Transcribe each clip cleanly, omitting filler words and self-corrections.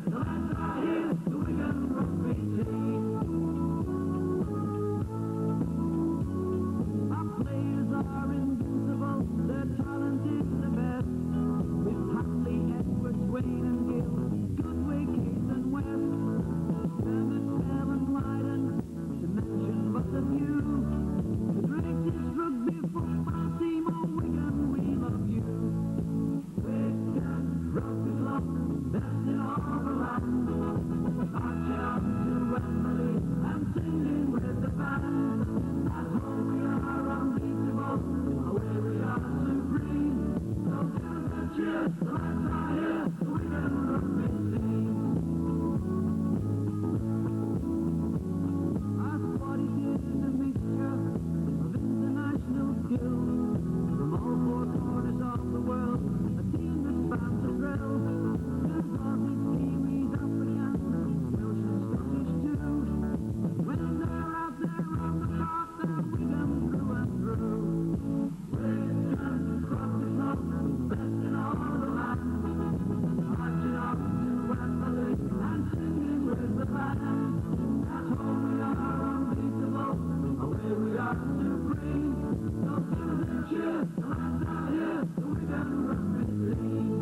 the lads are here, the Wigan rugby team. Our players are invincible, their talent is the best. With Hanley, Edwards, Wayne and Gill, Goodway, Keith and West, Dermot, Bell and Lydon, to mention but a few. The greatest rugby football team of Wigan, we love you. Wigan Rugby Club, best in all the land. Marching on to Wembley and singing with the band. At home we are unbeatable, away we are supreme. So give us a cheer, the lads are here, the Wigan Rugby team. Our squad is a mixture of international skill. From all four corners of the world, a team that spans the thrill. Exotic Kiwis, Africans, Welsh and Scottish too. When they're out there on the park, they're Wigan through and through. Wigan Rugby Club, best in all the land. Marching on to Wembley and singing with the band. At home we are unbeatable, away we are supreme. So give us a cheer, the lads are here, the Wigan Rugby team.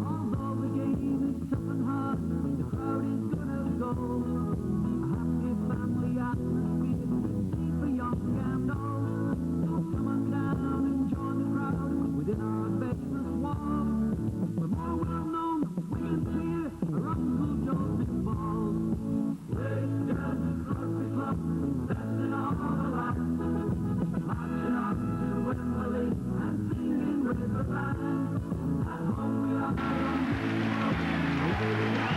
Although the game is tough and hard, the crowd is good as gold. A happy family atmosphere, safe for young and old. So come on down and join the crowd within our famous wall. We're more well known, Wigan's here, our Uncle Joe's involved. Wigan Rugby Club, best in all the land. Marching on to Wembley and singing with the band. At home we are unbeatable, away we are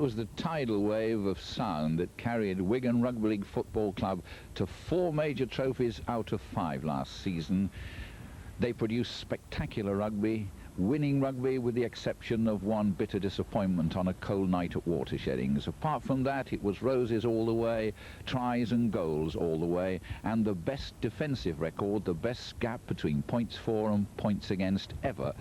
It was the tidal wave of sound that carried Wigan Rugby League Football Club to 4 major trophies out of 5 last season. They produced spectacular rugby, winning rugby with the exception of one bitter disappointment on a cold night at Watersheddings. Apart from that, it was roses all the way, tries and goals all the way, and the best defensive record, the best gap between points for and points against ever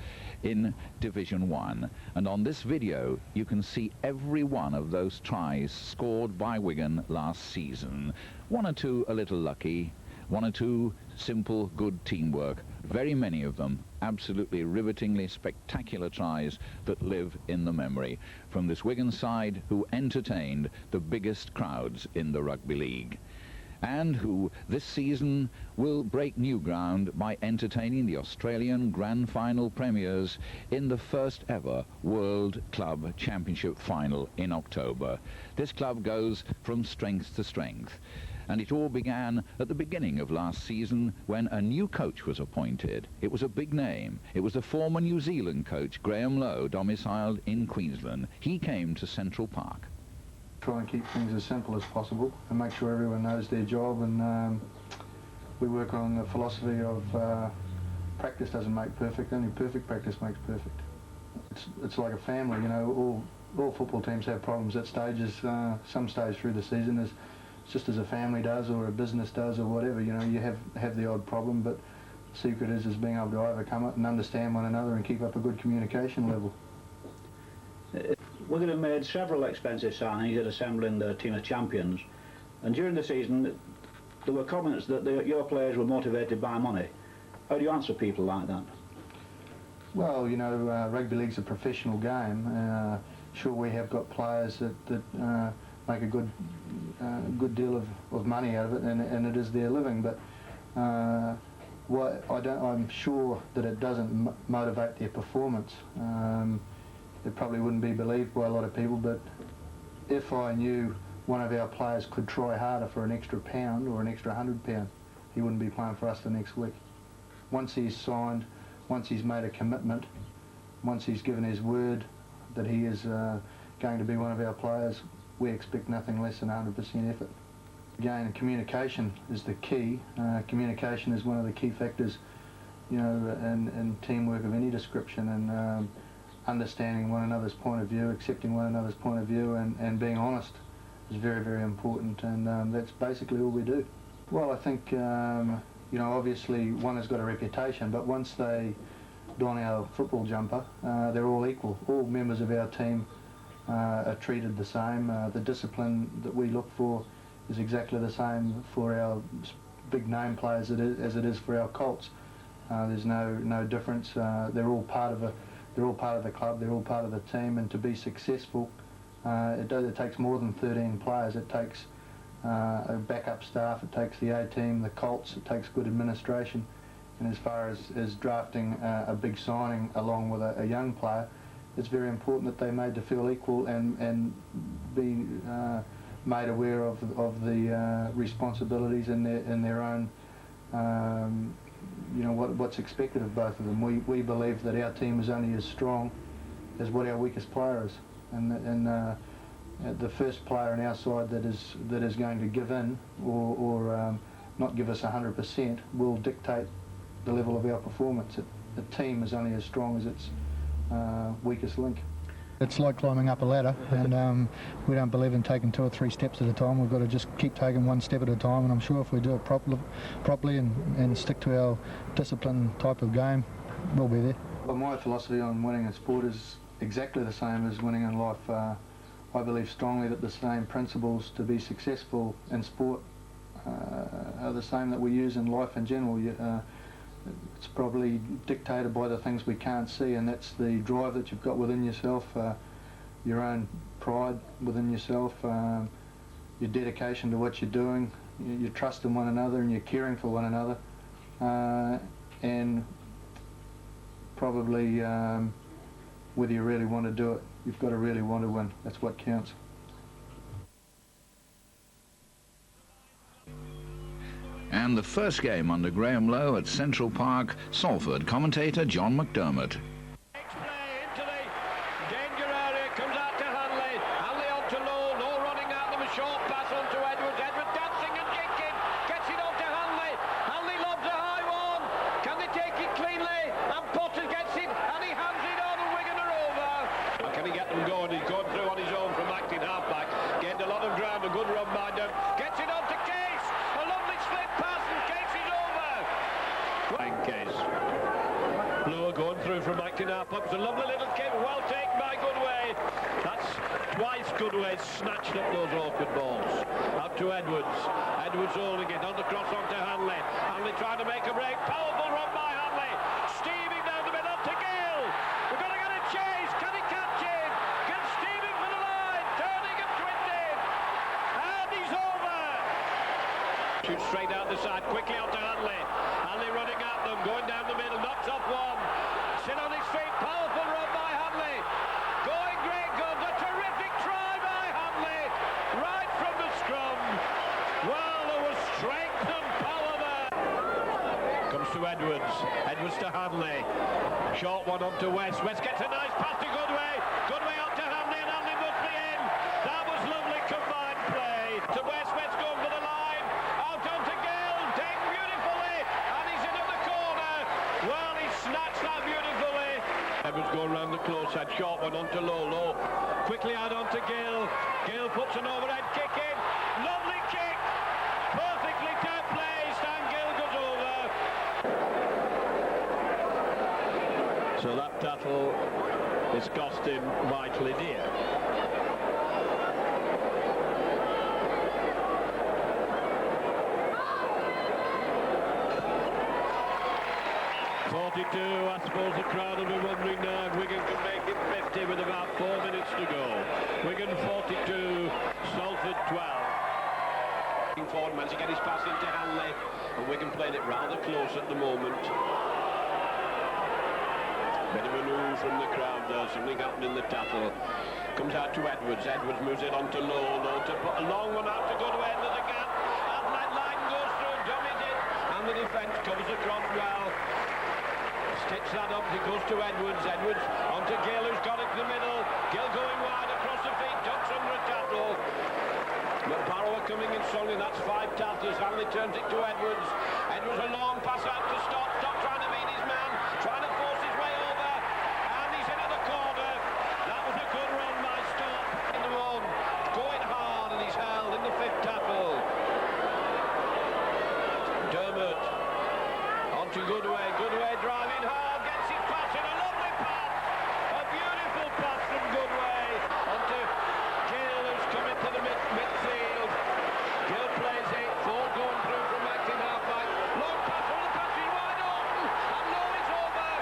in Division 1. And on this video, you can see every one of those tries scored by Wigan last season. 1 or 2 a little lucky, 1 or 2 simple, good teamwork. Very many of them absolutely rivetingly spectacular tries that live in the memory from this Wigan side who entertained the biggest crowds in the rugby league, and who this season will break new ground by entertaining the Australian Grand Final premiers in the first ever World Club Championship final in October. This club goes from strength to strength. And it all began at the beginning of last season when a new coach was appointed. It was a big name. It was the former New Zealand coach, Graham Lowe, domiciled in Queensland. He came to Central Park. Try and keep things as simple as possible and make sure everyone knows their job, and we work on the philosophy of practice doesn't make perfect, only perfect practice makes perfect. It's like a family, you know, all football teams have problems at stages, some stage through the season, is just as a family does or a business does or whatever, you know, you have the odd problem, but the secret is being able to overcome it and understand one another and keep up a good communication level. Wigan have made several expensive signings at assembling the team of champions, and during the season there were comments that your players were motivated by money. How do you answer people like that? Well, you know, rugby league's a professional game. Sure, we have got players that make a good deal of money out of it, and it is their living. But I'm sure that it doesn't motivate their performance. It probably wouldn't be believed by a lot of people, but if I knew one of our players could try harder for an extra £1 or an extra £100, he wouldn't be playing for us the next week. Once he's signed, once he's made a commitment, once he's given his word that he is going to be one of our players, we expect nothing less than 100% effort. Again, communication is the key. Communication is one of the key factors, you know, in teamwork of any description, and understanding one another's point of view, accepting one another's point of view, and being honest is very, very important, and that's basically all we do. Well, I think, you know, obviously one has got a reputation, but once they don our football jumper, they're all equal. All members of our team are treated the same. The discipline that we look for is exactly the same for our big name players as it is for our Colts. There's no difference. They're all part of the club. They're all part of the team, and to be successful, it takes more than 13 players. It takes a backup staff, it takes the A-team, the Colts, it takes good administration, and as far as drafting a big signing along with a young player, it's very important that they're made to feel equal and be made aware of the responsibilities in their own, you know, what's expected of both of them. We believe that our team is only as strong as what our weakest player is, and the first player on our side that is going to give in or not give us 100% will dictate the level of our performance. The team is only as strong as its weakest link. It's like climbing up a ladder, and we don't believe in taking 2 or 3 steps at a time. We've got to just keep taking 1 step at a time, and I'm sure if we do it properly and stick to our discipline type of game, we'll be there. Well, my philosophy on winning in sport is exactly the same as winning in life. I believe strongly that the same principles to be successful in sport are the same that we use in life in general. It's probably dictated by the things we can't see, and that's the drive that you've got within yourself, your own pride within yourself, your dedication to what you're doing, your trust in one another, and your caring for one another, and probably whether you really want to do it. You've got to really want to win. That's what counts. And the first game under Graham Lowe at Central Park, Salford commentator John McDermott. Into the danger area, comes out to Hanley. Hanley on to Lowe. Lowe running at them, a short pass on to Edwards. Edwards dancing and jinking, gets it on to Hanley. Hanley lobs a high one. Can they take it cleanly? And Potter gets it, and he hands it on, and Wigan are over. How can he get them going? He's going through on his own from acting half-back. Gained a lot of ground, a good run by them. Gets it on to Case. A lovely slip pass, and Case is over. Case. Lowe going through from acting half-back. It's a lovely little kick, well taken by Goodway. That's twice Goodway snatched up those awkward balls. Out to Edwards. Edwards holding it, on the cross onto Hanley. Hanley trying to make a break. Powerful run by Hanley. Steaming down the middle to Gill. We've got to get a chase. Can he catch him? Gill steaming for the line. Turning and twisting. And he's over. Shoots straight out the side. Quickly onto Hanley. Hanley running at them. Going down the middle. Knocks off one. Sit on his feet. Powerful run by Hanley. Going great guns. A terrific try by Hanley. Right from the scrum. Well, there was strength and power there. Comes to Edwards. Edwards to Hanley. Short one on to West. West gets a nice pass to Goodway. Goodway on to Hanley, and Hanley must be in. That was lovely combined play. To West. West going for the line. Out onto Gale. Taken beautifully. And he's in at the corner. Well, snatched that beautifully. Edwards going round the close side, short one onto Low, quickly out onto Gill. Gill puts an overhead kick in, lovely kick, perfectly placed, and Gill goes over. So that tackle is cost him vitally dear. 42, I suppose the crowd will be wondering now if Wigan can make it 50 with about 4 minutes to go. Wigan 42, Salford 12. Forward, managed to get his pass into Hanley, and Wigan playing it rather close at the moment. Bit of an ooh from the crowd there, something happened in the tackle. Comes out to Edwards, Edwards moves it on to Low to put a long one out to go to end of the gap. And that line goes through, dummies it, and the defence covers across well. Stitch that up, it goes to Edwards, Edwards onto Gill, who's got it to the middle. Gill going wide across the feet, ducks under a tackle. But Barrow coming in strongly, that's 5 tackles. Hanley turns it to Edwards. Edwards a long pass out to Stott trying to beat his man, trying to force his way over, and he's into the corner. That was a good run by Stott in the one, going hard, and he's held in the 5th tackle. Dermot onto Goodway, Goodway driving hard, gets his pass in, a lovely pass, a beautiful pass from Goodway onto Gill, who's coming to the midfield. Gill plays it, Ford going through from acting half-back, long pass, all the pass is wide open, and no, it's over.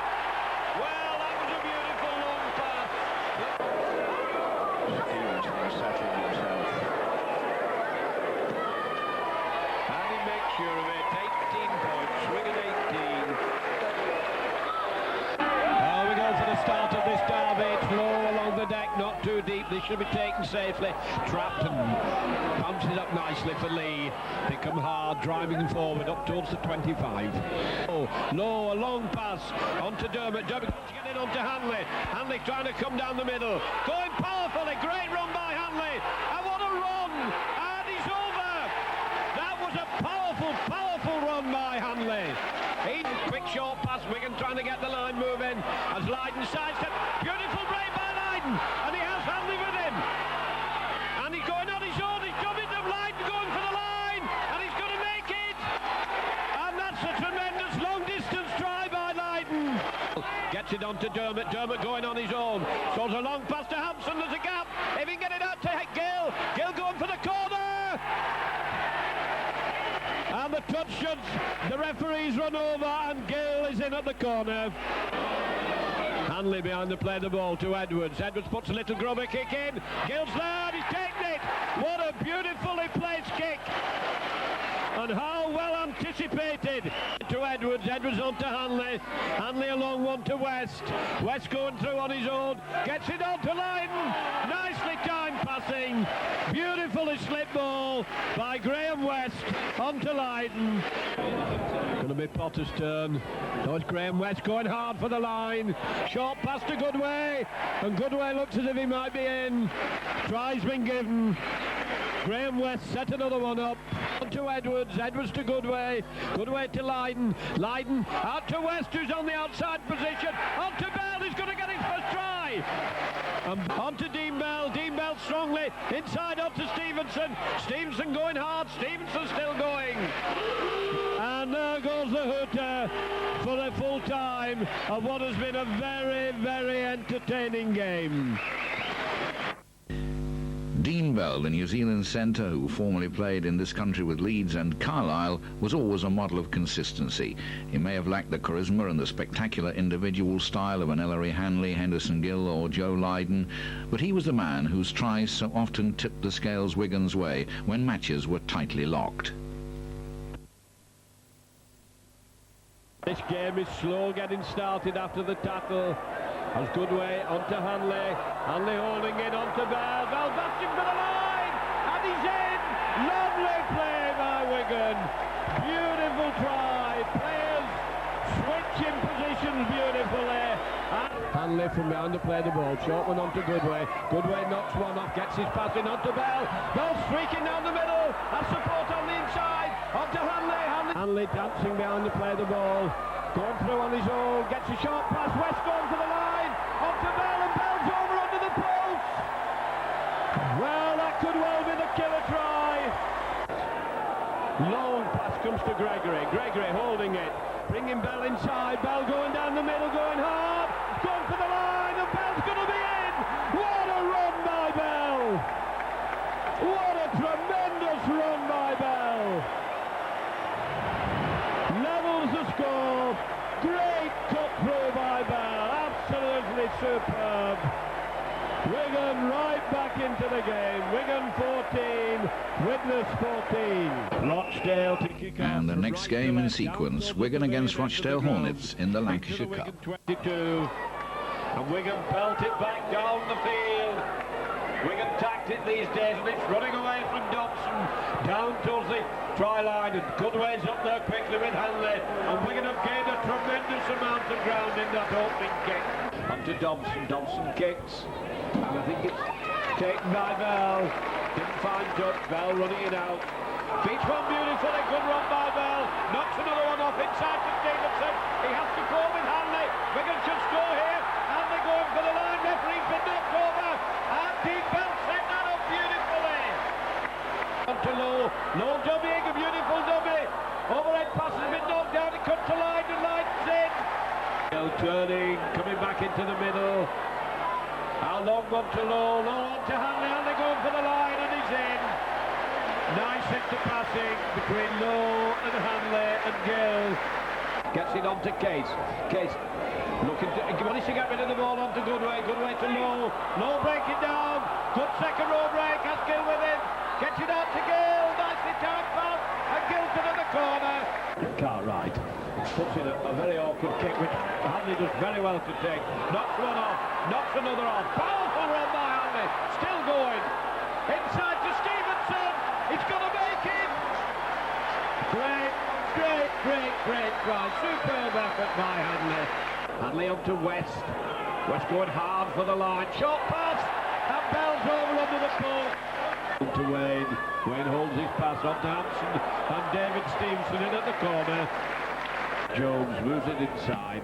Well, that was a beautiful long pass. Stevens settling himself, and he makes sure of it. 18 points, Wigan 18. We go for the start of this derby. It's low along the deck, not too deep. They should be taken safely. Trapped and bounces up nicely for Lee. They come hard, driving forward up towards the 25. Low, a long pass onto Dermot. Dermot getting it onto Hanley. Hanley trying to come down the middle. Going powerfully. Great run by Hanley. And what a run! And he's over! That was a powerful run by Hanley. Quick short pass, Wigan trying to get the line moving as Lydon sidestep. Beautiful break by Lydon, and he has Hanley with him. And he's going on his own, he's coming to Lydon going for the line, and he's going to make it. And that's a tremendous long distance try by Lydon. Gets it on to Dermot, Dermot going on his own. Throws a long pass to Hampson, there's a gap. If he can get it out to Gill, Gill going for the corner. And the touch should, the referee's run over, and Gill is in at the corner. Hanley behind the play, the ball to Edwards. Edwards puts a little grubber kick in. Gill's there, he's taken it. What a beautifully placed kick. And how well anticipated. To Edwards, Edwards on to Hanley. Hanley along one to West. West going through on his own. Gets it on to Lydon. Nicely timed passing. Beautifully slip ball by Graham West onto Lydon. Going to be Potter's turn. No, it's Graham West going hard for the line. Short pass to Goodway. And Goodway looks as if he might be in. Try's been given. Graham West set another one up. On to Edwards, Edwards to Goodway, Goodway to Lydon, Lydon out to West, who's on the outside position, on to Bell, he's going to get his first try. On to Dean Bell strongly, inside up to Stevenson, Stevenson going hard, Stevenson still going. And there goes the hooter for the full time of what has been a very, very entertaining game. Dean Bell, the New Zealand centre who formerly played in this country with Leeds and Carlisle, was always a model of consistency. He may have lacked the charisma and the spectacular individual style of an Ellery Hanley, Henderson Gill or Joe Lydon, but he was the man whose tries so often tipped the scales Wigan's way when matches were tightly locked. This game is slow getting started after the tackle. As Goodway onto Hanley, Hanley holding it onto Bell, Bell bashing for the line, and he's in! Lovely play by Wigan, beautiful try, players switching positions beautifully. Hanley from behind to play the ball, short one onto Goodway, Goodway knocks one off, gets his pass in onto Bell, Bell streaking down the middle, has support on the inside, onto Hanley, Hanley dancing behind to play the ball. Going through on his own, gets a short pass, West going for the line, onto Bell, and Bell's over under the post. Well, that could well be the killer try. Long pass comes to Gregory, Gregory holding it, bringing Bell inside, Bell going down the middle, going hard, going for the line, and Bell's going to be in. What a run by Bell! What a tremendous run by Bell! Levels the score. Great cut through by Bell. Absolutely superb. Wigan right back into the game. Wigan 14, Widnes 14. Rochdale to kick off. And the next game in sequence, Wigan against Rochdale Hornets in the Lancashire Cup. 22. And Wigan belt it back down the field. Wigan tacked it these days, and it's running away from Dobson down towards the try line, and Goodway's up there quickly with Hanley, and Wigan have gained a tremendous amount of ground in that opening kick. On to Dobson, Dobson kicks, and I think it's taken by Bell. Didn't find touch, Bell running it out. Beats one beautifully, good run by Bell, knocks another one off inside to Stevenson. He has to go with Hanley. Wigan should score here. Hanley going for the line, referee's been knocked over, and Dean Bell set that up beautifully. On to Low dummy, a beautiful dummy. Overhead pass has been knocked down, it comes to line, and Light's in. Now turning, coming back into the middle. How long on to Low on to Hanley, Hanley going for the line, and he's in. Nice interpassing between Low and Hanley and Gill. Gets it on to Case. Case looking to, managed to get rid of the ball onto Goodway. Goodway to Low. Low breaking down. Good second row break. Has Gill with him. Gets it out to Gill. Nicely timed pass. And Gill to the corner. Cartwright puts in a very awkward kick, which Hanley does very well to take. Knocks one off. Knocks another off. Powerful run by Hanley. Still going. Inside to Stevenson. He's going to make it. Great try. Superb effort by Hanley. Hanley up to West. West going hard for the line. Short pass. And Bell's over under the post. To Wayne. Wayne holds his pass on to Hampson. And David Stevenson in at the corner. Jones moves it inside.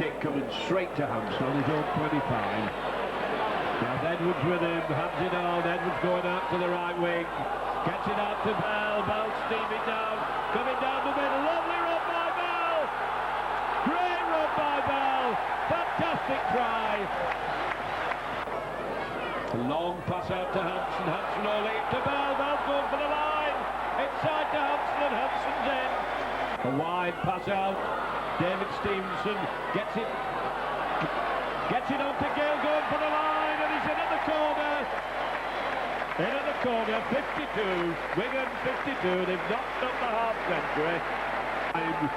Kick coming straight to Hampson on his own 25. There's Edwards with him. Hands it on. Edwards going out to the right wing. Gets it out to Bell. Bell steaming down. Coming down the middle. Lovely run by Bell. Great run by Bell. Fantastic try. A long pass out to Hampson. Hampson holding it to Bell. Bell's going for the line. Inside to Hampson, and Hampson's in. A wide pass out. David Stevenson gets it. Gets it on to Gill, going for the line, and he's in at the corner. In at the corner, 52. Wigan 52. They've knocked up the half century. And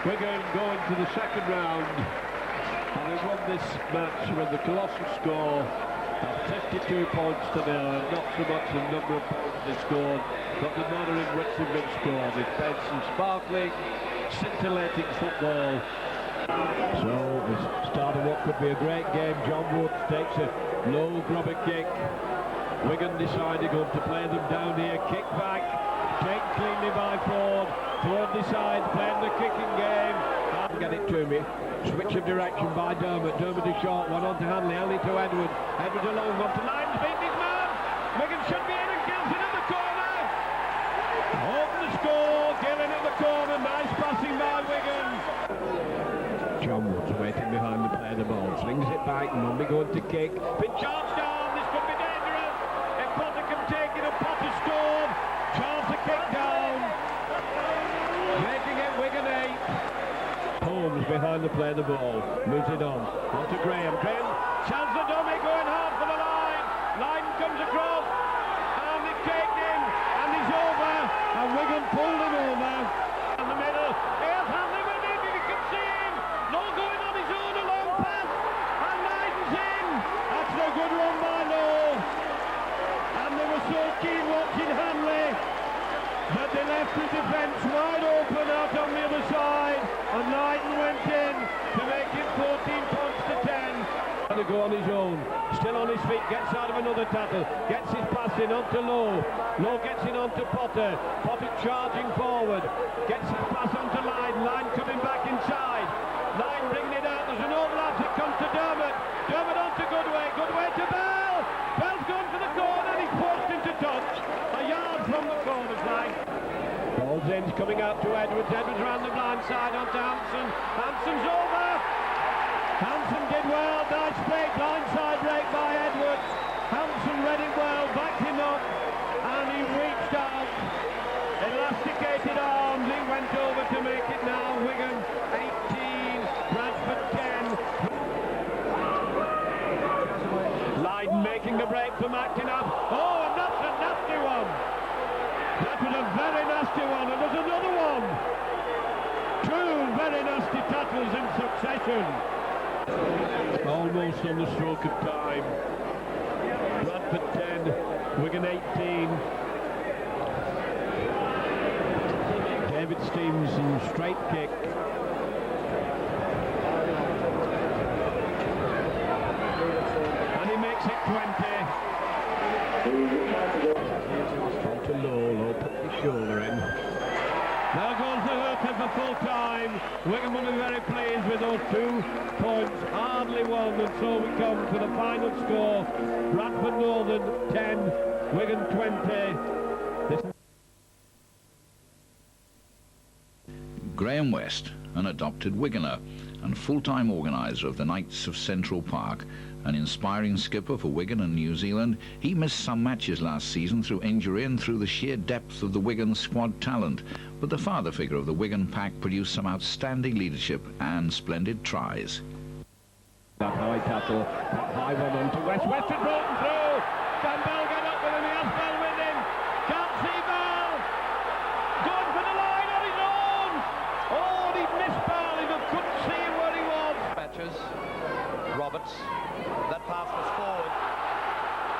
Wigan going to the second round. And they've won this match with the colossal score of 52 points to nil. Not so much the number of points they scored, but the manner in which they've been scored. It's been some sparkling, scintillating football. So the start of what could be a great game. John Wood takes a low grubber kick. Wigan decided to play them down here. Kick back, taken cleanly by Ford. Ford decides playing the kicking game. Can't get it to me. Switch of direction by Dermot. Dermot is short. One on to Hanley. Hanley to Edward. Edward alone. On to Lyons. Beating his man. Wigan should be in, and Gill's in at the corner. Open the score. Gill in at the corner. Nice passing by Wigan. John Woods waiting behind the play of the ball. Slings it back. Mumby going to kick. Been charged down. This could be dangerous. If Potter can take it, and Potter scored. Charles the kick down. Making it Wigan 8. Holmes behind the play of the ball. Moves it on. On to Graham. Graham chance the dummy, going hard for the line. Line comes across. And it's taken him. And he's over. And Wigan pulled him over. In the middle. Here's Hanley with him. You can see him. Low going on his own. A long pass. And Lyden's in. That's a good run by Low. And they were so keen watching Hanley. But they left the defence wide open out on the other side, and Lyden went in to make it 14 points to 10. To go on his own, still on his feet, gets out of another tackle, gets his pass in onto Low. Low gets it onto Potter. Potter charging forward, gets his pass onto Lyden. Line coming back inside. Line bringing it out. There's an overlap. It comes to Dermot. Dermot on to Goodway. Goodway to Bell. Bell's gone for the corner. He's forced into touch. A yard from the corner flag. Ball's in, coming out to Edwards. Edwards around the blind side onto Hampson. Hampson's over. Hampson did well. Nice break. Blindside break by Edwards. Hampson read it well. Backed him up. And he reached out. Elasticated arms. He went over to make it now. Wigan 18. Bradford 10. Line making a break for McIntyre. Oh, and that's a nasty one. That was a very nasty one, and there's another one. Two very nasty tackles in succession. Almost on the stroke of time. Bradford 10, Wigan 18. David Stevenson, straight kick. And he makes it 20. On to Low put the shoulder in. Now goes the hooker for full time. Wigan will be very pleased with those 2 points, hardly won, and so we come to the final score. Bradford Northern 10, Wigan 20. Graham West, an adopted Wiganer and full-time organiser of the Knights of Central Park, an inspiring skipper for Wigan and New Zealand, he missed some matches last season through injury and through the sheer depth of the Wigan squad talent. But the father figure of the Wigan pack produced some outstanding leadership and splendid tries. That high tackle, that high one on to West. West is broken through. Can Bell get up with him? He has Bell with him. Can't see Bell. Going for the line on his own. Oh, he missed Bell. He couldn't see where he was. Matches. Roberts. That pass was forward.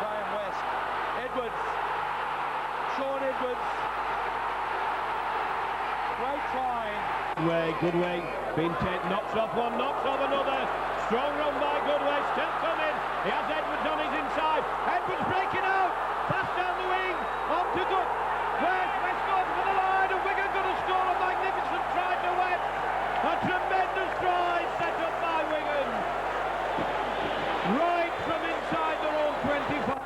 Graham West. Edwards. Sean Edwards. Great try. Goodway being knocks off one, knocks off another. Strong run by Goodway, still coming. He has Edwards on his inside. Edwards breaking out. Pass down the wing. On to Good. West goes for the line. And Wigan going to score a magnificent try to West. A tremendous try set up by Wigan. Right from inside their own 25.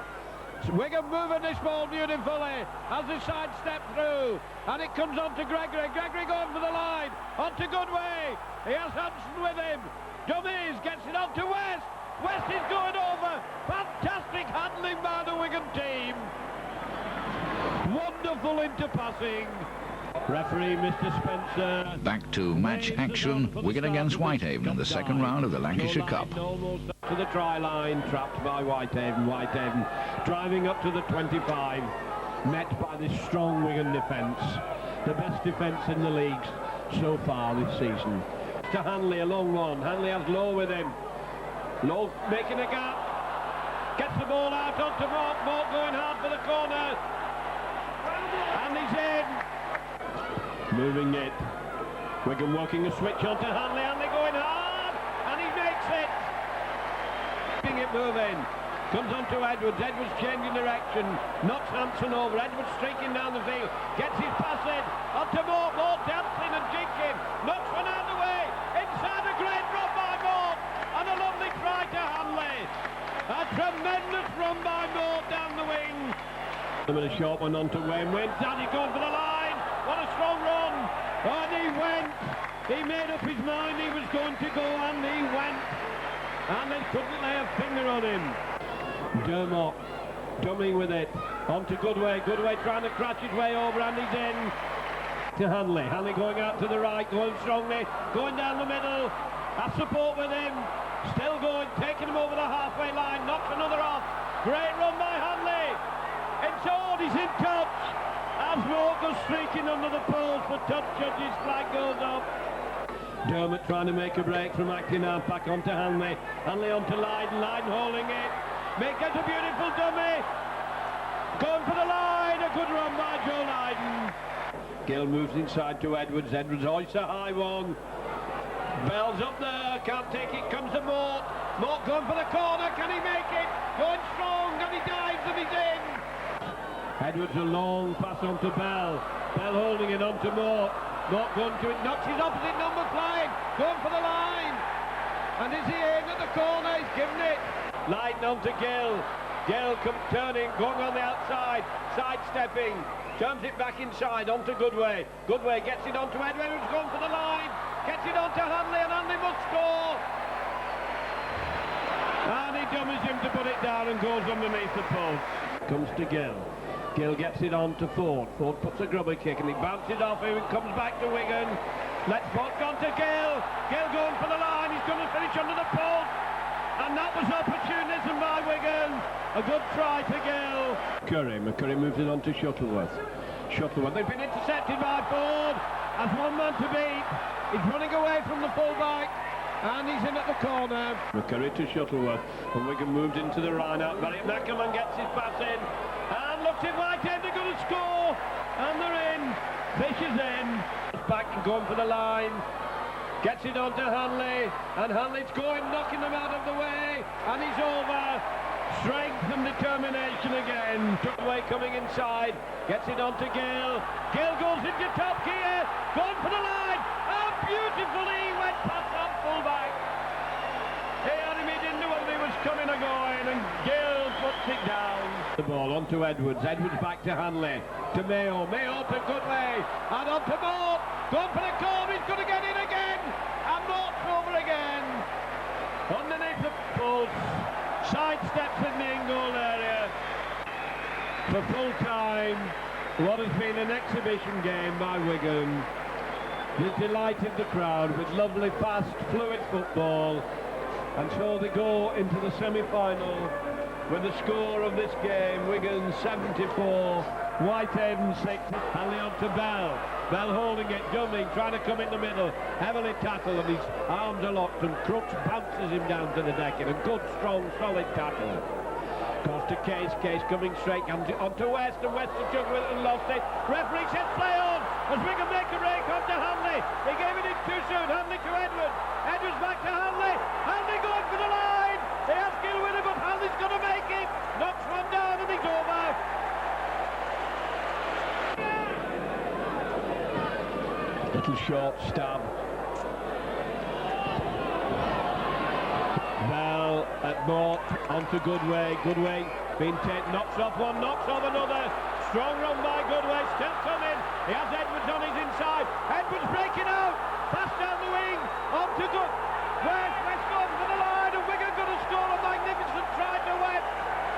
Wigan moving this ball beautifully as they sidestep through, and it comes on to Gregory. Gregory going for the line, on to Goodway. He has Hampson with him. Dummies gets it on to West. West is going over. Fantastic handling by the Wigan team. Wonderful interpassing. Referee Mr. Spencer. Back to match action, Wigan against Whitehaven in the second round of the Lancashire Cup. Almost up to the try line, trapped by Whitehaven. Whitehaven driving up to the 25, met by this strong Wigan defence. The best defence in the league so far this season. To Hanley, a long one. Hanley has Low with him. Low making a gap. Gets the ball out onto Mort. Mort going hard for the corner. And he's in. Moving it. Wigan working a switch onto Hanley. Hanley going hard. And he makes it. Keeping it moving. Comes on to Edwards. Edwards changing direction. Knocks Hampson over. Edwards streaking down the field. Gets his pass in. Onto Mort. Mort dancing and jinking. Knocks one out of the way. Inside a great run by Mort. And a lovely try to Hanley. A tremendous run by Mort down the wing. A short one onto Wayne. Wayne's down. He's going for the line. What a strong run. And he went. He made up his mind he was going to go, and he went. And they couldn't lay a finger on him. Dermot dumming with it. On to Goodway. Goodway trying to crash his way over, and he's in. To Hanley. Hanley going out to the right, going strongly, going down the middle. Have support with him. Still going, taking him over the halfway line. Knocks another off. Great run by Hanley. It's on, he's in touch. As Mort goes streaking under the poles for touch, judges flag goes up. Dermot trying to make a break from McIntyre, back onto Hanley. Hanley onto Lydon, Lydon holding it. Gets a beautiful dummy. Going for the line, a good run by Joe Lydon. Gill moves inside to Edwards. Edwards hoists a high one. Bell's up there, can't take it, comes to Mort. Mort going for the corner, can he make it? Going strong, and he dives and he's in. Edwards a long pass on to Bell. Bell holding it on to Mort. Not going to it. Knocks his opposite number flying. Going for the line. And is he in at the corner? He's given it. Leiden on to Gill. Gill comes turning, going on the outside. Sidestepping. Turns it back inside onto Goodway. Goodway gets it onto Edward, who's gone for the line. Gets it onto Hanley, and Hanley must score. And he dummies him to put it down and goes underneath the post. Comes to Gill. Gill gets it on to Ford. Ford puts a grubber kick and he bounces off him and comes back to Wigan. Let's Ford gone to Gill. Gill going for the line. He's going to finish under the post. And that was opportunism by Wigan. A good try for Gill. McCurry moves it on to Shuttleworth. They've been intercepted by Ford. Has one man to beat. He's running away from the fullback. And he's in at the corner. McCurry to Shuttleworth. And Wigan moved into the line-out. Barry Mackerman gets his pass in. And looks in right end. They're going to score. And they're in. Fish is in. Back and going for the line. Gets it on to Hanley, and Hanley's going, knocking them out of the way, and he's over. Strength and determination again. Goodway coming inside, gets it on to Gill. Gill goes into top gear, going for the line. Oh, beautifully, he went past that fullback. He had him, he didn't know whether he was coming or going, and Gill puts it down. The ball on to Edwards. Edwards back to Hanley, to Mayo. Mayo to Goodway, and on to Mort. Going for the corner, he's going to get in again. And Mort's over again. Underneath the post. Sidesteps in the in-goal area. For full time, what has been an exhibition game by Wigan. He's delighted the crowd with lovely, fast, fluid football. And so they go into the semi-final with the score of this game, Wigan 74, Whitehaven 6. Hanley on to Bell. Bell holding it, Dunning trying to come in the middle, heavily tackled, and his arms are locked, and Crooks bounces him down to the deck in a good, strong, solid tackle. Goes to Case coming straight, comes it onto West, and West to jug with it and lost it. Referee says play on, as Wigan make a break onto Hanley. He gave it in too soon, Hanley to Edwards. Edwards back to Hanley. Hanley going for the line. He has skill with him, but Hanley's going to make it. Knocks one down and he's over. Little short stab. Bell at Mort, onto Goodway. Goodway being taken, knocks off one, knocks off another. Strong run by Goodway, still coming. He has Edwards on his inside. Edwards breaking out. Pass down the wing, onto West. West going for the line, and Wigan going to score a magnificent try to West.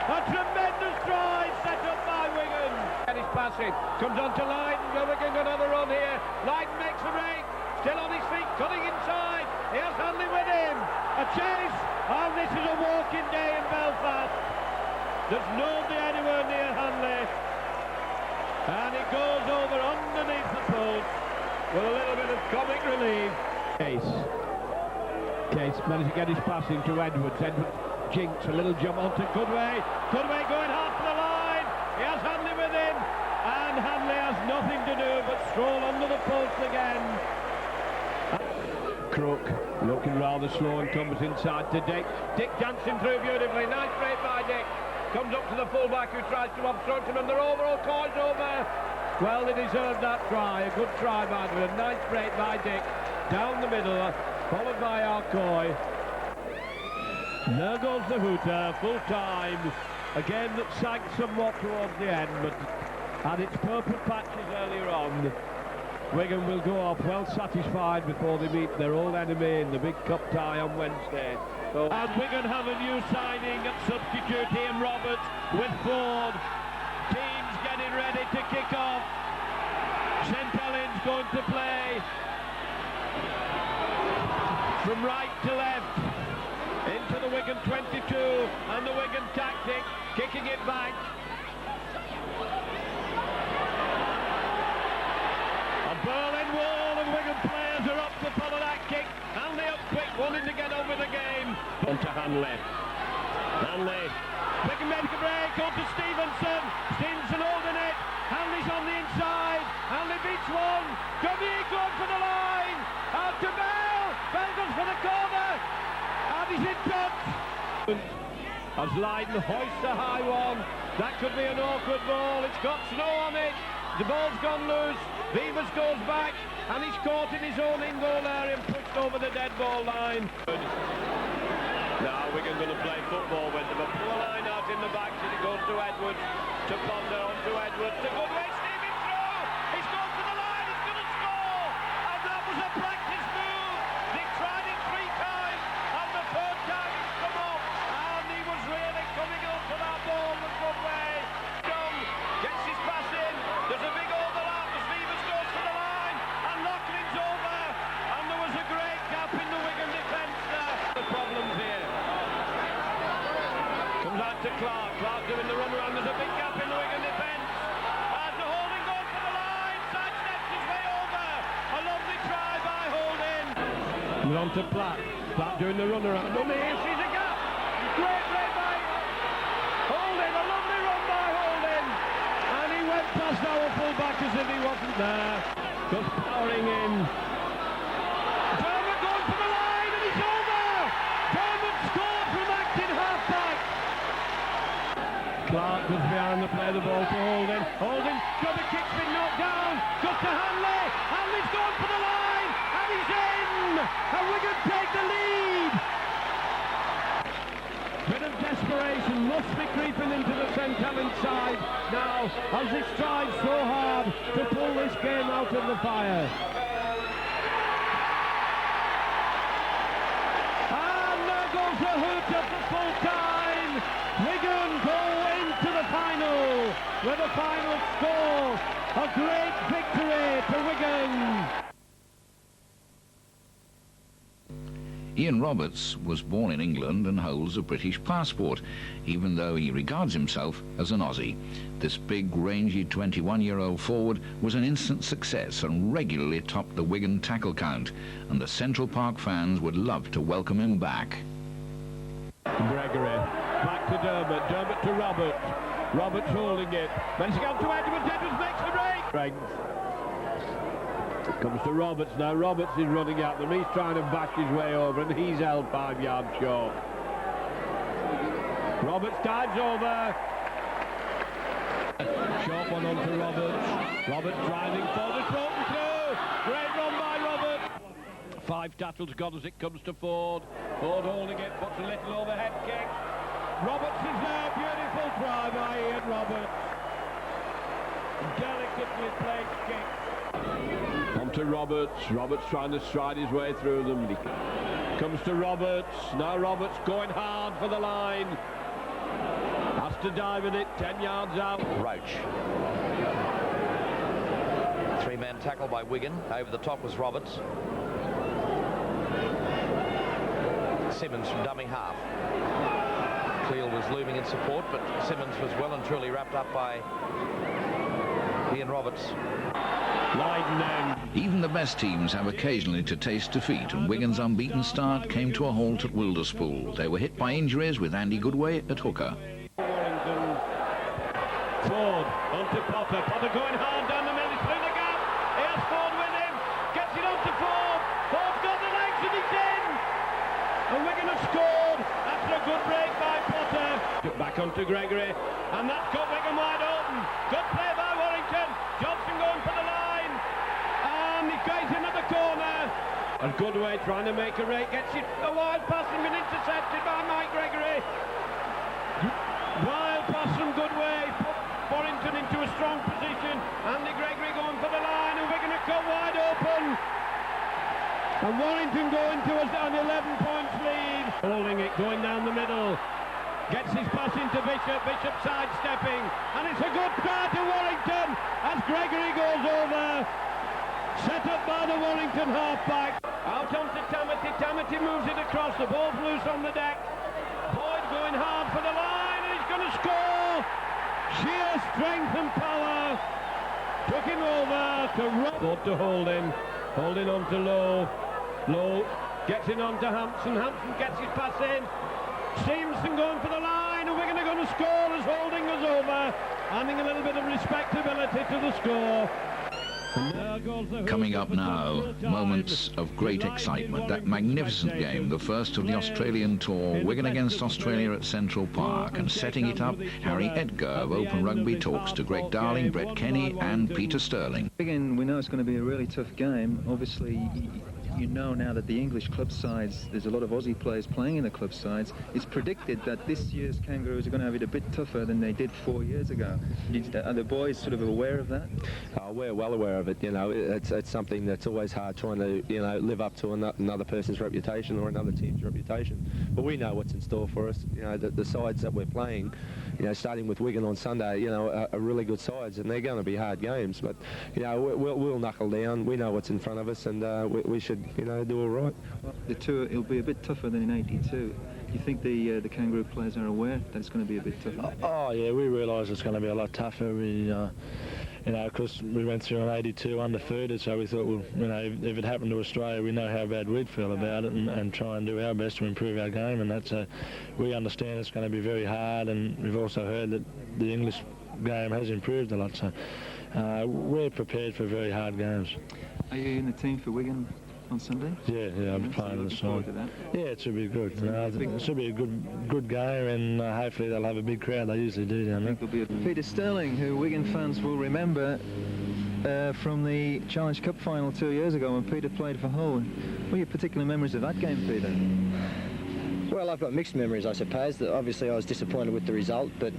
A tremendous try set up by Wigan. And he's passing, comes on to Leiden. Wigan got another run here. Leiden makes a break, still on his feet, cutting inside. He has Hanley with him. A chase. Oh, this is a walking day in Belfast. There's nobody anywhere near Hanley. And it goes over underneath the post with a little bit of comic relief. Case managed to get his pass into Edwards. Edwards jinks a little jump onto Goodway. Goodway going hard for the line. He has Hanley with him. And Hanley has nothing to do but stroll under the post again. Crook looking rather slow and comes inside to Dick. Dick dancing through beautifully. Nice break by Dick. Comes up to the fullback who tries to obstruct him, and they're over. All coins over. Well, they deserved that try. A good try by them. A nice break by Dick. Down the middle, followed by Alcoy. There goes the hooter, full time. Again, that sagged somewhat towards the end, but had its purple patches earlier on. Wigan will go off well satisfied before they meet their old enemy in the big cup tie on Wednesday. And Wigan have a new signing at substitute, Ian Roberts with Ford. Teams getting ready to kick off. St Helens going to play from right to left into the Wigan 22, and the Wigan tactic, kicking it back. A Berlin wall, and Wigan players are up to follow that kick. Hanley up quick, wanting to get over the game. On to Hanley. Wigan make a break, on to Stevenson. Stevenson holding it. Hanley's on the inside. Hanley beats one. Gummy going for the line. Out to Bell. Bell goes for the corner. And he's in touch. As Leiden hoists a high one. That could be an awkward ball. It's got snow on it. The ball's gone loose. Beavers goes back. and he's caught in his own in-goal area and pushed over the dead ball line. Now Wigan going to play football with them. A poor line out in the back as it goes to Edwards, to Ponder, on to Edwards, to Goodway, steaming through. He's gone to the line, he's going to score, and that was a practice move. They tried it 3 times, and the 3rd time he's come off, and he was really coming up to that ball with Goodway. Young gets his pass in, there's a big overlap, the Stevens goes to the line, and Laughlin's over, and there was a great gap in the Wigan defence there. The problems here. Comes out to Clark, Clark doing the run around, there's a big gap in the Wigan defence. As the Holding goes for the line, sidesteps his way over. A lovely try by Holding. We're on to Platt, Platt doing the run around. Oh, here sees a gap. Great play by Holding, a lovely run by Holding. And he went past our full-back as if he wasn't there. Just powering in. Dermot going for the line and he's over! Dermot scored from acting half-back. Clark was behind the play, the ball to Holding. Holding got the kick's been knocked down. Got to Hanley. Hanley's gone for the line and he's in! And Wigan take the lead! Bit of desperation must be creeping into the St Helens side now as they strive so hard to pull this game out of the fire. And there goes the hoot at the full time. Wigan go into the final with a final score. A great victory to Wigan. Ian Roberts was born in England and holds a British passport, even though he regards himself as an Aussie. This big, rangy 21-year-old forward was an instant success and regularly topped the Wigan tackle count, and the Central Park fans would love to welcome him back. Gregory, back to Dermot, Dermot to Roberts, Roberts holding it, managing out to Edwards, Edwards makes the break! Comes to Roberts now, Roberts is running at them, he's trying to back his way over and he's held 5 yards short. Roberts dives over. Short one on to Roberts, Roberts driving forward, broken through, great run by Roberts. 5 tackles gone as it comes to Ford, Ford holding it, puts a little overhead kick. Roberts is there, beautiful try by Ian Roberts. Delicately placed kick. On to Roberts, Roberts trying to stride his way through them. Comes to Roberts, now Roberts going hard for the line. Has to dive in it, 10 yards out. Roach. 3-man tackle by Wigan, over the top was Roberts. Simmons from dummy half. Cleel was looming in support, but Simmons was well and truly wrapped up by Ian Roberts. Even the best teams have occasionally to taste defeat, and Wigan's unbeaten start came to a halt at Wilderspool. They were hit by injuries with Andy Goodway at hooker. Ford onto Potter, Potter going hard down the middle, he's through the gap, he has Ford with him, gets it onto Ford, Ford's got the legs and he's in! And Wigan have scored after a good break by Potter. Back onto Gregory, and that's got Wigan wide open. Good play by Warrington, Johnson going for the line, and he goes in at the corner. And Goodway trying to make a rake, gets it a wild pass and been intercepted by Mike Gregory. Wild pass from Goodway, put Warrington into a strong position. Andy Gregory going for the line, and Wigan have got wide open. And Warrington going to an 11 points lead. Holding it, going down the middle. Gets his pass into Bishop, Bishop sidestepping. And it's a good start to Warrington as Gregory goes over. Set up by the Warrington half-back. Out onto Tamati, Tamati moves it across, the ball's loose on the deck. Boyd going hard for the line, and he's going to score! Sheer strength and power. Took him over to Rob. To Holding, Holding on to Lowe. Lowe gets it on to Hampson, Hampson gets his pass in. Stevenson going for the line, and we're going to score as Holding goes over, adding a little bit of respectability to the score. Coming up now, moments of great excitement. That magnificent game, the first of the Australian tour, Wigan against Australia at Central Park. And setting it up, Harry Edgar of Open Rugby talks to Greg Darling, Brett Kenny and Peter Sterling. Again, we know it's going to be a really tough game. Obviously, you know now that the English club sides, there's a lot of Aussie players playing in the club sides. It's predicted that this year's Kangaroos are going to have it a bit tougher than they did 4 years ago. Are the boys sort of aware of that? We're well aware of it. You know, it's something that's always hard trying to, you know, live up to another person's reputation or another team's reputation. But we know what's in store for us. You know, the sides that we're playing, you know, starting with Wigan on Sunday, you know, are really good sides, and they're going to be hard games. But, you know, we'll knuckle down. We know what's in front of us, and we should, you know, do all right. The tour, it'll be a bit tougher than in '82. Do you think the Kangaroo players are aware that it's going to be a bit tougher? Oh yeah, we realise it's going to be a lot tougher. We, you know, because we went through an '82 undefeated, so we thought, well, you know, if it happened to Australia, we know how bad we'd feel about it, and try and do our best to improve our game. And that's we understand it's going to be very hard, and we've also heard that the English game has improved a lot. So we're prepared for very hard games. Are you in the team for Wigan on Sunday? Yeah, I'll be playing the side. Yeah, it should be good. It should be a good game, and hopefully they'll have a big crowd. They usually do down there. Peter Sterling, who Wigan fans will remember from the Challenge Cup final 2 years ago when Peter played for Hull. What are your particular memories of that game, Peter? Well, I've got mixed memories, I suppose. Obviously, I was disappointed with the result, but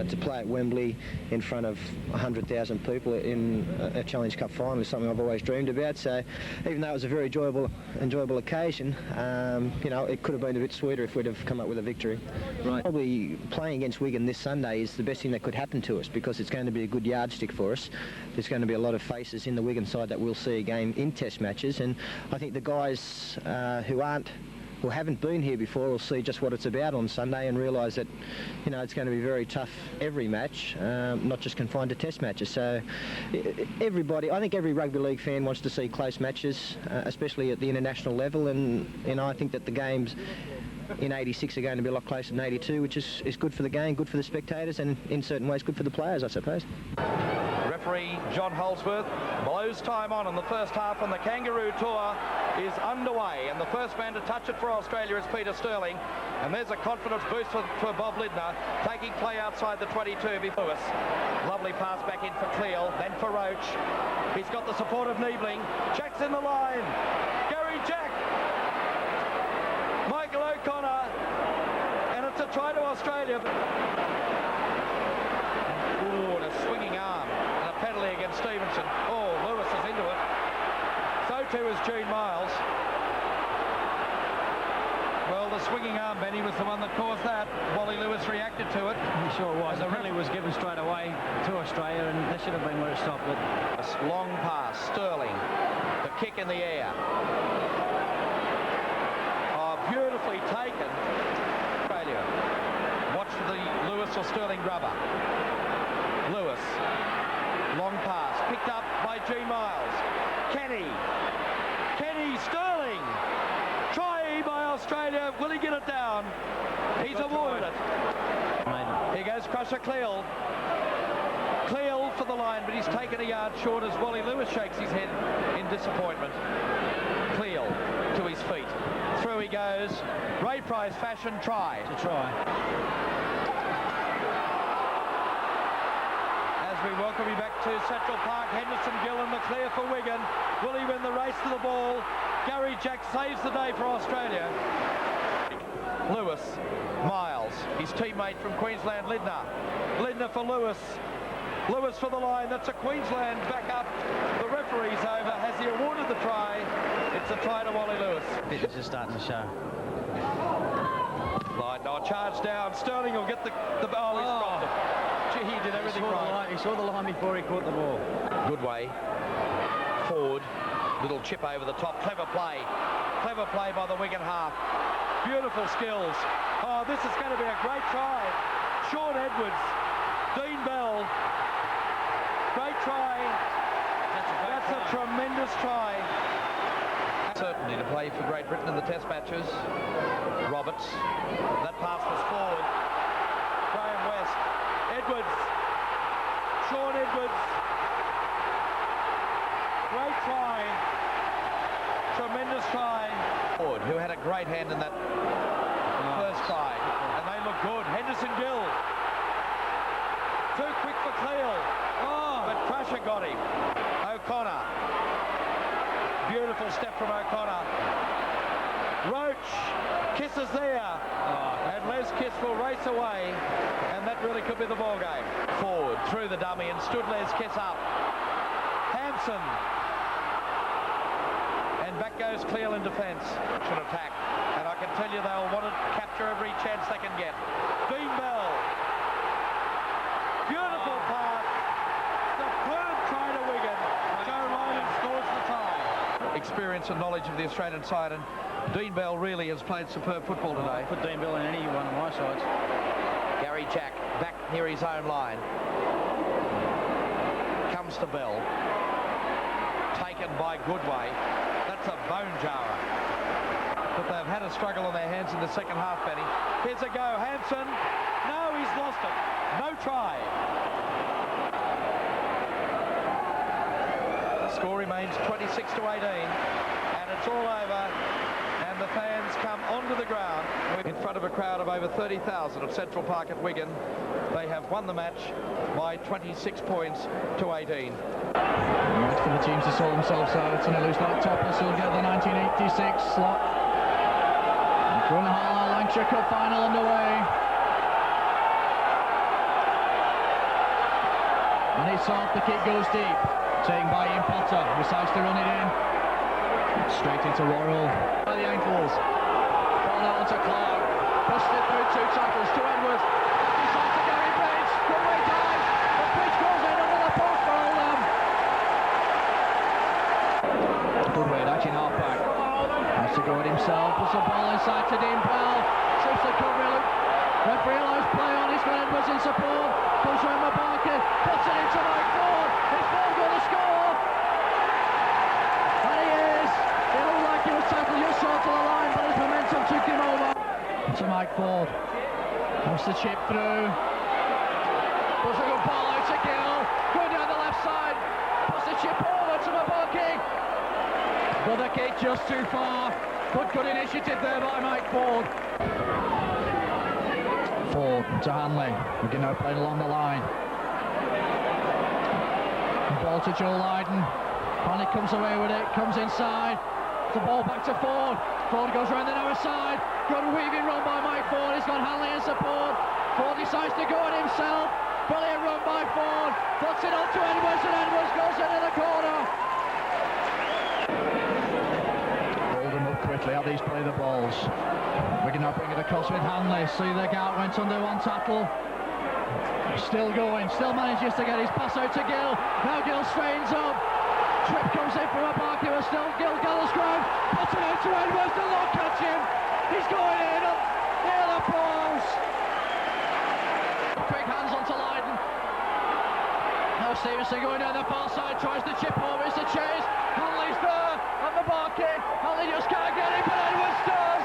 to play at Wembley in front of 100,000 people in a Challenge Cup final is something I've always dreamed about. So, even though it was a very enjoyable occasion, you know, it could have been a bit sweeter if we'd have come up with a victory. Right. Probably playing against Wigan this Sunday is the best thing that could happen to us, because it's going to be a good yardstick for us. There's going to be a lot of faces in the Wigan side that we'll see again in Test matches, and I think the guys who haven't been here before will see just what it's about on Sunday and realise that, you know, it's going to be very tough every match, not just confined to Test matches. So everybody, I think every rugby league fan wants to see close matches, especially at the international level, and you know, I think that the games in '86 are going to be a lot closer than '82, which is good for the game, good for the spectators, and in certain ways good for the players, I suppose. Referee John Holsworth blows time on in the first half, and the Kangaroo tour is underway, and the first man to touch it for Australia is Peter Sterling, and there's a confidence boost for Bob Lindner, taking play outside the 22 before Lewis. Lovely pass back in for Cleal, then for Roach. He's got the support of Niebling. Jack's in the line. Gary Jack. Michael O'Connor, and it's a try to Australia. Oh, and a swinging arm and a penalty against Stevenson. Oh, Lewis is into it. So too is Gene Miles. Well, the swinging arm, Benny, was the one that caused that. Wally Lewis reacted to it. He sure was. The penalty was given straight away to Australia, and that should have been where it stopped. But a long pass, Sterling. The kick in the air. Oh, beautifully taken. Australia. Watch for the Lewis or Sterling rubber. Lewis. Long pass. Picked up by Gene Miles. Kenny. Sterling. Try by Australia. Will he get it down? He's awarded it. Here goes Crusher Cleal. Cleal for the line, but he's taken a yard short as Wally Lewis shakes his head in disappointment. Cleal to his feet. Through he goes. Ray Price fashion try. To try. As we welcome you back to Central Park, Henderson Gill in the clear for Wigan. Will he win the race to the ball? Gary Jack saves the day for Australia. Lewis, Miles, his teammate from Queensland, Lindner. Lindner for Lewis. Lewis for the line. That's a Queensland back up. The referee's over. Has he awarded the try? It's a try to Wally Lewis. Peter's just starting to show. Line, charge down. Sterling will get the ball. He's stopped it. Gee, he did everything right. He saw the line before he caught the ball. Good way. Forward. Little chip over the top. Clever play. Clever play by the Wigan half. Beautiful skills. Oh, this is going to be a great try. Sean Edwards. Dean Bell. Great try. That's a tremendous try. Certainly to play for Great Britain in the Test matches. Roberts. That pass was forward. Graham West. Edwards. Sean Edwards. great try. Tremendous try. Ford, who had a great hand in that first try. And they look good. Henderson Gill. Too quick for Cleal. But Crusher got him. O'Connor. Beautiful step from O'Connor. Roach. Kiss is there. And Les Kiss will race away. And that really could be the ball game. Forward through the dummy and stood Les Kiss up. Hampson. And back goes Cleal in defence. Should attack. And I can tell you they'll want to capture every chance they can get. Dean Bell. Beautiful pass. Superb try to Wigan. Joe Ryan scores the tie. Experience and knowledge of the Australian side, and Dean Bell really has played superb football today. Put Dean Bell in any one of my sides. Gary Jack back near his own line. Comes to Bell. Taken by Goodway. That's a bone jarrer. But they've had a struggle on their hands in the second half, Benny. Here's a go. Hampson. No, he's lost it. No try. The score remains 26-18. And it's all over. And the fans come onto the ground in front of a crowd of over 30,000 at Central Park at Wigan. They have won the match by 26 points to 18. Right for the teams to sort themselves out, and it looks like Topless will get the 1986 slot. Grunhall Lancashire Cup final underway. And it's off, the kick goes deep. Taken by Ian Potter, decides to run it in. Straight into Royal by the ankles. Ball out onto Clark. Pushed it through 2 tackles to Edwards. Decides to Gary Bates. Goodway dives. The pitch goes in under the post for Oldham. Goodway dashing half back. Has to go at himself. Puts the ball inside to Dean Bell. Shoots the cover. Referee allows play on. He's got Edwards in support. Comes around the market. Puts it into Mike Ford. Is Ford going to score? And he is. It looked like he was tackled just short of the line, but his momentum took him over. To Mike Ford. Comes the chip through. Puts a good ball out to Gill. Going down the left side. Puts the chip over to Mabaki. But the kick just too far. But good initiative there by Mike Ford. Ford to Hanley. Wigan now playing along the line. Ball to Joe Lydon. Hanley comes away with it. Comes inside. The ball back to Ford. Ford goes around the narrow side. Good weaving run by Mike Ford. He's got Hanley in support. Ford decides to go at himself. Brilliant run by Ford. Puts it on to Edwards, and Edwards goes into the corner. Hold them up quickly. How these play the balls. Wigan now bring it across with Hanley. See the gap, went under one tackle. Still going. Still manages to get his pass out to Gill. Now Gill straightens up. Trip comes in from a Barker, but still Gill gathers ground. Puts it out to Edwards. The Lord catch him. He's going in up near the post. Quick hands onto Lydon. Now Stevenson going down the far side, tries to chip over. It's the chase. Hanley's there on the Barker. Hanley just can't get it, but Edwards does.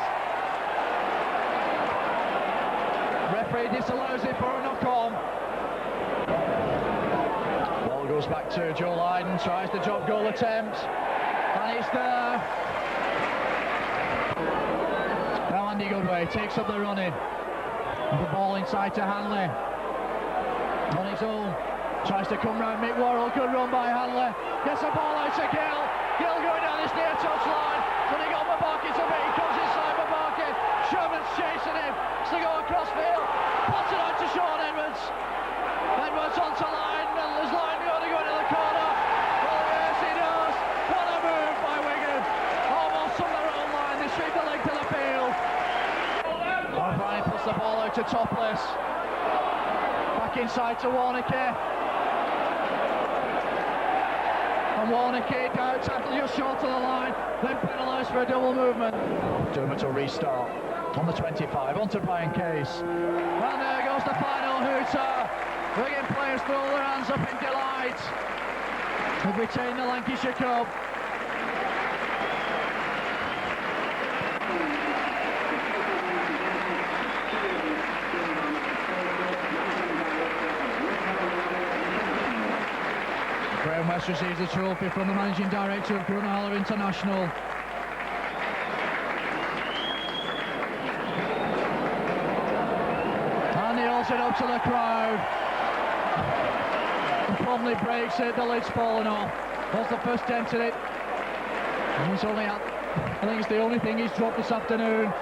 Referee disallows it for a knock-on. Ball goes back to Joe Lydon, tries the drop goal attempt, and it's there. Now Andy Goodway takes up the running. The ball inside to Hanley. On his own, tries to come round Mick Worrell, good run by Hanley. Gets the ball out to Gill. Gill going down this near touch line. Putting on Mabaki to beat, he comes inside Mabaki. Sherman's chasing him. To go across field. Puts it out to Sean Edwards. Edwards onto line, and there's line going to go into the corner. Well, yes, he does. What a move by Wigan. Almost on their own line. They sweep the length of the field. O'Brien puts the ball out to Topless. Back inside to Warneke. And Warneke out, tackle just short of the line. Then penalised for a double movement. Dermot will restart. On the 25, on to Brian Case. And there goes the final hooter. Wigan players throw their hands up in delight. They've retained the Lancashire Cup. Graham Best receives the trophy from the Managing Director of Grunwald International. And he holds it up to the crowd. And promptly breaks it, the lid's fallen off. That's the first dent in it. And he's only had, I think it's the only thing he's dropped this afternoon.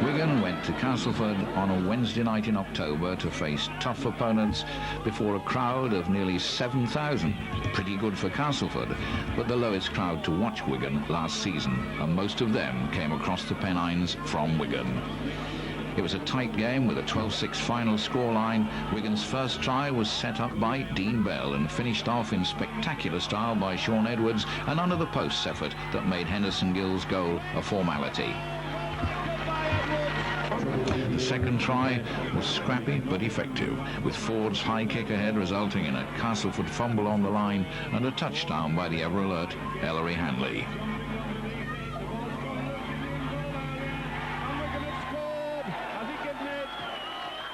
Wigan went to Castleford on a Wednesday night in October to face tough opponents before a crowd of nearly 7,000. Pretty good for Castleford, but the lowest crowd to watch Wigan last season, and most of them came across the Pennines from Wigan. It was a tight game with a 12-6 final scoreline. Wigan's first try was set up by Dean Bell and finished off in spectacular style by Sean Edwards, and under the posts effort that made Henderson Gill's goal a formality. The second try was scrappy but effective, with Ford's high kick ahead resulting in a Castleford fumble on the line and a touchdown by the ever-alert Ellery Hanley.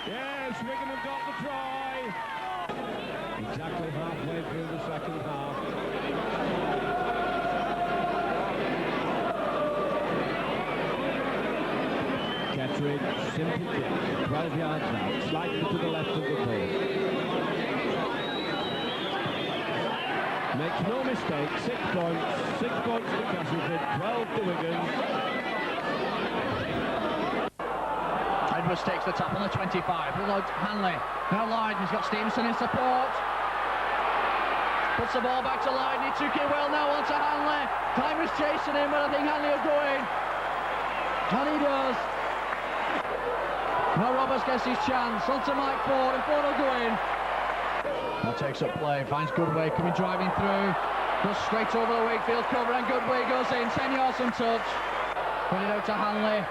Yes, Wigan have got the try. Exactly halfway through the second half. Kettering, simple kick, 12 yards out, slightly to the left of the post. Makes no mistake, 6 points to Castleford, 12 to Wigan. Edwards takes the tap on the 25. Hanley. Now Lydon. He's got Stevenson in support. Puts the ball back to Lydon. He took it well now onto Hanley. Time was chasing him, but I think Hanley will go in. And he does. Now Roberts gets his chance. Onto Mike Ford, and Ford will go in. Now takes up play. Finds Goodway coming driving through. Goes straight over the Wakefield cover, and Goodway goes in. 10 yards from touch. Put it out to Hanley.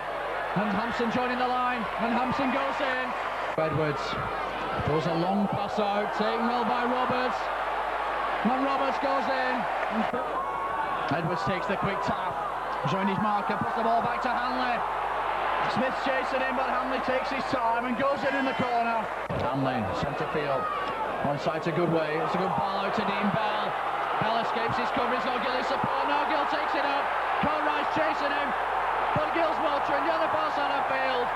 And Hampson joining the line, and Hampson goes in. Edwards throws a long pass out, taken well by Roberts. And Roberts goes in. Edwards takes the quick tap, joined his marker, puts the ball back to Hanley. Smith's chasing him, but Hanley takes his time and goes in the corner. Hanley, centre field, one side to Goodway. It's a good ball out to Dean Bell. Bell escapes his coverage, no Gill is support, now Gill takes it up. Conroy's chasing him. But Gill's motoring the other far side of the field.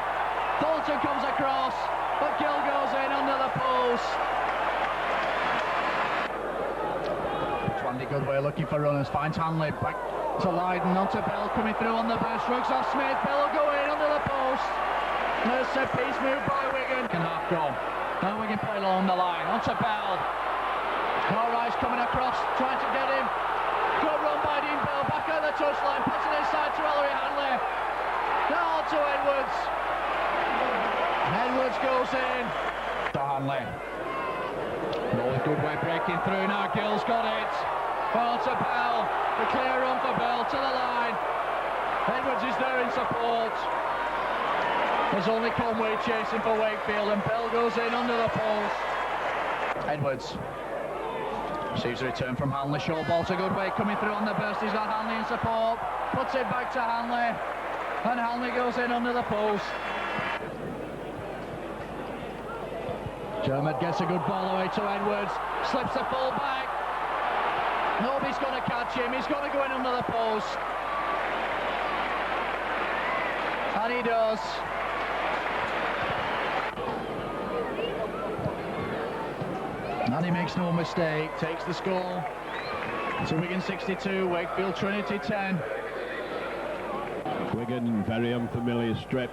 Thornton comes across, but Gill goes in under the post. Andy Goodway looking for runners, finds Hanley, back to Lydon, onto Bell coming through on the burst, rugs off Smith, Bell will go in under the post. There's a piece move by Wigan. Can half go. Now Wigan play along the line, onto Bell. Cartwright's coming across, trying to get him. Good run by Dean Bell, back at the touchline, puts it inside to Ellery Hanley. Now to Edwards. Edwards goes in. To Hanley. Rolling Goodway breaking through, now Gill's got it. Well to Bell, the clear run for Bell to the line. Edwards is there in support. There's only Conway chasing for Wakefield, and Bell goes in under the post. Edwards. Receives a return from Hanley, short ball to Goodway, coming through on the burst, he's got Hanley in support, puts it back to Hanley, and Hanley goes in under the post. Dermot gets a good ball away to Edwards, slips the full back, nobody's going to catch him, he's going to go in under the post, and he does. And he makes no mistake, takes the score to Wigan 62, Wakefield Trinity 10. Wigan, very unfamiliar strip.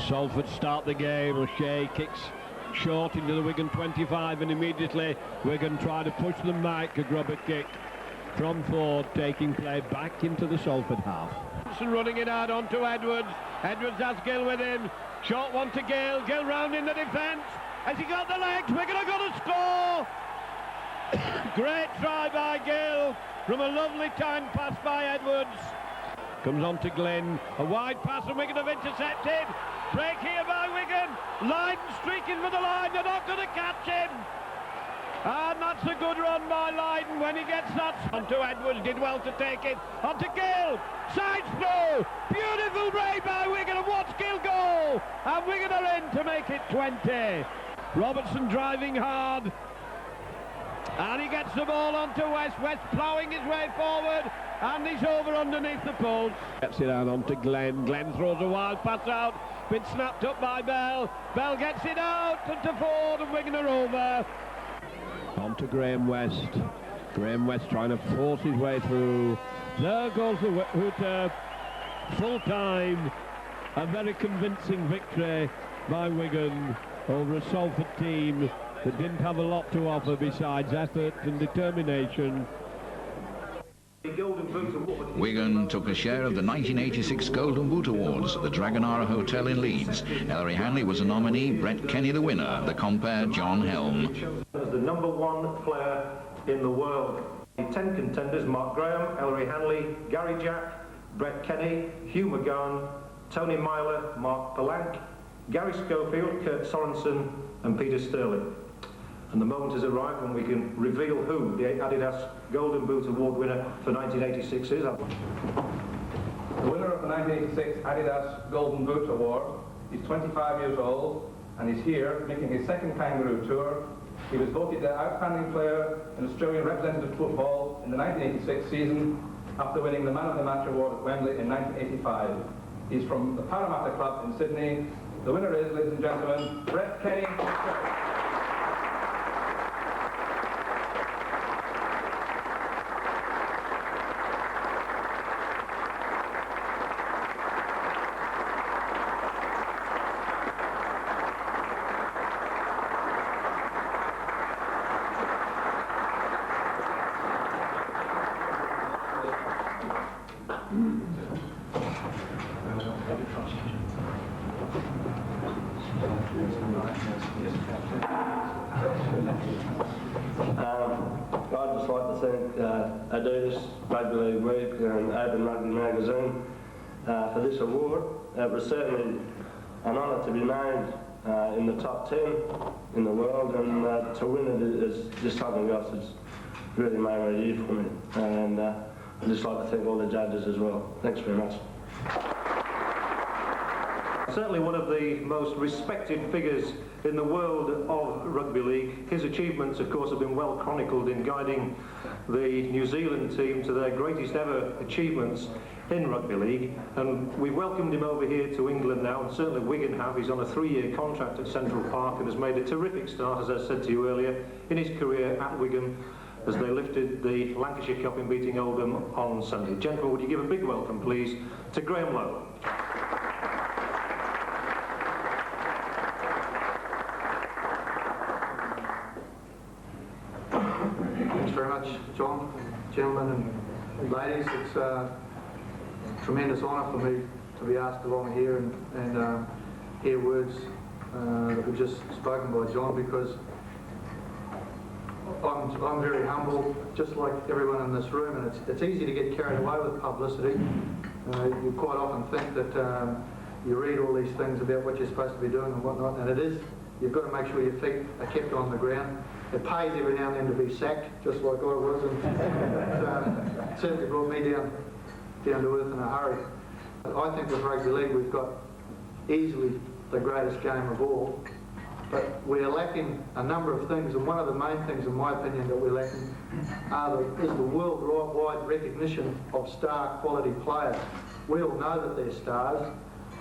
Salford start the game, O'Shea kicks short into the Wigan 25, and immediately Wigan try to push them back. A grubber kick from Ford, taking play back into the Salford half. Running it out onto Edwards. Edwards has Gill with him. Short one to Gill. Gill round in the defence. Has he got the legs? Wigan are going to score! Great try by Gill from a lovely time pass by Edwards. Comes on to Glynn. A wide pass and Wigan have intercepted. Break here by Wigan. Lydon streaking for the line. They're not going to catch him. And that's a good run by Lydon when he gets that. Onto Edwards, did well to take it. Onto Gill. Side throw. Beautiful break by Wigan, and watch Gill go. And Wigan are in to make it 20. Robertson driving hard. And he gets the ball onto West. West ploughing his way forward. And he's over underneath the post. Gets it out onto Glenn. Glenn throws a wild pass out. Been snapped up by Bell. Bell gets it out to Ford, and Wigan are over. On to Graham West. Graham West trying to force his way through. There goes the Hooter. Full time. A very convincing victory by Wigan over a Salford team that didn't have a lot to offer besides effort and determination. Wigan took a share of the 1986 Golden Boot Awards at the Dragonara Hotel in Leeds. Ellery Hanley was a nominee, Brett Kenny the winner, the compere John Helm. As the #1 player in the world. 10 contenders: Mark Graham, Ellery Hanley, Gary Jack, Brett Kenny, Hugh McGowan, Tony Myler, Mark Palank, Gary Schofield, Kurt Sorensen and Peter Sterling. And the moment has arrived when we can reveal who the Adidas Golden Boot Award winner for 1986 is. The winner of the 1986 Adidas Golden Boot Award is 25 years old and is here making his second Kangaroo tour. He was voted the outstanding player in Australian representative football in the 1986 season after winning the Man of the Match award at Wembley in 1985. He's from the Parramatta Club in Sydney. The winner is, ladies and gentlemen, Brett Kenny. I'd just like to thank Adidas, Rugby League Week and Open Rugby Magazine for this award. It was certainly an honour to be named in the top 10 in the world, and to win it is just something else that's really made a year for me. And I'd just like to thank all the judges as well. Thanks very much. Certainly one of the most respected figures in the world of rugby league. His achievements, of course, have been well chronicled in guiding the New Zealand team to their greatest ever achievements in rugby league. And we've welcomed him over here to England now, and certainly Wigan have. He's on a 3-year contract at Central Park and has made a terrific start, as I said to you earlier, in his career at Wigan as they lifted the Lancashire Cup in beating Oldham on Sunday. Gentlemen, would you give a big welcome, please, to Graham Lowe. Thanks very much, John, gentlemen and ladies. It's a tremendous honour for me to be asked along here and hear words that were just spoken by John, because I'm very humble, just like everyone in this room, and it's easy to get carried away with publicity. You quite often think that you read all these things about what you're supposed to be doing and whatnot, and it is, you've got to make sure your feet are kept on the ground. It pays every now and then to be sacked, just like I was, and it certainly brought me down to earth in a hurry. I think with rugby league we've got easily the greatest game of all, but we're lacking a number of things, and one of the main things, in my opinion, that we're lacking is the worldwide recognition of star quality players. We all know that they're stars,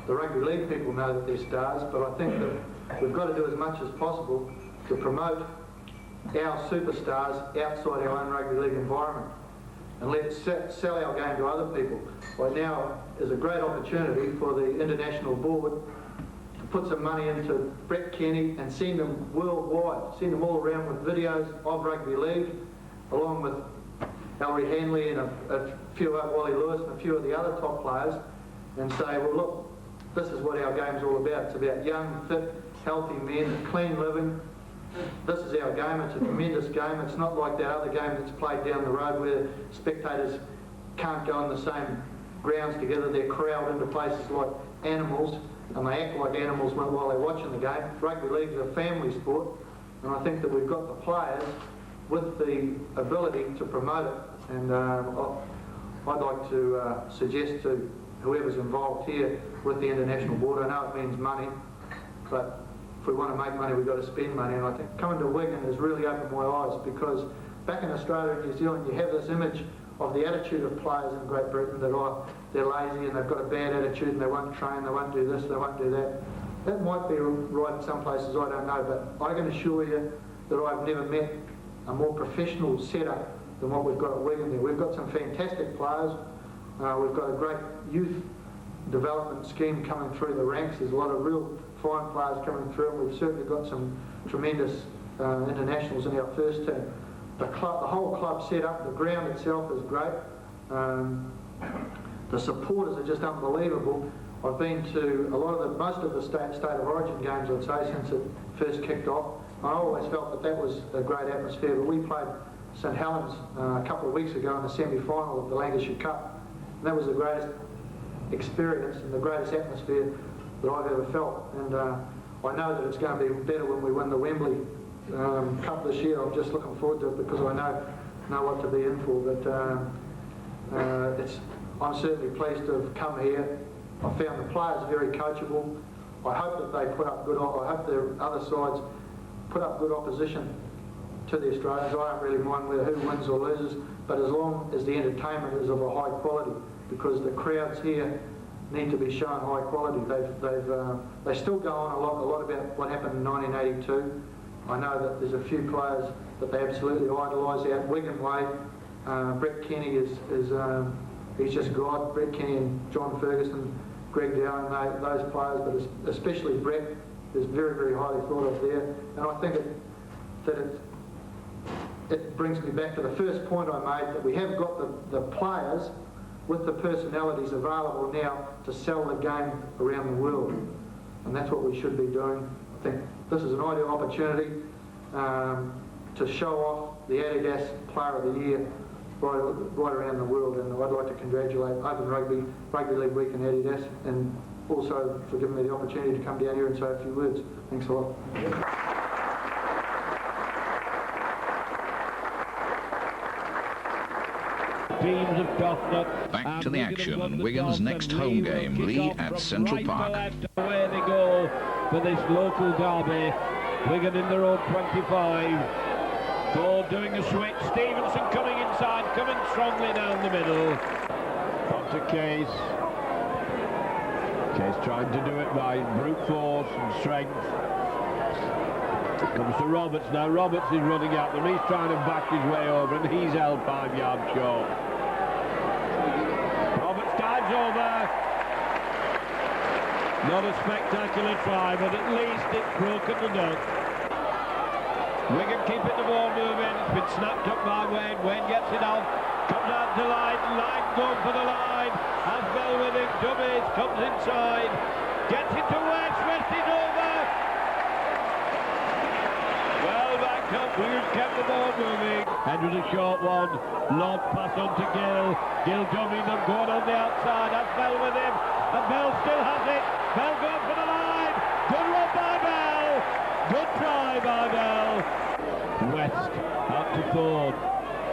the rugby league people know that they're stars, but I think that we've got to do as much as possible to promote our superstars outside our own rugby league environment and let sell our game to other people. Right now is a great opportunity for the international board to put some money into Brett Kenny and send them worldwide, send them all around with videos of rugby league, along with Ellery Hanley and a few Wally Lewis and a few of the other top players, and say, well look, this is what our game's all about. It's about young, fit, healthy men, clean living. This is our game. It's a tremendous game. It's not like that other game that's played down the road where spectators can't go on the same grounds together. They're crowded into places like animals, and they act like animals while they're watching the game. Rugby league's a family sport, and I think that we've got the players with the ability to promote it. And I'd like to suggest to whoever's involved here with the international board, I know it means money, but if we want to make money, we've got to spend money. And I think coming to Wigan has really opened my eyes, because back in Australia and New Zealand, you have this image of the attitude of players in Great Britain that they're lazy and they've got a bad attitude and they won't train, they won't do this, they won't do that. That might be right in some places, I don't know, but I can assure you that I've never met a more professional setup than what we've got at Wigan there. We've got some fantastic players. We've got a great youth development scheme coming through the ranks. There's a lot of real fine players coming through, and we've certainly got some tremendous internationals in our first team. The whole club set up, the ground itself is great. The supporters are just unbelievable. I've been to most of the state of origin games, I'd say, since it first kicked off. I always felt that was a great atmosphere, but we played St Helens a couple of weeks ago in the semi-final of the Lancashire Cup. And that was the greatest experience and the greatest atmosphere that I've ever felt. And I know that it's going to be better when we win the Wembley Cup this year. I'm just looking forward to it, because I know what to be in for. But I'm certainly pleased to have come here. I found the players very coachable. I hope that they put up good. I hope the other sides put up good opposition to the Australians. I don't really mind who wins or loses, but as long as the entertainment is of a high quality, because the crowds here need to be shown high quality. They still go on a lot about what happened in 1982. I know that there's a few players that they absolutely idolise out Wigan way. Brett Kenny he's just God. Brett Kenny and John Ferguson, Greg Dowling, those players, but especially Brett is very, very highly thought of there. And I think it brings me back to the first point I made, that we have got the players with the personalities available now to sell the game around the world. And that's what we should be doing. I think this is an ideal opportunity to show off the Adidas Player of the Year right around the world. And I'd like to congratulate Open Rugby League Week and Adidas, and also for giving me the opportunity to come down here and say a few words. Thanks a lot. Back to the action and Wigan's next home game, Lee at Central Park. Away they go for this local derby. Wigan in their own 25. Ford doing a switch. Stevenson coming inside, coming strongly down the middle. On to Case. Case trying to do it by brute force and strength. Comes to Roberts now. Roberts is running at them. He's trying to back his way over, and he's held 5 yards short. Roberts dives over. Not a spectacular try, but at least it's broken the duck. Wigan keeping the ball moving. It's been snapped up by Wayne. Wayne gets it off. Comes out to line. Line going for the line. Has Bell with him. Dummies. Comes inside. Gets it to West. West is over. Well backed up. Wigan kept the ball moving. Edward a short one. Long pass on to Gill. Gill dummying them. Going on the outside. Has Bell with him. And Bell still has it. Bell going for the line. Good run by Bell. Good try by Bell. West out to Ford.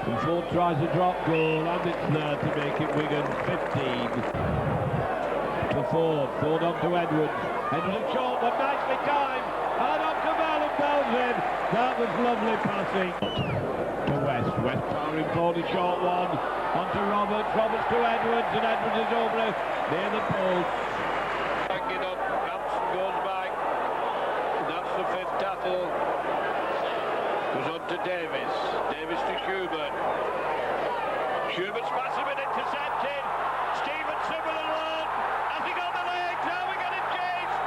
And Ford tries a drop goal, and it's there to make it Wigan 15. To Ford. Ford on to Edwards. Edwards a short one, nicely timed. And on to Bell, and Bell's in. That was lovely passing. To West. West powering forward a short one. On to Roberts. Roberts to Edwards, and Edwards is over near the post. Banging up. Hampson goes back. That's the fifth tackle. Goes on to Davis. Davis to Schubert. Schubert's massive and intercepted. Stevenson with a run. Has he got the legs? Now we got it chased.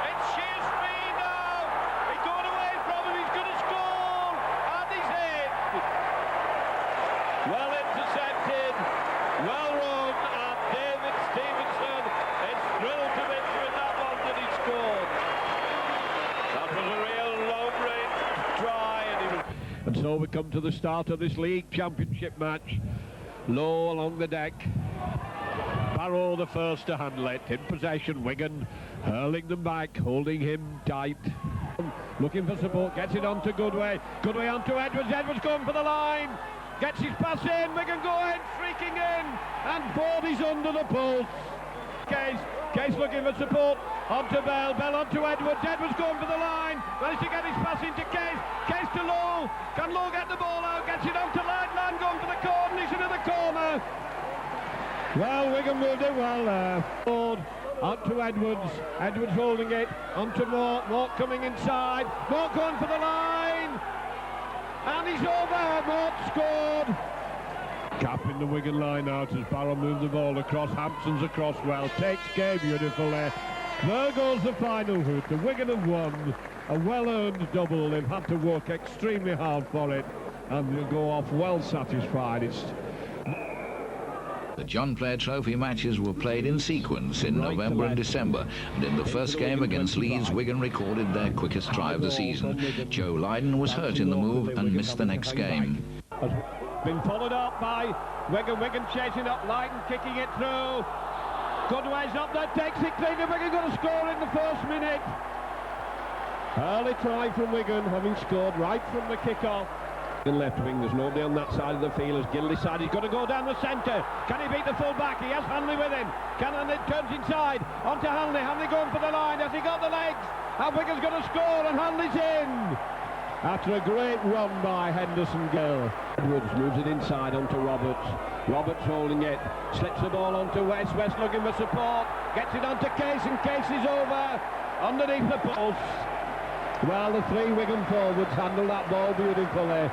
It's sheer speed now. He's going away from him. He's going to score. And he's hit. Well intercepted. Well run. And David Stevenson is thrilled to victory in that one that he scored. That was a real long-range try. And so we come to the start of this league championship match. Low along the deck. Barrow the first to handle it. In possession, Wigan hurling them back, holding him tight. Looking for support, gets it on to Goodway. Goodway on to Edwards. Edwards going for the line. Gets his pass in. Wigan go in, freaking in. And Ford is under the post. Case Case looking for support. Onto Bell. Bell onto Edwards. Edwards going for the line. Managed to get his pass into Case. Case to Lowe. Can Lowe get the ball out? Gets it onto Land. Land going for the corner. He's into the corner. Well, Wigan moved it well there. Out to Edwards. Edwards holding it. Onto Mort. Mort coming inside. Mort going for the line. And he's over. Mort scored. Gap in the Wigan line out as Barrow moves the ball across. Hampson's across well. Takes Gay beautifully. There goes the final hoot. The Wigan have won. A well-earned double. They've had to work extremely hard for it. And they'll go off well satisfied. The John Player Trophy matches were played in sequence in November and December, and in the first game against Leeds, Wigan recorded their quickest try of the season. Joe Lydon was hurt in the move and missed the next game. Been followed up by Wigan. Wigan chasing up, Lydon kicking it through. Goodway's up there, takes it clean, and Wigan going to score in the first minute. Early try from Wigan, having scored right from the kick-off. In left wing, there's nobody on that side of the field. As Gildy side, he's got to go down the centre. Can he beat the full back? He has Hanley with him. Hanley turns inside onto Hanley. Hanley going for the line. Has he got the legs? And Wigan's going to score, and Hanley's in. After a great run by Henderson Gill. Edwards moves it inside onto Roberts. Roberts holding it. Slips the ball onto West. West looking for support. Gets it onto Case, and Case is over. Underneath the post. Well, the three Wigan forwards handled that ball beautifully.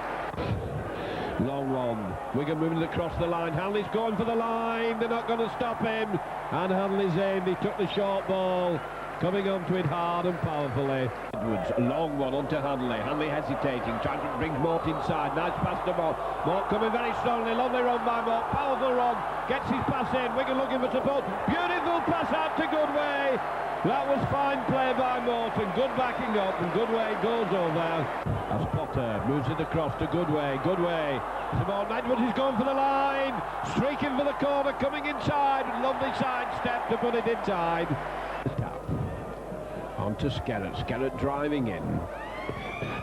Long one. Wigan moving across the line. Hanley's going for the line. They're not going to stop him. And Hanley's in. He took the short ball. Coming onto it hard and powerfully. Edwards, a long one onto Hanley. Hanley hesitating, trying to bring Mort inside. Nice pass to Mort. Mort coming very strongly. Lovely run by Mort. Powerful run. Gets his pass in. Wigan looking for support. Beautiful pass out to Goodway. That was fine play by Morton. Good backing up, and Goodway goes over. As Potter moves it across to Goodway. Goodway. Simon Edwards is going for the line. Streaking for the corner, coming inside. Lovely side step to put it inside. On to Skerrett. Skerrett driving in.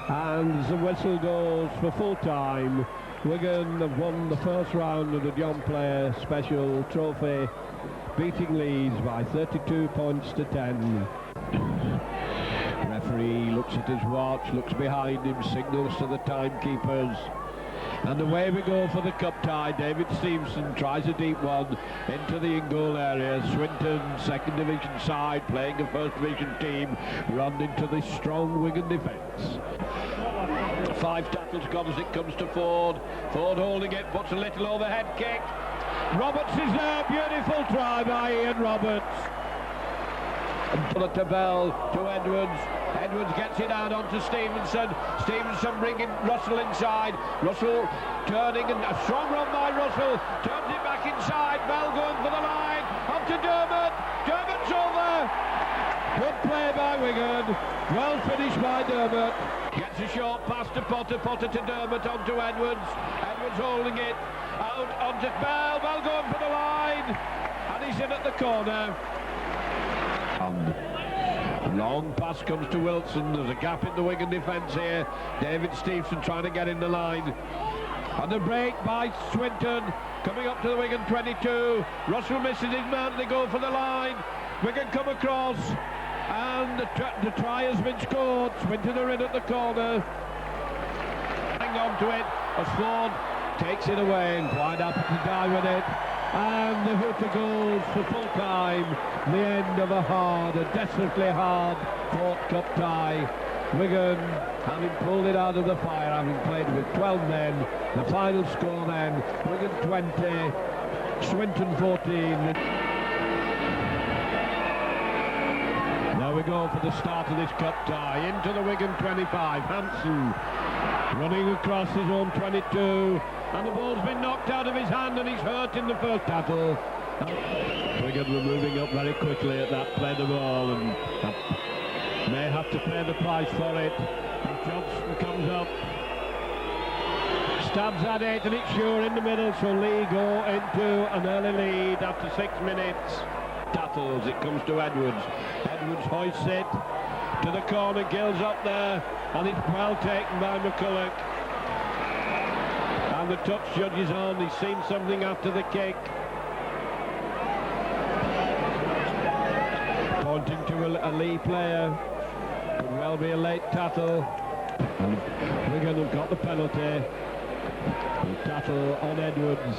And the whistle goes for full time. Wigan have won the first round of the John Player Special Trophy, beating Leeds by 32 points to 10. Referee looks at his watch, looks behind him, signals to the timekeepers. And away we go for the cup tie. David Stevenson tries a deep one into the in-goal area. Swinton, second division side, playing a first division team, run into the strong Wigan defence. 5 tackles gone as it comes to Ford. Ford holding it, puts a little overhead kick. Roberts is there, beautiful try by Ian Roberts. And pull it to Bell, to Edwards. Edwards gets it out onto Stevenson. Stevenson bringing Russell inside. Russell turning, and a strong run by Russell. Turns it back inside. Bell going for the line. Up to Dermot. Dermot's over. Good play by Wigan. Well finished by Dermot. Gets a short pass to Potter. Potter to Dermot onto Edwards. Edwards holding it. Out onto Bell. Bell going for the line. And he's in at the corner. Long pass comes to Wilson. There's a gap in the Wigan defence here. David Stevenson trying to get in the line. And the break by Swinton. Coming up to the Wigan 22. Russell misses his man. They go for the line. Wigan come across. And the try has been scored. Swinton are in at the corner. Hang on to it as Ford takes it away, and quite happy to die with it. And the hooter goes for full time. The end of a desperately hard fought cup tie. Wigan, having pulled it out of the fire, having played with 12 men. The final score then, Wigan 20, Swinton 14. There we go for the start of this cup tie. Into the Wigan 25. Hampson running across his own 22. And the ball's been knocked out of his hand, and he's hurt in the first tackle. Wigan were moving up very quickly at that play the ball, and may have to pay the price for it. And Johnson comes up, stabs at it, and it's sure in the middle, so Lee go into an early lead after 6 minutes. Tattles, it comes to Edwards. Edwards hoists it to the corner, Gill's up there, and it's well taken by McCulloch. And the touch judge is on. He's seen something after the kick. a Lee player. Could well be a late tackle. And Wigan have got the penalty. The tackle on Edwards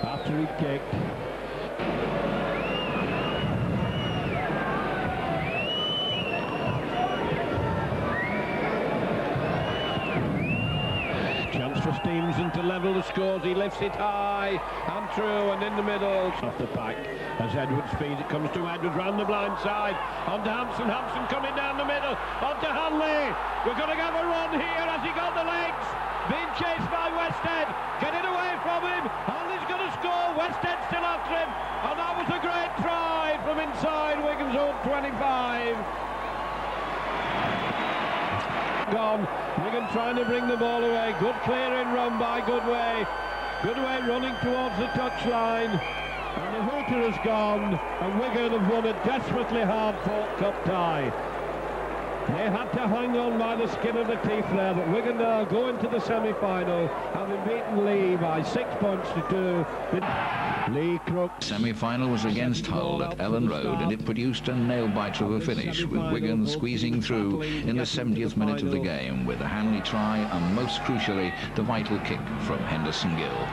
after he kicked. Chance for Stevenson to level the scores. He lifts it high and through and in the middle. Off the pack as Edwards speeds. It comes to Edwards round the blind side. On to Hampson. Hampson coming down the middle. On to Hanley. We're going to have a run here as he got the legs. Being chased by Westhead. Get it away from him. Hanley's going to score. Westhead still after him. And that was a great try from inside Wigan's own 25. Gone. Wigan trying to bring the ball away. Good clearing run by Goodway. Goodway running towards the touchline. And the hooter has gone. And Wigan have won a desperately hard-fought cup tie. They had to hang on by the skin of the teeth there, but Wigan now go into the semi-final, having beaten Lee by 6 points to 2. Lee Crook. Semi-final was against Hull at Ellen Road, and it produced a nail-biter of a finish, with Wigan squeezing through in the 70th minute of the game, with a Hanley try and, most crucially, the vital kick from Henderson Gill.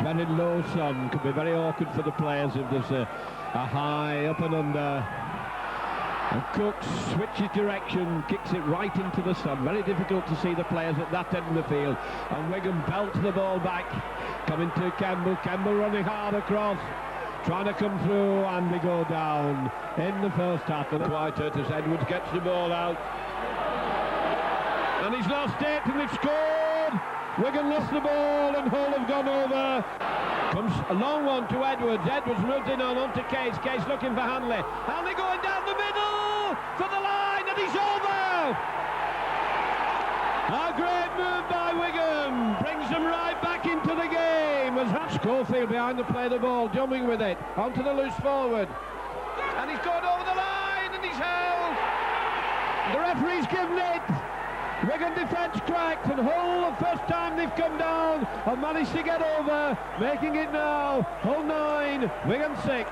Very low sun, could be very awkward for the players if there's a high up and under. And Cook switches direction, kicks it right into the sun. Very difficult to see the players at that end of the field. And Wigan belts the ball back. Coming to Campbell. Campbell running hard across. Trying to come through, and they go down in the first half. And quieter as Edwards gets the ball out. And he's lost it, and they've scored. Wigan lost the ball, and Hull have gone over. Comes a long one to Edwards. Edwards moves in on to Case. Case looking for Hanley. Hanley going down the middle for the line, and he's over. A great move by Wigan. Brings them right back into the game. As Schofield behind the play of the ball, jumping with it. Onto the loose forward. And he's going over the line, and he's held. The referee's given it. Wigan defence cracked, and Hull, the first time they've come down, have managed to get over, making it now Hull 9, Wigan 6.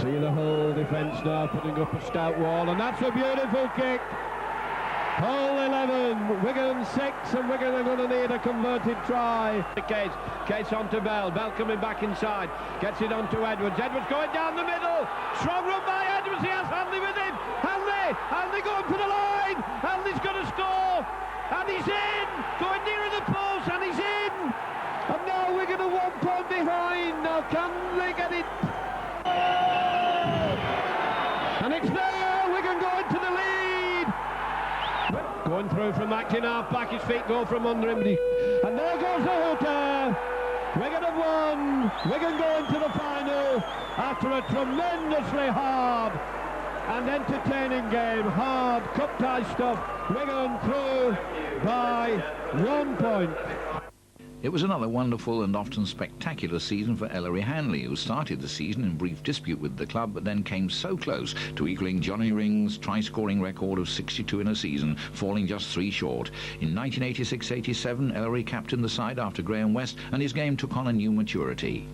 See the Hull defence now putting up a stout wall, and that's a beautiful kick. Hull 11, Wigan 6, and Wigan are going to need a converted try. Case on to Bell. Bell coming back inside, gets it on to Edwards. Edwards going down the middle. Strong run by Edwards. He has Hanley with him. Hanley going for the line. Hanley's going to score. And he's in, going nearer the post, and he's in. And now Wigan are 1 point behind. Now can they get it? And it's there. Wigan going to the lead. Going through from Acton half back, his feet go from under him. And there goes the hooter. Wigan have won. Wigan going to the final after a tremendously hard and entertaining game. Hard, cup tie stuff. Wigan through by 1 point. It was another wonderful and often spectacular season for Ellery Hanley, who started the season in brief dispute with the club, but then came so close to equalling Johnny Ring's try-scoring record of 62 in a season, falling just 3 short. In 1986-87, Ellery captained the side after Graham West, and his game took on a new maturity.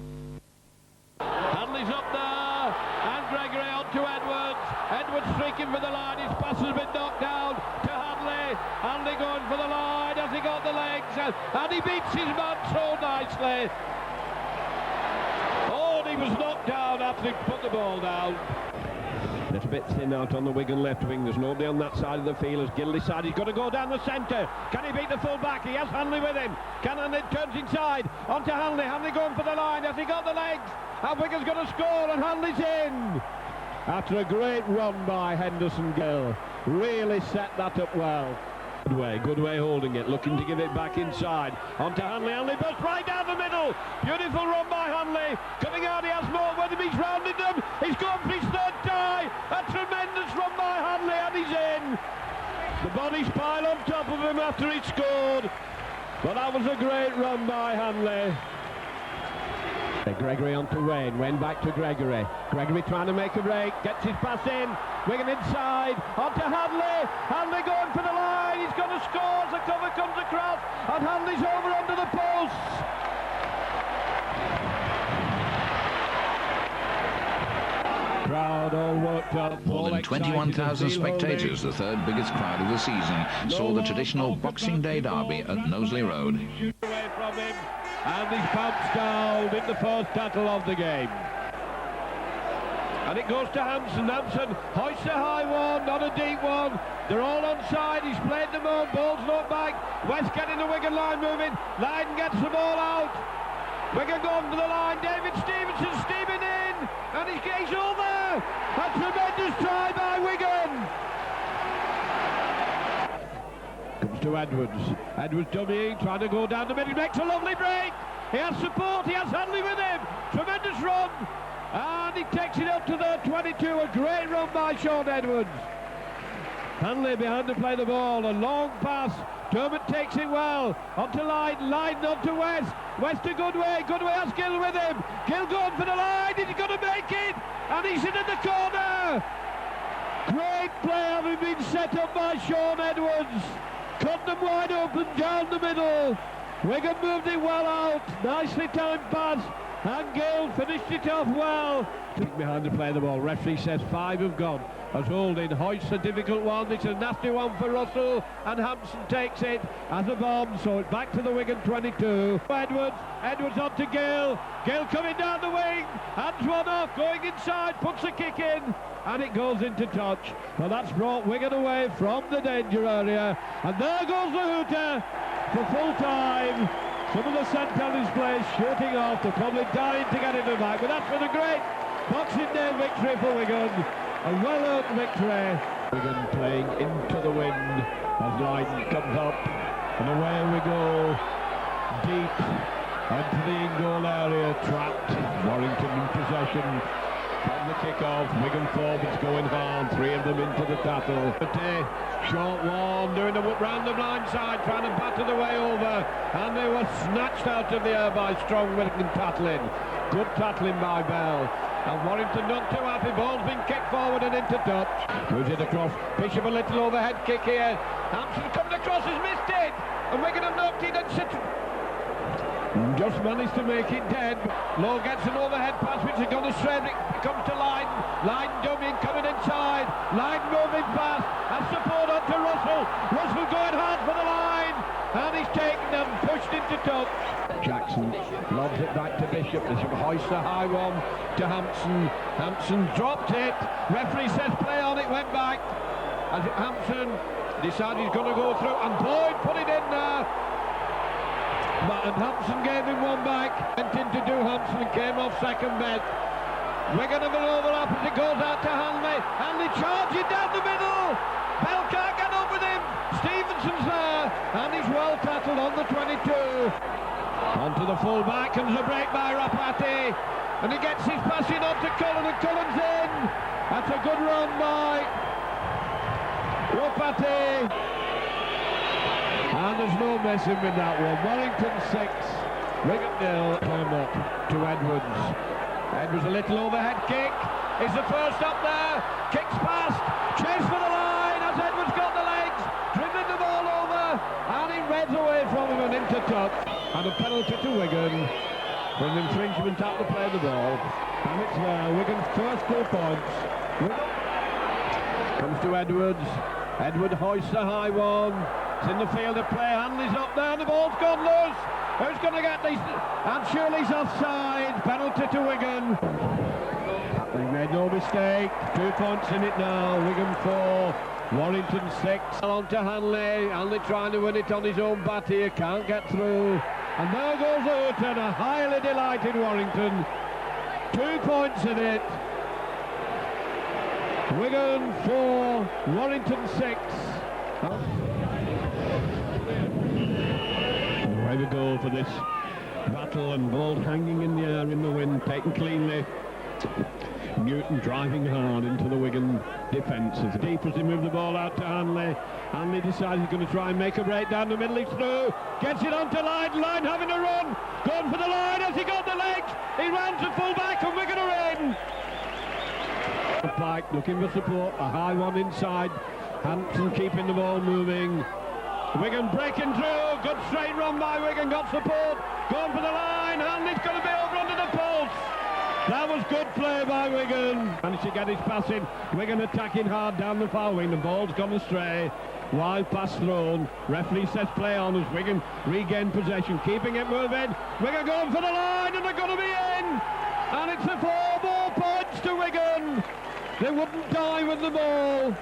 Hanley's up there, and Gregory on to Edwards. Edwards streaking for the line. His pass has been knocked down to Hanley. Hanley going for the line as he got the legs, and he beats his man so nicely. Oh, and he was knocked down after he put the ball down. A little bit thin out on the Wigan left wing. There's nobody on that side of the field as Gill decides he's got to go down the centre. Can he beat the full back? He has Hanley with him. Can Hanley turns inside onto Hanley. Hanley going for the line. Has he got the legs? And Wigan's going to score, and Hanley's in. After a great run by Henderson Gill. Really set that up well. Goodway holding it, looking to give it back inside. Onto Hanley. Hanley busts right down the middle. Beautiful run by Hanley. Coming out, he has more with him. He's rounded them. He's gone for his third tie. A tremendous run by Hanley, and he's in. The bodies pile on top of him after he scored. But that was a great run by Hanley. Gregory onto Wayne. Wayne back to Gregory. Gregory trying to make a break. Gets his pass in. Wigan inside. Onto Hanley. Hanley going for the line. He's going to score. The cover comes across. And Hanley's over under the post. Crowd it all worked out. More than 21,000 spectators, the third biggest crowd of the season, saw the traditional Boxing Day derby at Knowsley Road. Away from him, and he's bounced down in the first tackle of the game. And it goes to Hampson. Hampson hoists a high one, not a deep one. They're all onside. He's played them on. Ball's not back. West getting the Wigan line moving. Lydon gets the ball out. Wigan going to the line. David Stevenson steaming in. And he's all there. A tremendous try by Wigan. Comes to Edwards. Edwards dummying, trying to go down the middle. He makes a lovely break. He has support. He has Hanley with him. Tremendous run. And he takes it up to the 22. A great run by Sean Edwards. Hanley behind to play the ball. A long pass. Dermot takes it well. Onto Lydon. Lydon onto West. West to Goodway. Goodway has Gill with him. Gill going for the line. He's going to make it. And he's in the corner. Great play having been set up by Sean Edwards. Cut them wide open down the middle. Wigan moved it well out. Nicely timed pass. And Gill finished it off well. Behind to play the ball. Referee says 5 have gone. As holding, hoists a difficult one. It's a nasty one for Russell. And Hampson takes it as a bomb. So it's back to the Wigan 22. Edwards. Edwards on to Gill. Gill coming down the wing. Hands one off. Going inside. Puts a kick in. And it goes into touch. Well, that's brought Wigan away from the danger area. And there goes the hooter for full time. Some of the Santelli's players shooting off. They're probably dying to get into the back. But that's for the great Boxing Day victory for Wigan. A well-earned victory. Wigan playing into the wind as Lydon comes up. And away we go. Deep into the in-goal area. Trapped. Warrington in possession. From the kick-off, Wigan forwards going hard, 3 of them into the tackle. Short one, doing a whip round the blind side, trying to batter the way over, and they were snatched out of the air by strong Wigan tackling. Good tackling by Bell. And Warrington not too happy, ball's been kicked forward and into touch. Moves it across, Bishop a little overhead kick here. Hampson coming across, has missed it, and Wigan have knocked it and just managed to make it dead. Lowe gets an overhead pass which is going to straight. It comes to Lydon. Lydon dummying, coming inside. Lydon moving fast. And support onto Russell. Russell going hard for the line. And he's taken them, pushed into touch. Jackson lobs it back to Bishop. Bishop hoists a high one to Hampson. Hampson dropped it. Referee says play on, it went back. As Hampson decided he's going to go through. And Boyd put it in there. And Hampson gave him one back. Went in to do Hampson and came off second bed. Wigan have an overlap as it goes out to Hanley. Hanley charging down the middle. Bell can't get up with him. Stevenson's there. And he's well tackled on the 22. Onto the full back comes a break by Rapati. And he gets his passing on to Cullen and Cullen's in. That's a good run by Rapati. And there's no messing with that one. Warrington 6, Wigan 0. Climb up to Edwards. Edwards a little overhead kick. Is the first up there. Kicks past. Chase for the line as Edwards got the legs. Dribbling the ball over. And he reds away from him and into touch. And a penalty to Wigan. For an infringement out to play the ball. And it's there. Wigan's first 2 points. Comes to Edwards. Edward hoists a high one. It's in the field of play. Hanley's up there. The ball's gone loose. Who's going to get this? And Shirley's offside. Penalty to Wigan. They made no mistake. 2 points in it now. Wigan 4. Warrington 6. On to Hanley. Hanley trying to win it on his own bat here. Can't get through. And there goes Houghton. A highly delighted Warrington. 2 points in it. Wigan 4. Warrington 6. Away we go for this battle, and ball hanging in the air in the wind, taken cleanly. Newton driving hard into the Wigan defence. As deep as he moved the ball out to Hanley. Hanley decides he's going to try and make a break down the middle. He's through. Gets it onto Lydon. Lydon having a run. Going for the line. Has he got the legs? He runs to full back and Wigan are in. Pike looking for support. A high one inside. Hampson keeping the ball moving. Wigan breaking through. Good straight run by Wigan. Got support. Going for the line. Hanley's going to be over under the post. That was good play by Wigan. Managed to get his pass in. Wigan attacking hard down the far wing. The ball's gone astray. Wild pass thrown. Referee says play on as Wigan regain possession. Keeping it moving. Wigan going for the line and they're going to be in. And it's a 4 more points to Wigan. They wouldn't die with the ball.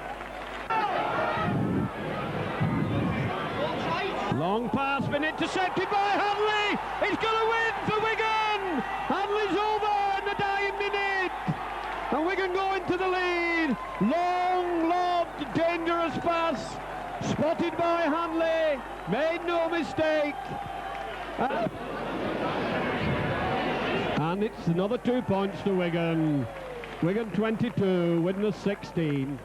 Long pass been intercepted by Hanley. He's going to win for Wigan. Hanley's over in the dying minute. And Wigan go into the lead. Long, lobbed, dangerous pass. Spotted by Hanley. Made no mistake. And it's another 2 points to Wigan. Wigan 22, Widnes 16.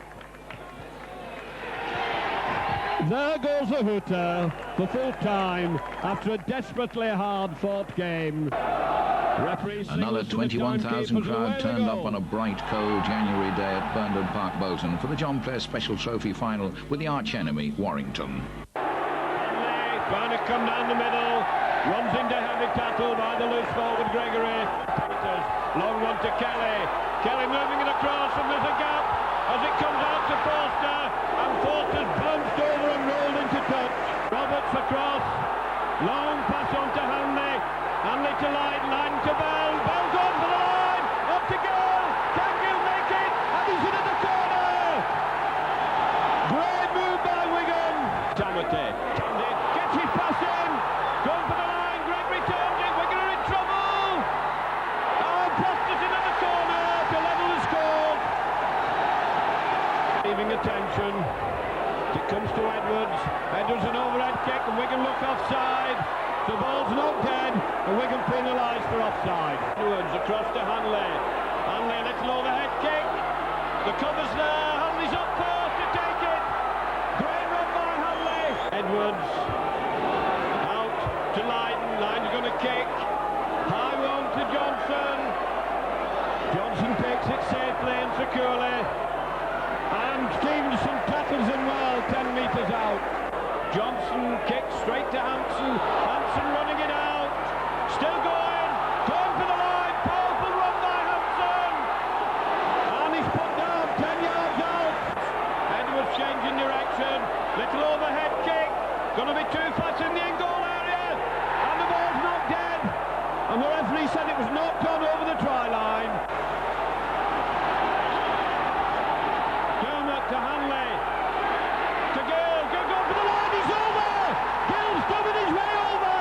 There goes the hooter for full time after a desperately hard-fought game. Another 21,000 crowd turned up on a bright, cold January day at Burnden Park, Bolton for the John Player Special Trophy final with the arch-enemy, Warrington. Trying to come down the middle, runs into heavy tackle by the loose forward Gregory. Long run to Kelly. Kelly moving it across and there's a gap as it comes out to Forster. And Forster's bounced over and rolled into touch. Roberts across. Long pass on to Hanley. Hanley to Line to Bell. Bell going for the line. Up to goal. Can Gill make it? And he's in at the corner. Great move by Wigan. Tamate. Gets his pass in. Going for the line. Gregory turns it. Wigan are in trouble. Oh, Foster's in at the corner to level the score. Leaving attention. It comes to Edwards. Edwards an overhead kick and Wigan look offside. The ball's not dead and Wigan penalised for offside. Edwards across to Hanley. Hanley, little overhead kick. The cover's there. Hanley's up first to take it. Great run by Hanley. Edwards out to Lydon. Lydon's going to kick. High one to Johnson. Johnson takes it safely and securely. And Stevenson tackles him well, 10 metres out. Johnson kicks straight to Hampson. Hampson running it out. Still going. Going for the line. Powerful run by Hampson. And he's put down 10 yards out. Edwards changing direction. Little overhead kick. Going to be too fast in the in-goal area. And the ball's not dead. And the referee said it was not gone over the try line. To Hanley, to Gill, Gill going for the line, he's over! Gill's coming his way over!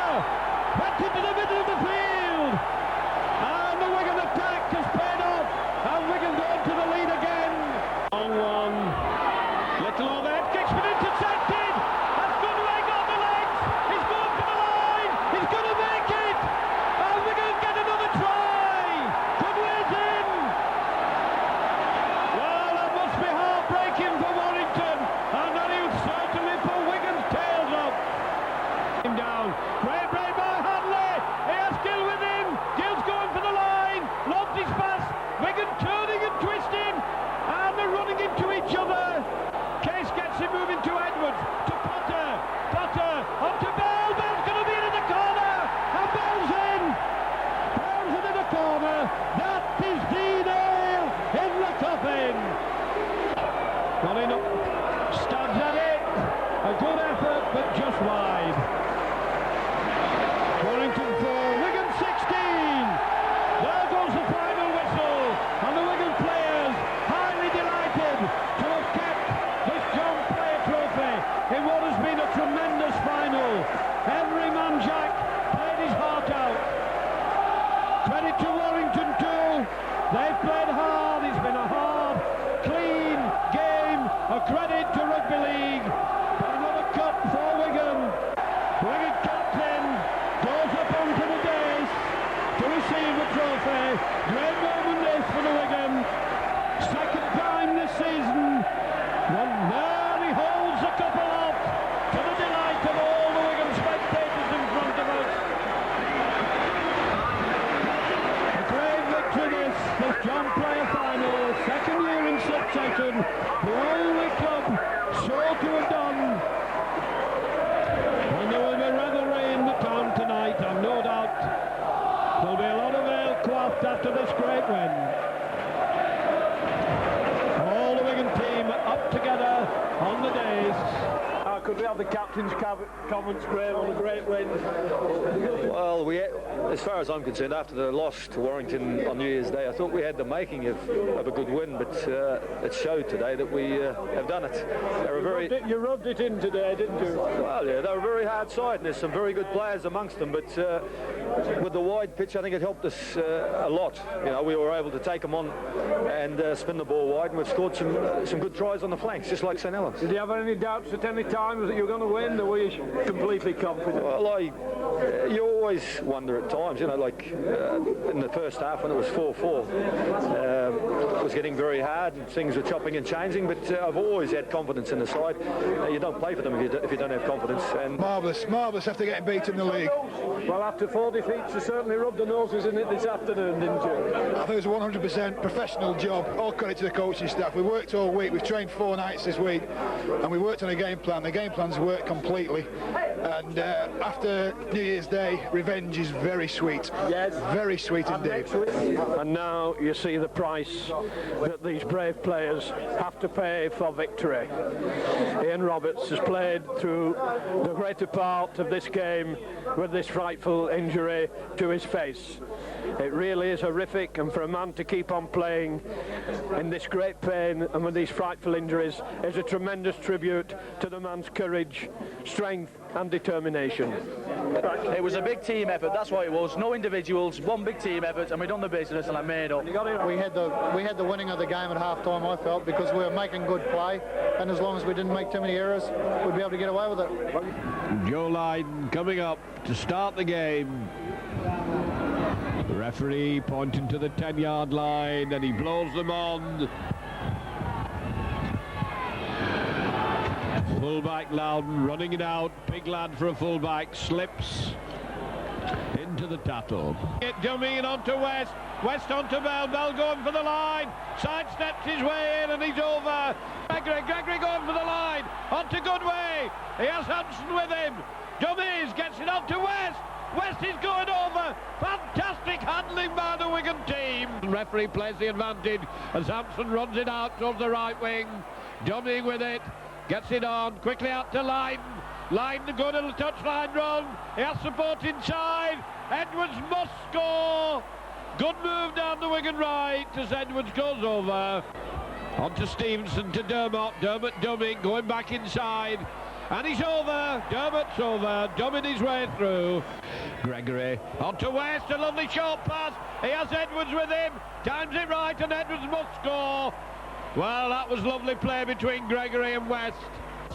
Back into the middle of the field! And the Wigan attack has paid off, and Wigan going to the lead again! Long one, little overhead kick's been intercepted! That's good leg on the legs! He's going for the line! He's going to make it! And Wigan get another try! Goodway's in! Well, that must be heartbreaking for Warrington, and that is certainly for Wigan's tails up. Him down. Great break by Hanley. He has Gill with him. Gill's going for the line. Lobs his pass. Wigan turning and twisting, and they're running into each other. Case gets him moving to Edwards, to Potter. Potter on to Bell. Bell's going to be in the corner, and Bell's in. Bell's in the corner. That is the nail in the coffin. Got in up, stabs at it. A good effort, but just wide. Warrington 4, Wigan 16. There goes the final whistle, and the Wigan players highly delighted to have kept this John Player Trophy in what has been a tremendous final. Every man Jack played his heart out. Credit to Warrington too. They've played hard. It's been a hard, clean game. A credit to Rugby League. But another cup for Wigan. Wigan captain goes up onto the dais to receive the trophy. Great moment this for the Wigan. Second time this season. One there he holds the cup aloft to the delight of all the Wigan spectators in front of us. A great victory this John Player final. Second year in succession. The only club sure to have done. And there will be revelry in the town tonight, I've no doubt. There'll be a lot of ale quaffed after after this great win. All the Wigan team up together on the days. Could we have the captain's comments, Graham, on a great win? Well, as far as I'm concerned, after the loss to Warrington on New Year's Day, I thought we had the making of a good win, but it showed today that we have done it. You rubbed it in today, didn't you? Well, yeah, they're a very hard side, and there's some very good players amongst them, but with the wide pitch, I think it helped us a lot. You know, we were able to take them on and spin the ball wide, and we've scored some good tries on the flanks, just like St Helens. Did you have any doubts at any time that you were going to win, or were you completely confident? Well, you always wonder at times, you know, like in the first half when it was 4-4, it was getting very hard and things were chopping and changing, but I've always had confidence in the side. You don't play for them if you don't have confidence. And marvellous after getting beat in the league. Well, after 4 defeats, you certainly rubbed the noses in it this afternoon, didn't you? I think it was a 100% professional job. All credit to the coaching staff. We worked all week. We've trained 4 nights this week, and we worked on a game plan. The game plan's worked completely. And after New Year's Day, revenge is very sweet. Yes. Very sweet indeed. And now you see the price that these brave players have to pay for victory. Ian Roberts has played through the greater part of this game with this frightful injury to his face. It really is horrific, and for a man to keep on playing in this great pain and with these frightful injuries is a tremendous tribute to the man's courage, strength and determination. It was a big team effort, that's what it was. No individuals, one big team effort, and we done the business and I made up. We had the winning of the game at half-time, I felt, because we were making good play, and as long as we didn't make too many errors, we'd be able to get away with it. Joe Lydon coming up to start the game. The referee pointing to the 10-yard line, and he blows them on. Fullback Loudon running it out, big lad for a fullback, slips into the tackle. Dummy in onto West, West onto Bell, Bell going for the line, sidesteps his way in and he's over. Gregory going for the line, onto Goodway, he has Hampson with him, Dummies gets it onto West. West is going over. Fantastic handling by the Wigan team. The referee plays the advantage as Hampson runs it out towards the right wing. Dummy with it. Gets it on. Quickly out to Lydon. Lydon, a good little touchline run. He has support inside. Edwards must score. Good move down the Wigan right as Edwards goes over. On to Stevenson, to Dermot. Dermot dumming, going back inside. And he's over. Dermot's over. Dumming his way through. Gregory on to West. A lovely short pass. He has Edwards with him. Times it right and Edwards must score. Well, that was lovely play between Gregory and West.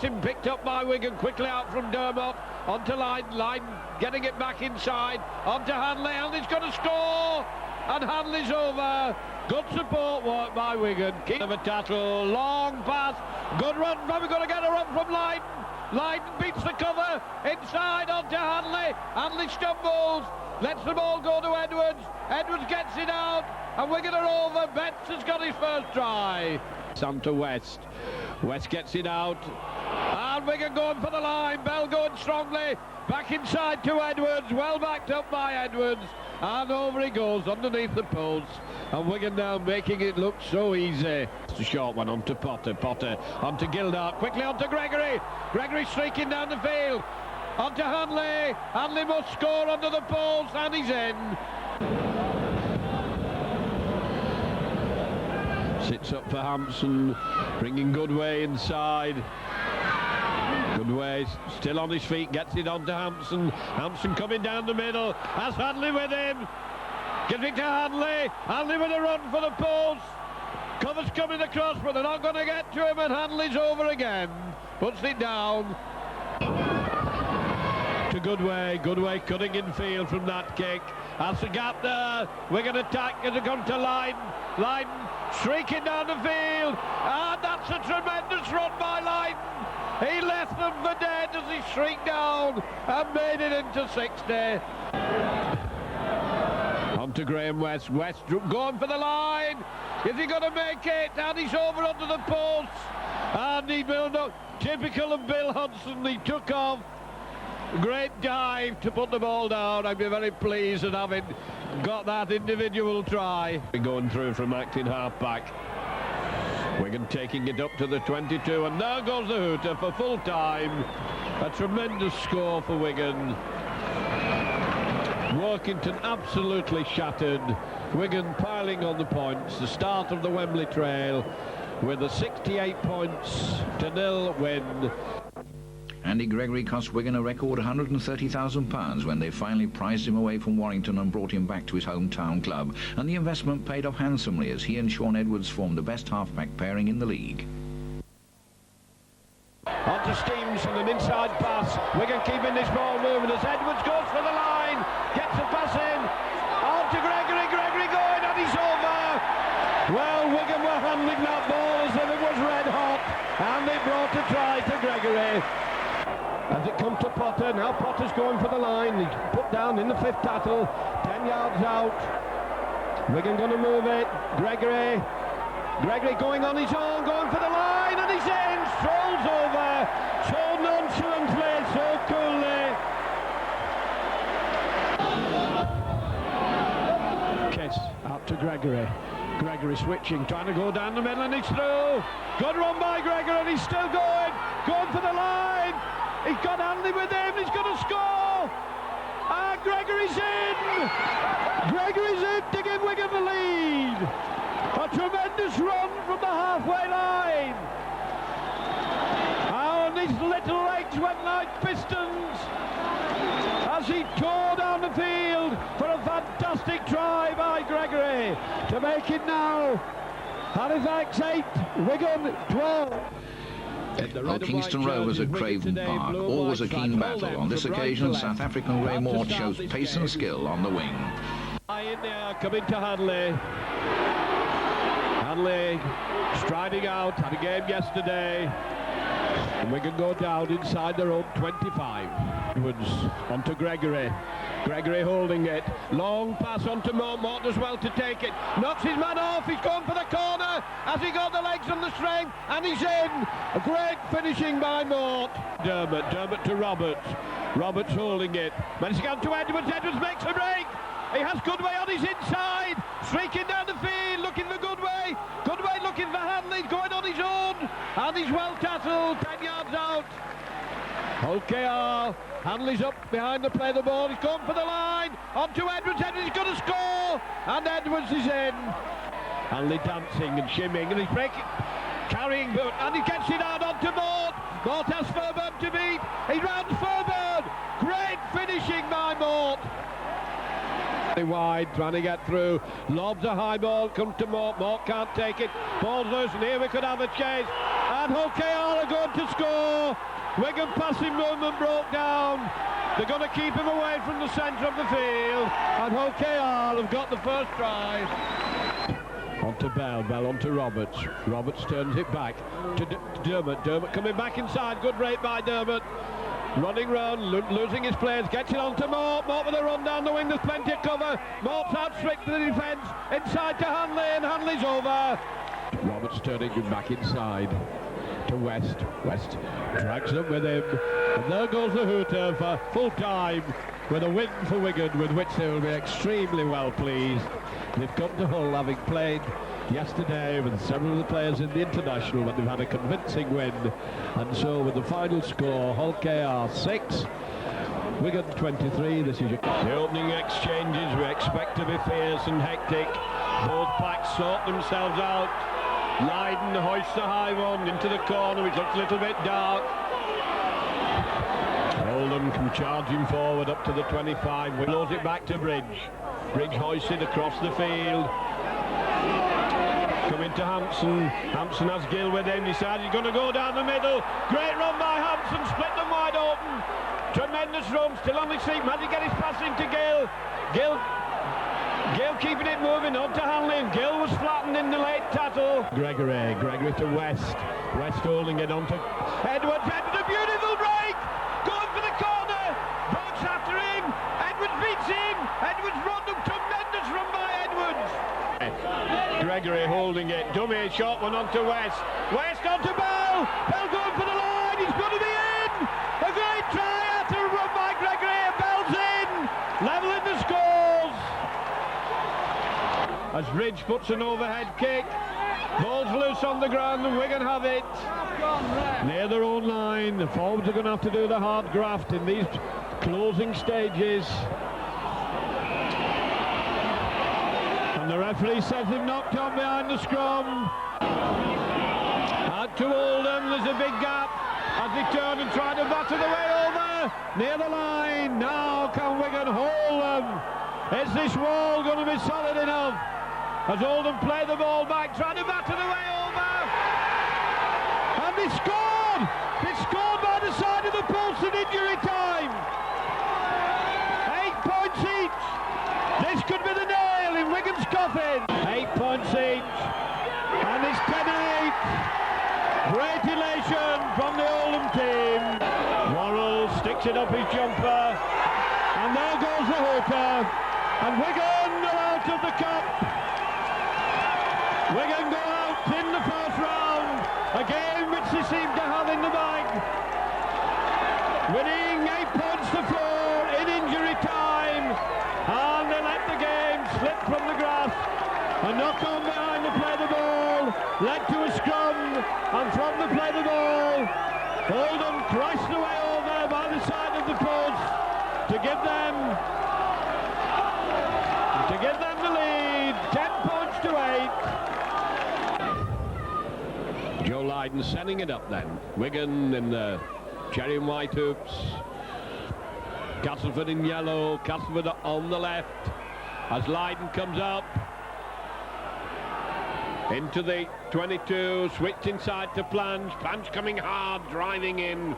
Him picked up by Wigan, quickly out from Dermot. On to Lydon. Lydon getting it back inside. On to Hanley. Hanley's going to score. And Hanley's over. Good support work by Wigan. King of a tackle. Long pass. Good run. Probably going to get a run from Lydon. Lydon beats the cover, inside onto Hanley. Hanley stumbles, lets the ball go to Edwards. Edwards gets it out, and Wigan are over. Betts has got his first try. Some to West. West gets it out, and Wigan going for the line. Bell going strongly, back inside to Edwards, well backed up by Edwards. And over he goes underneath the post. And Wigan now making it look so easy. It's a short one onto Potter. Potter onto Gildart. Quickly onto Gregory. Gregory streaking down the field. Onto Hanley. Hanley must score under the post. And he's in. Sits up for Hampson. Bringing Goodway inside. Goodway still on his feet, gets it on to Hampson. Hampson coming down the middle, has Hanley with him. Gives it to Hanley. Hanley with a run for the post. Covers coming across, but they're not going to get to him, and Hanley's over again. Puts it down. To Goodway. Goodway cutting in field from that kick. Has the gap there. Wigan attack as it comes to Lydon. Lydon streaking down the field. And that's a tremendous run by Lydon. He left them for dead as he shrieked down and made it into 60. On to Graham West. West going for the line. Is he going to make it? And he's over onto the post. And he will not. Typical of Bill Hudson. He took off. Great dive to put the ball down. I'd be very pleased at having got that individual try. Going through from acting half-back. Wigan taking it up to the 22, and there goes the hooter for full time. A tremendous score for Wigan. Workington absolutely shattered. Wigan piling on the points. The start of the Wembley Trail with a 68-0 win. Andy Gregory cost Wigan a record £130,000 when they finally prized him away from Warrington and brought him back to his hometown club. And the investment paid off handsomely as he and Shaun Edwards formed the best half-back pairing in the league. On to Steams and an inside pass. Wigan keeping this ball moving as Edwards goes for the line. Gets the pass in. On to Gregory. Gregory going and he's over. Well, Wigan were handling that ball as if it was red hot. And they brought a try to Gregory. As it comes to Potter, now Potter's going for the line. He's put down in the fifth tackle, 10 yards out. Wigan going to move it. Gregory going on his own, going for the line, and he's in, strolls over, so nonchalantly, so coolly. Kiss out to Gregory. Gregory switching, trying to go down the middle, and he's through. Good run by Gregory, and he's still going for the line. He's got Hanley with him, he's going to score! And Gregory's in! Gregory's in to give Wigan the lead! A tremendous run from the halfway line! And his little legs went like pistons as he tore down the field for a fantastic try by Gregory to make it now Halifax 8, Wigan 12. Kingston Rovers at Craven Park, always a keen battle. On this occasion, South African Ray Mort shows pace and skill on the wing. In there, coming to Hanley. Hanley striding out, had a game yesterday. And Wigan go down inside their own 25. Edwards onto Gregory. Gregory holding it. Long pass onto Mort. Mort does well to take it. Knocks his man off. He's gone for the corner. Has he got the legs and the strength? And he's in. A great finishing by Mort. Dermot to Roberts. Roberts holding it. Managing on to Edwards. Edwards makes a break. He has Goodway on his inside. Streaking down the field. Looking for Goodway. Goodway looking for Hanley. Going on his own. And he's well tackled. 10 yards out. OKR. Hanley's up behind the play, the ball, he's gone for the line, on to Edwards, Edwards is going to score, and Edwards is in. Hanley dancing and shimming, and he's breaking, carrying, and he gets it out onto Mort. Mort has Furburn to beat, he rounds Furburn, great finishing by Mort. Wide, trying to get through, lobs a high ball, comes to Mort, Mort can't take it, ball's loose, and here we could have a chase, and OKR are going to score. Wigan passing movement broke down. They're going to keep him away from the centre of the field, and OKR have got the first try. On to Bell on to Roberts. Roberts turns it back to Dermot. Dermot coming back inside, good rate by Dermot. Running round, losing his players, gets it on to Mort. Mort with a run down the wing, there's plenty of cover. Mort's outstripped the defence, inside to Hanley, and Hanley's over. Roberts turning him back inside to West. West drags up with him, and there goes the hooter for full time with a win for Wigan, with which they will be extremely well pleased. They've come to Hull having played yesterday with several of the players in the international, but they've had a convincing win, and so with the final score, Hull KR 6, Wigan 23. This is the opening exchanges. We expect to be fierce and hectic. Both packs sort themselves out. Lydon hoists the high one into the corner, which looks a little bit dark. Oldham come charging forward up to the 25. We close it back to Bridge. Bridge hoisted across the field. Coming to Hampson. Hampson has Gill with him. Decides he's going to go down the middle. Great run by Hampson. Split them wide open. Tremendous run. Still on his feet. Managed to get his pass into Gill. Gill keeping it moving on to Hanley, and Gill was flattened in the late tackle. Gregory to West. West holding it on to Edwards. Edwards, a beautiful break! Going for the corner! Brooks after him! Edwards beats him! Edwards run, a tremendous run by Edwards! Gregory holding it. Dummy shot one on to West. West on to Bell! Bell going for the line! He's going to be in! A great try after a run by Gregory, and Bell's in! Level in the scores! Ridge puts an overhead kick. Ball's loose on the ground and Wigan have it. Near their own line. The forwards are going to have to do the hard graft in these closing stages. And the referee says they've knocked on behind the scrum. Out to Oldham, there's a big gap as they turn and try to batter the way over. Near the line, now can Wigan hold them? Is this wall going to be solid enough? As Oldham play the ball back, trying to batter the way over. And they scored! They scored by the side of the post in injury time. 8 points each. This could be the nail in Wigan's coffin. 8 points each. And it's 10-8. Great elation from the Oldham team. Worrell sticks it up his jumper. And there goes the hooter. And Wigan are out of the cup. Wigan go out in the first round. A game which they seem to have in the bag. Winning 8 points to 4 in injury time. And they let the game slip from the grasp. A knock on behind to play the ball. Led to a scrum. And from the play the ball, Oldham crashed the way over by the side of the post to give them the lead. 10 points to 8. Joe Lydon sending it up then. Wigan in the cherry and white hoops. Castleford in yellow. Castleford on the left as Lydon comes up. Into the 22, switched inside to Plange. Plange coming hard, driving in.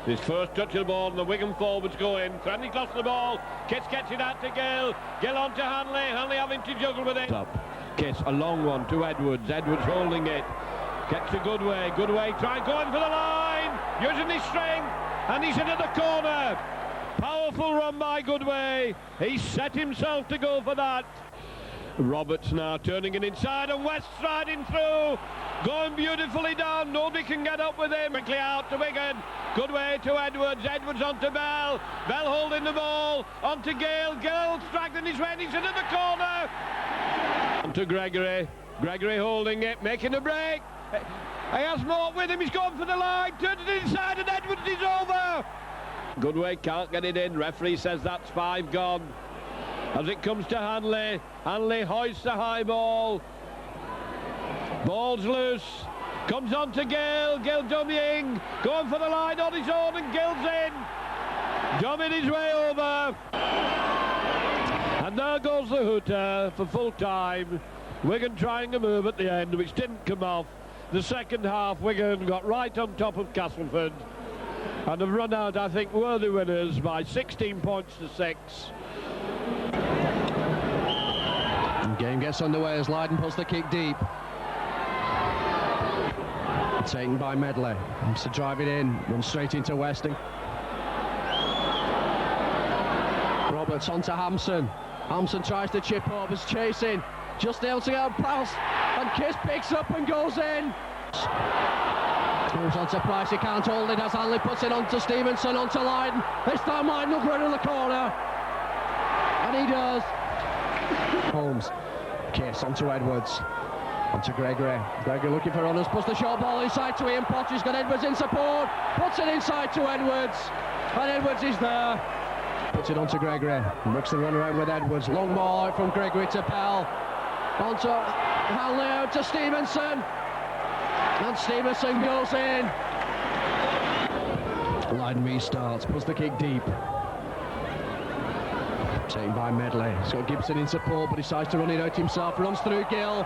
His first touch of the ball, and the Wigan forwards go in. Cranley's lost the ball. Kiss gets it out to Gill. Gill on to Hanley. Hanley having to juggle with it. Up. Kiss, a long one to Edwards. Edwards holding it. Gets to Goodway. Goodway trying going for the line. Using his strength. And he's into the corner. Powerful run by Goodway. He set himself to go for that. Roberts now turning it inside and West striding through, going beautifully down, nobody can get up with him. Quickly out to Wigan, Goodway to Edwards, Edwards onto Bell, Bell holding the ball, onto Gale, Gale straggling his way, he's into the corner. Onto Gregory, Gregory holding it, making a break. He has Mort with him, he's going for the line, turns it inside and Edwards is over. Goodway can't get it in, referee says that's 5 gone. As it comes to Hanley, Hanley hoists the high ball. Ball's loose, comes on to Gale, Gale dummying, going for the line on his own and Gale's in. Dumming his way over. And there goes the hooter for full time. Wigan trying a move at the end which didn't come off. The second half Wigan got right on top of Castleford and have run out, I think, worthy winners by 16 points to 6. The game gets underway as Lydon puts the kick deep. Taken by Medley. Wants to drive it in. Runs straight into Westing. Roberts onto Hampson. Hampson tries to chip up. Is chasing. Just able to get past. And Kiss picks up and goes in. Moves on to Price. He can't hold it as Hanley puts it onto Stevenson. Onto Lydon. This time Lydon will go into the corner. And he does. Holmes. Kiss onto Edwards. Onto Gregory. Gregory looking for runners. Puts the short ball inside to Ian Potter. He's got Edwards in support. Puts it inside to Edwards. And Edwards is there. Puts it onto Gregory. Looks the run around with Edwards. Long ball out from Gregory to Pell. Onto Hanley out to Stevenson. And Stevenson goes in. Lydon restarts. Puts the kick deep. Taken by Medley. He's got Gibson in support, but he decides to run it out himself. Runs through Gill.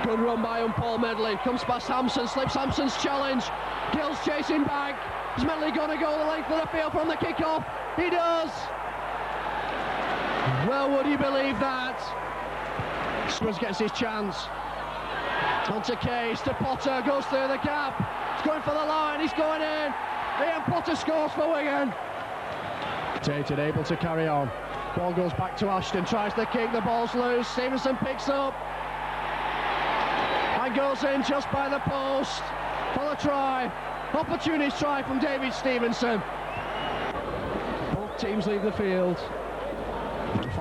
Good run by Paul Medley. Comes past Hampson. Slips Hampson's challenge. Gill's chasing back. Is Medley going to go the length of the field from the kick-off? He does. Well, would you believe that? Scruggs gets his chance. Onto Case, to Potter. Goes through the gap. He's going for the line. He's going in. Ian Potter scores for Wigan. Tated able to carry on. Ball goes back to Ashton, tries to kick, the ball's loose, Stevenson picks up and goes in just by the post for the try. Opportunist try from David Stevenson. Both teams leave the field.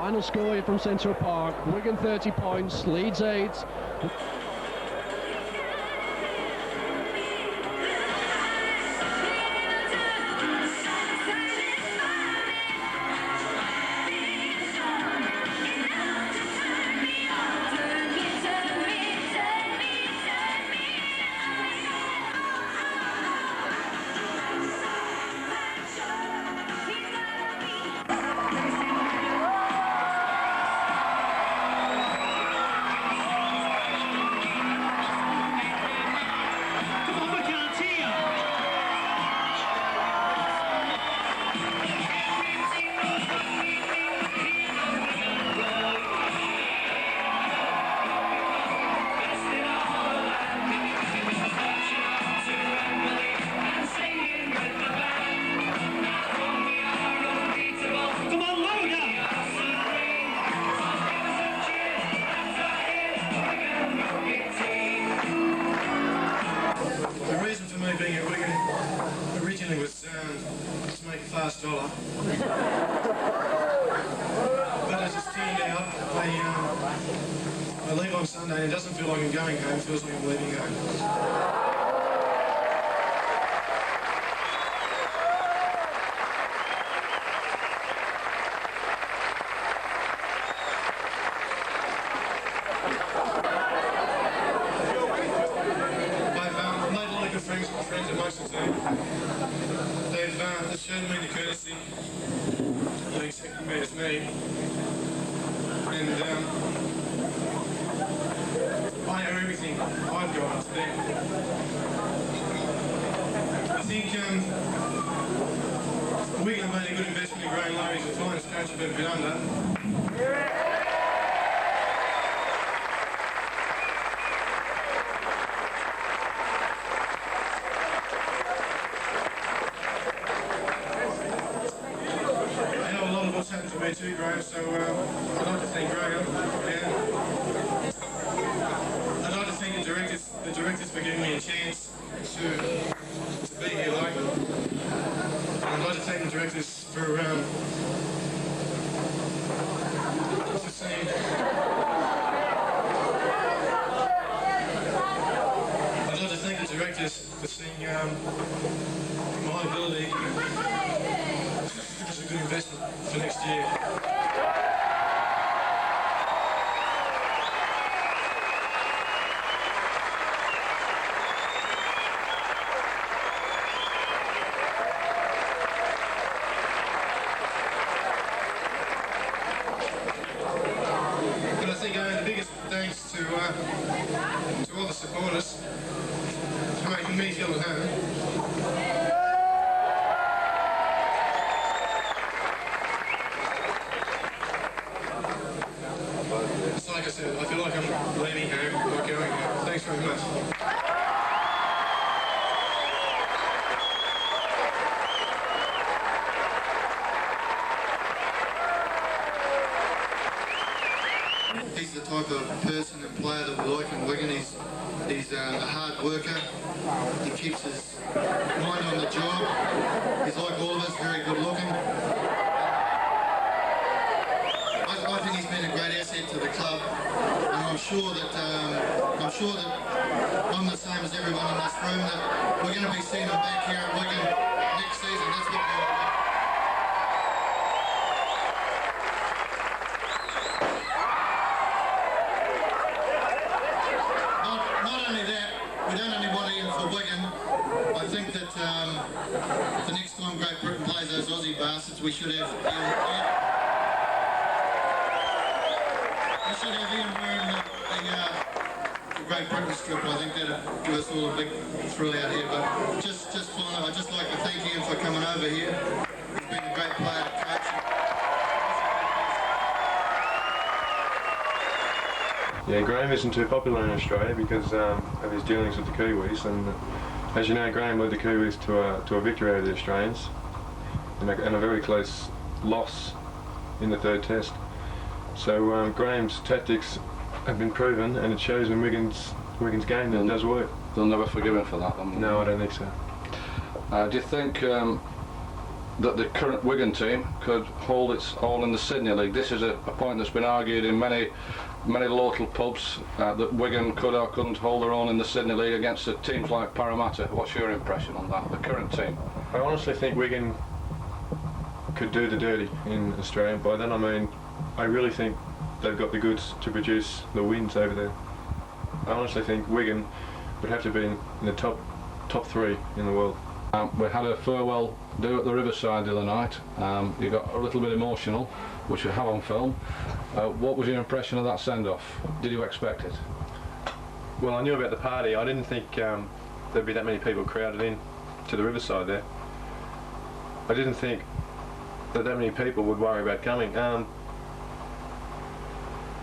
Final score here from Central Park. Wigan 30 points, Leeds 8. $1. But as it's turned out, I leave on Sunday and it doesn't feel like I'm going home, it feels like I'm leaving home. Friends amongst the team. They've shown me the courtesy of accepting me as me, and I owe everything I've got to them. I think Wigan made a good investment in Graham Lowe. He's the finest coach I've ever been under. Happened to me too, Graham, so I'd like to thank Graham, and I'd like to thank the directors for giving me a chance to be here, like, and I'd like to thank the directors for seeing I'd like to thank the directors for seeing my ability as a good investment for next year. But I think the biggest thanks to all the supporters for making me feel at home. Like I said, I feel like I'm leaving home, not going home. Thanks very much. He's the type of person and player that we like in Wigan. He's a hard worker. He keeps his mind on the job. He's like all of us, very good looking. I think he's been a great asset to the club, and I'm sure that I'm the same as everyone in this room, that we're going to be seeing him back here at Wigan next season. That's what we want to do. Not only that, we don't only want him for Wigan. I think that the next time Great Britain plays those Aussie bastards, we should have Ian wearing the Great Britain strip. I think that'd give us all a big thrill out here. But just finally, I'd just like to thank Ian for coming over here. He's been a great player to coach. Yeah, Graham isn't too popular in Australia because of his dealings with the Kiwis, and as you know, Graham led the Kiwis to a victory over the Australians and a very close loss in the third test. So Graham's tactics have been proven, and it shows in Wigan's game that it does work. They'll never forgive him for that. No, I don't think so. Do you think that the current Wigan team could hold its all in the Sydney League. This is a point that's been argued in many local pubs, that Wigan could or couldn't hold their own in the Sydney League against teams like Parramatta. What's your impression on that, the current team? I honestly think Wigan could do the dirty in Australia. By then I mean, I really think they've got the goods to produce the wins over there. I honestly think Wigan would have to be in the top 3 in the world. We had a farewell do at the Riverside the other night. You got a little bit emotional, which we have on film. What was your impression of that send-off? Did you expect it? Well, I knew about the party. I didn't think there'd be that many people crowded in to the Riverside there. I didn't think that many people would worry about coming. I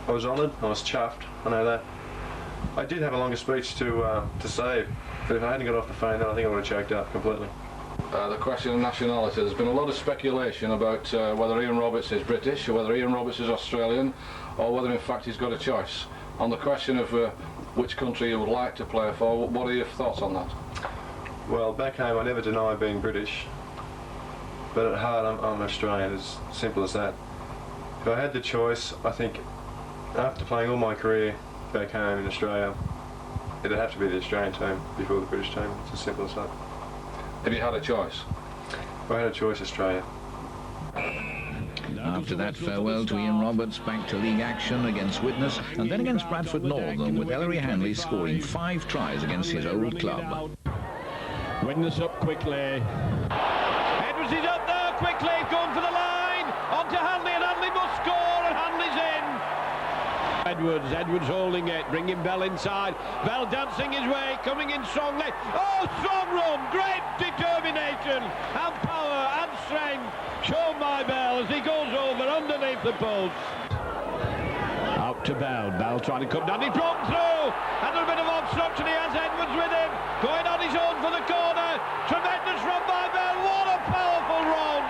was honoured, I was chuffed, I know that. I did have a longer speech to say, but if I hadn't got off the phone then I think I would have choked up completely. The question of nationality, there's been a lot of speculation about whether Ian Roberts is British or whether Ian Roberts is Australian, or whether in fact he's got a choice. On the question of which country you would like to play for, what are your thoughts on that? Well, back home I never deny being British, but at heart I'm Australian, as simple as that. If I had the choice, I think after playing all my career back home in Australia, it'd have to be the Australian team before the British team. It's as simple as that. If you had a choice? If I had a choice, Australia. After that farewell to Ian Roberts, back to league action against Widnes and then against Bradford Northern, with Ellery Hanley scoring 5 tries against his old club. Widnes up quickly. Edwards is up there quickly, going for the line, on to Hanley, and Hanley must score, and Hanley's in. Edwards holding it, bringing Bell inside. Bell dancing his way, coming in strongly. Oh, strong run, great determination, and power, and strength, shown by Bell as he goes over underneath the post. Out to Bell, Bell trying to come down, he's broken through, and a bit of obstruction, he has Edwards with him, going on his own for the corner, tremendous run by Bell, what a powerful run,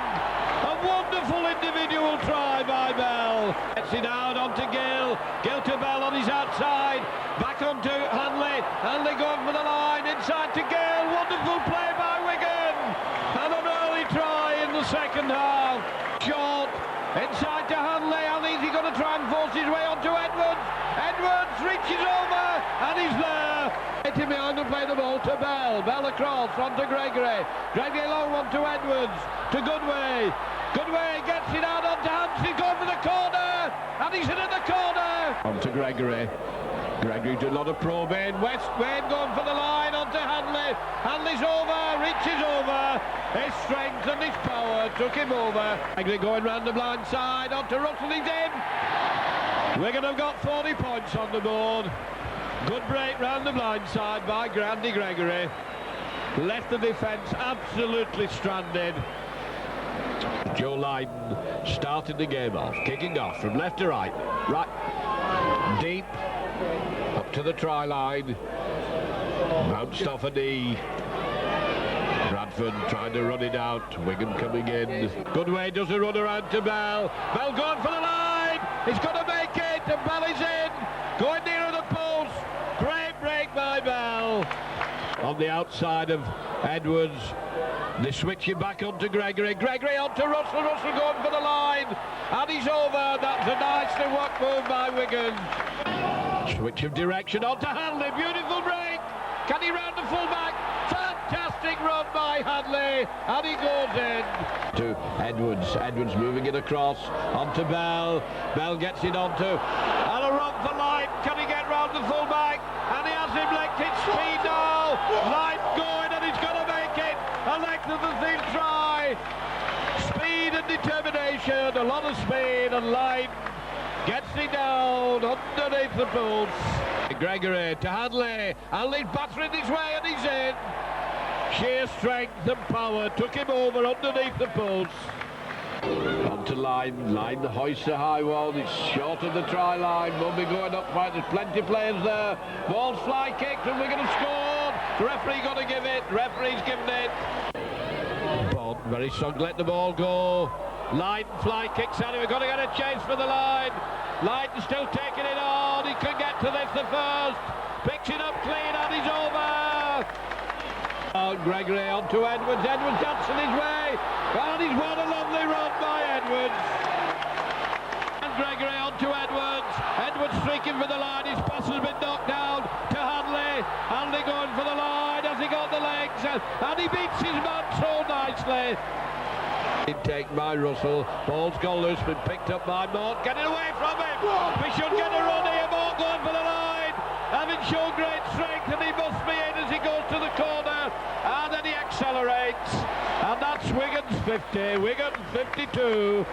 a wonderful individual try by Bell. Gets it out onto Gill to Bell on his outside, back onto Hanley, Hanley going for the line, inside to Gill, wonderful play by Wigan, and an early try in the second half, short, inside to Hanley, Hanley's he going to try and force his way onto Edwards, Edwards reaches over, and he's there, getting behind and play the ball to Bell, Bell across, onto Gregory, Gregory long one to Edwards, to Goodway, Goodway gets it out onto Hans, he's going for the corner, and he's in at the corner, onto Gregory, Gregory did a lot of probing, Wayne going for the line, onto Hanley, Hanley's over, reaches over, his strength and his power took him over, Gregory going round the blind side, onto Russell, he's in, Wigan have got 40 points on the board, good break round the blind side by Andy Gregory, left the defence absolutely stranded. Joe Lydon started the game off, kicking off from left to right, deep, up to the try line, bounced off a knee, Bradford trying to run it out, Wigan coming in, Goodway does a run around to Bell, Bell going for the line, he's going to make it, and Bell is in, going nearer the post, great break by Bell, on the outside of Edwards, they switch it back onto Gregory, Gregory onto Russell, Russell going for the line, and he's over, that's a nicely worked move by Wigan. Switch of direction onto Hanley, beautiful break, can he round the full-back, fantastic run by Hanley, and he goes in. To Edwards moving it across, onto Bell, Bell gets it onto, and a run for Light, can he get round the full-back, and he has him licked, it's speed now, Light going, and he's going to make it, a length of the field try, speed and determination, a lot of speed, and Light gets it down underneath the post. Gregory to Hanley, Hanley's battering his way and he's in. Sheer strength and power took him over underneath the post. Onto Line hoists the high one, it's short of the try line, won't be going up quite, there's plenty of players there. Ball's fly kicked and we're going to score. The referee got to give it, referee's given it. Bond very strong, let the ball go. Line fly kicks out, we've got to get a chase for the line. Lighton still taking it on, he could get to this the first, picks it up clean and he's over. Gregory onto Edwards, Edwards dancing his way, And he's won a lovely run by Edwards. And Gregory on to Edwards. Edwards streaking for the line. His pass has been knocked down to Hanley. Hanley going for the line. Has he got the legs? And he beats his man so nicely. Intake by Russell. Ball's gone loose, been picked up by Mort. Get it away from him. We should get a run here. Mort going for the line. Having shown great strength, and he must be in as he goes to the corner. And then he accelerates. And that's Wigan's 50. Wigan 52.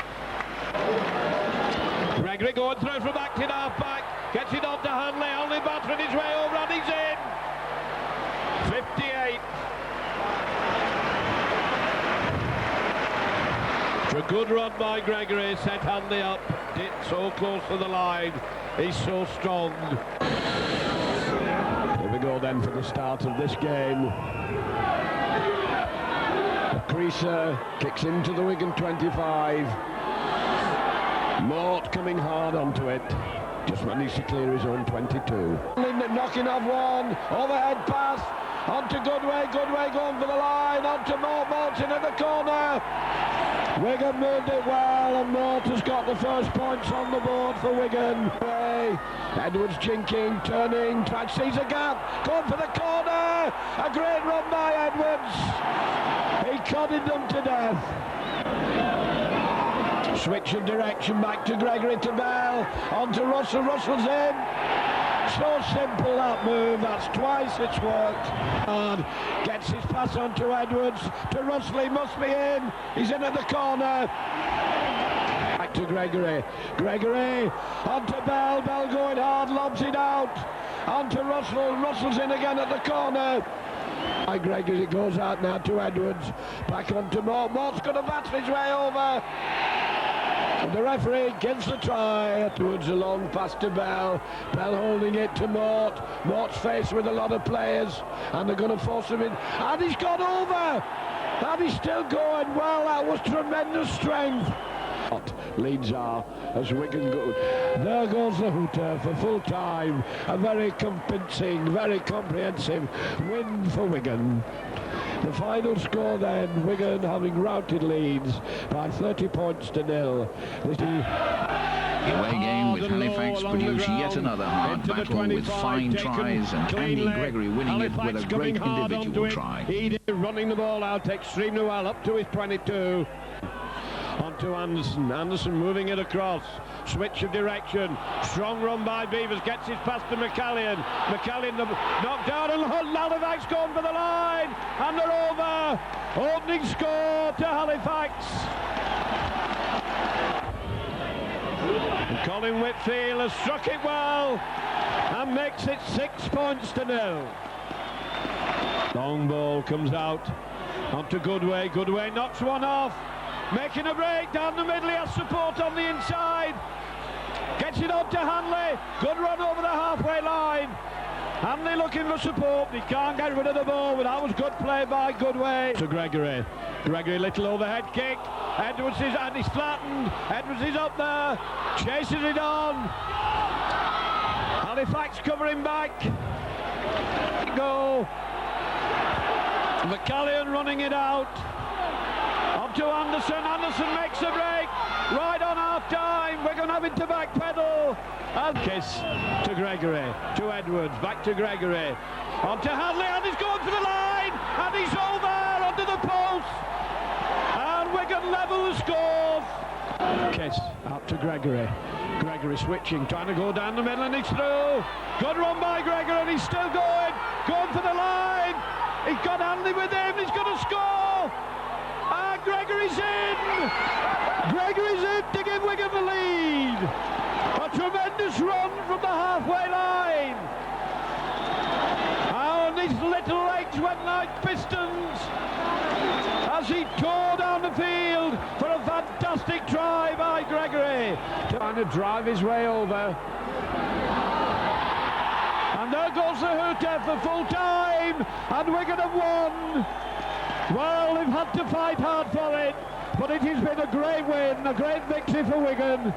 Gregory going through from acting half-back. Gets it on to Hanley. Hanley battering his way over, and he's in. 58. A good run by Gregory, sent Hanley up, so close to the line, he's so strong. Here we go then for the start of this game. Creaser kicks into the Wigan 25. Mort coming hard onto it, just managed to clear his own 22. Knocking off one, overhead pass, onto Goodway, Goodway going for the line, onto Mort, Mort's in at the corner. Wigan moved it well, and Mort has got the first points on the board for Wigan. Edwards jinking, turning, trying to seize a gap, going for the corner. A great run by Edwards. He codded them to death. Switch of direction back to Gregory, to Bell, on to Russell. Russell's in. So simple that move, that's twice it's worked. And gets his pass on to Edwards, to Russell, he must be in. He's in at the corner. Back to Gregory. Gregory on to Bell, Bell going hard, lobs it out. On to Russell, Russell's in again at the corner. By Gregory, it goes out now to Edwards. Back on to Mort, Mort's going to batter his way over. And the referee gives the try. Towards a long pass to Bell. Bell holding it to Mort. Mort's faced with a lot of players, and they're going to force him in. And he's got over. And he's still going. Well, that was tremendous strength. Leads are as Wigan go. There goes the hooter for full time. A very convincing, very comprehensive win for Wigan. The final score then, Wigan having routed Leeds by 30 points to 0. The away game with Halifax produced yet another hard battle with fine tries, and Andy Gregory winning it with a great individual try. He running the ball out extremely well, up to his 22. On to Anderson, Anderson moving it across, switch of direction, strong run by Beavers, gets his pass to McCallion, McCallion knocked down, and Halifax going for the line, and they're over, opening score to Halifax. And Colin Whitfield has struck it well, and makes it 6 points to 0. Long ball comes out, onto Goodway, Goodway knocks one off, making a break down the middle, he has support on the inside. Gets it on to Hanley, good run over the halfway line. Hanley looking for support, he can't get rid of the ball, but that was good play by Goodway. To Gregory, Gregory little overhead kick, Edwards is, and he's flattened, Edwards is up there, chases it on. Halifax covering back. Go. McCallion running it out. Up to Anderson, Anderson makes a break, right on half-time, we're going to have it to backpedal. And kiss to Gregory, to Edwards, back to Gregory, on to Hanley, and he's going for the line, and he's over, onto the post, and Wigan level the scores. Kiss, out to Gregory, Gregory switching, trying to go down the middle, and he's through. Good run by Gregory, and he's still going for the line, he's got Hanley with him, he's going to score. Gregory's in! Gregory's in to give Wigan the lead! A tremendous run from the halfway line! And his little legs went like pistons as he tore down the field for a fantastic try by Gregory. Trying to drive his way over. And there goes the hooter for full time, and Wigan have won! Well, they've had to fight hard for it, but it has been a great win, a great victory for Wigan,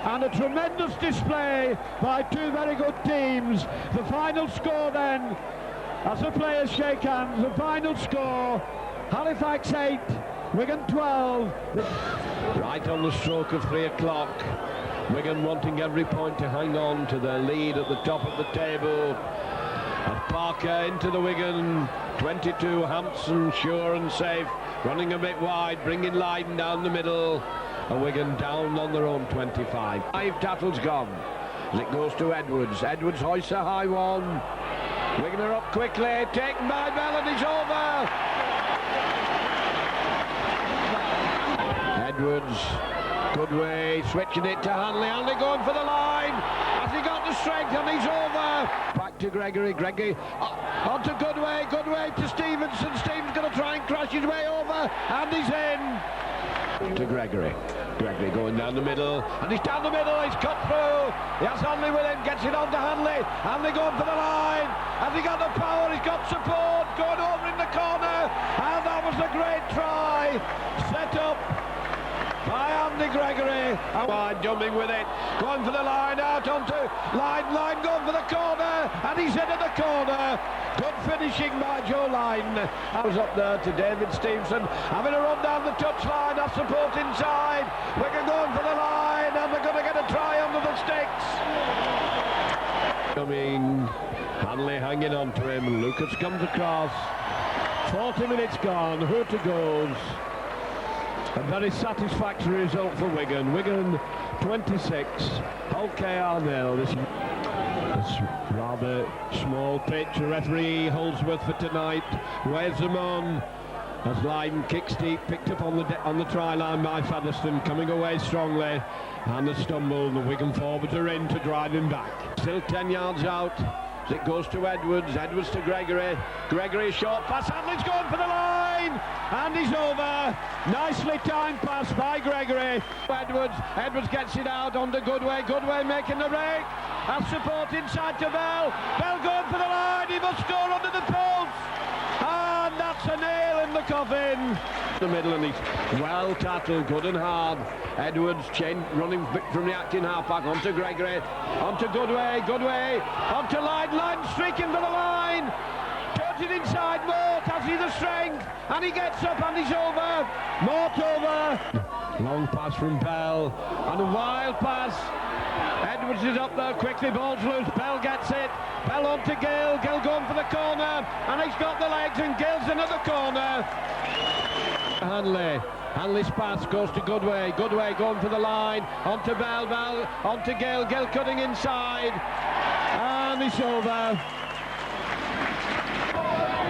and a tremendous display by two very good teams. The final score then, as the players shake hands, the final score, Halifax 8, Wigan 12. Right on the stroke of 3 o'clock. Wigan wanting every point to hang on to their lead at the top of the table. And Parker into the Wigan 22, Hampson sure and safe, running a bit wide, bringing Lydon down the middle. And Wigan down on their own 25. 5 tackles gone. As it goes to Edwards. Edwards hoists a high one. Wigan are up quickly, taken by Bell, and it's over. Edwards, good way, switching it to Hanley. Hanley going for the line. Has he got the strength? And he's over. Back to Gregory. Gregory on to Goodway. Goodway to Stevenson. Stevenson's going to try and crash his way over. And he's in. To Gregory. Gregory going down the middle. And he's down the middle. He's cut through. He has Hanley with him. Gets it on to Hanley. Hanley going for the line. Has he got the power? He's got support. Going over in the corner. And that was a great try. Set up by Andy Gregory. Wide jumping with it. Going for the line, out onto Line going for the corner. And he's into the corner. Good finishing by Joe Line. I was up there to David Stevenson. Having a run down the touchline. Have support inside. Wigan going for the line. And they're going to get a try under the sticks. Coming. Hanley hanging on to him. Lucas comes across. 40 minutes gone. Hooter goes. A very satisfactory result for Wigan. Wigan 26, Hull KR 0. This rather small pitch. The referee Holdsworth for tonight waves them on as Lydon kicks deep, picked up on the try line by Featherstone, coming away strongly, and the stumble. The Wigan forwards are in to drive him back. Still 10 yards out. It goes to Edwards. Edwards to Gregory. Gregory short pass. Hanley's going for the line. And he's over. Nicely timed pass by Gregory. Edwards gets it out onto Goodway. Goodway making the break. Has support inside to Bell. Bell going for the line. He must score under the post. And that's a nail in the coffin. The middle, and he's well tackled, good and hard. Edwards running from the acting halfback onto Gregory, onto Goodway, onto Line streaking for the line. Turns it inside. Mort, has he the strength? And he gets up and he's over. Mort over. Long pass from Bell and a wild pass. Edwards is up there quickly, ball's loose. Bell gets it. Bell on to Gill. Gill going for the corner, and he's got the legs, and Gill's into the corner. Hanley's pass goes to Goodway. Goodway going for the line. On to Bell. Bell on to Gill. Gill cutting inside, and it's over.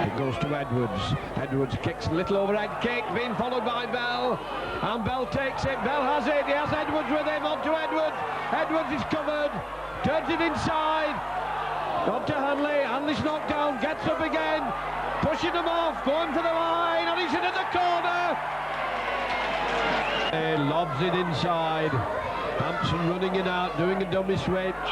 It goes to Edwards. Edwards kicks a little overhead kick, being followed by Bell, and Bell takes it. Bell has it. He has Edwards with him. On to Edwards. Edwards is covered. Turns it inside. On to Hanley. Hanley's knocked down. Gets up again. Pushing him off. Going for the line. And he's into the corner. He lobs it inside. Hampson running it out, doing a dummy switch.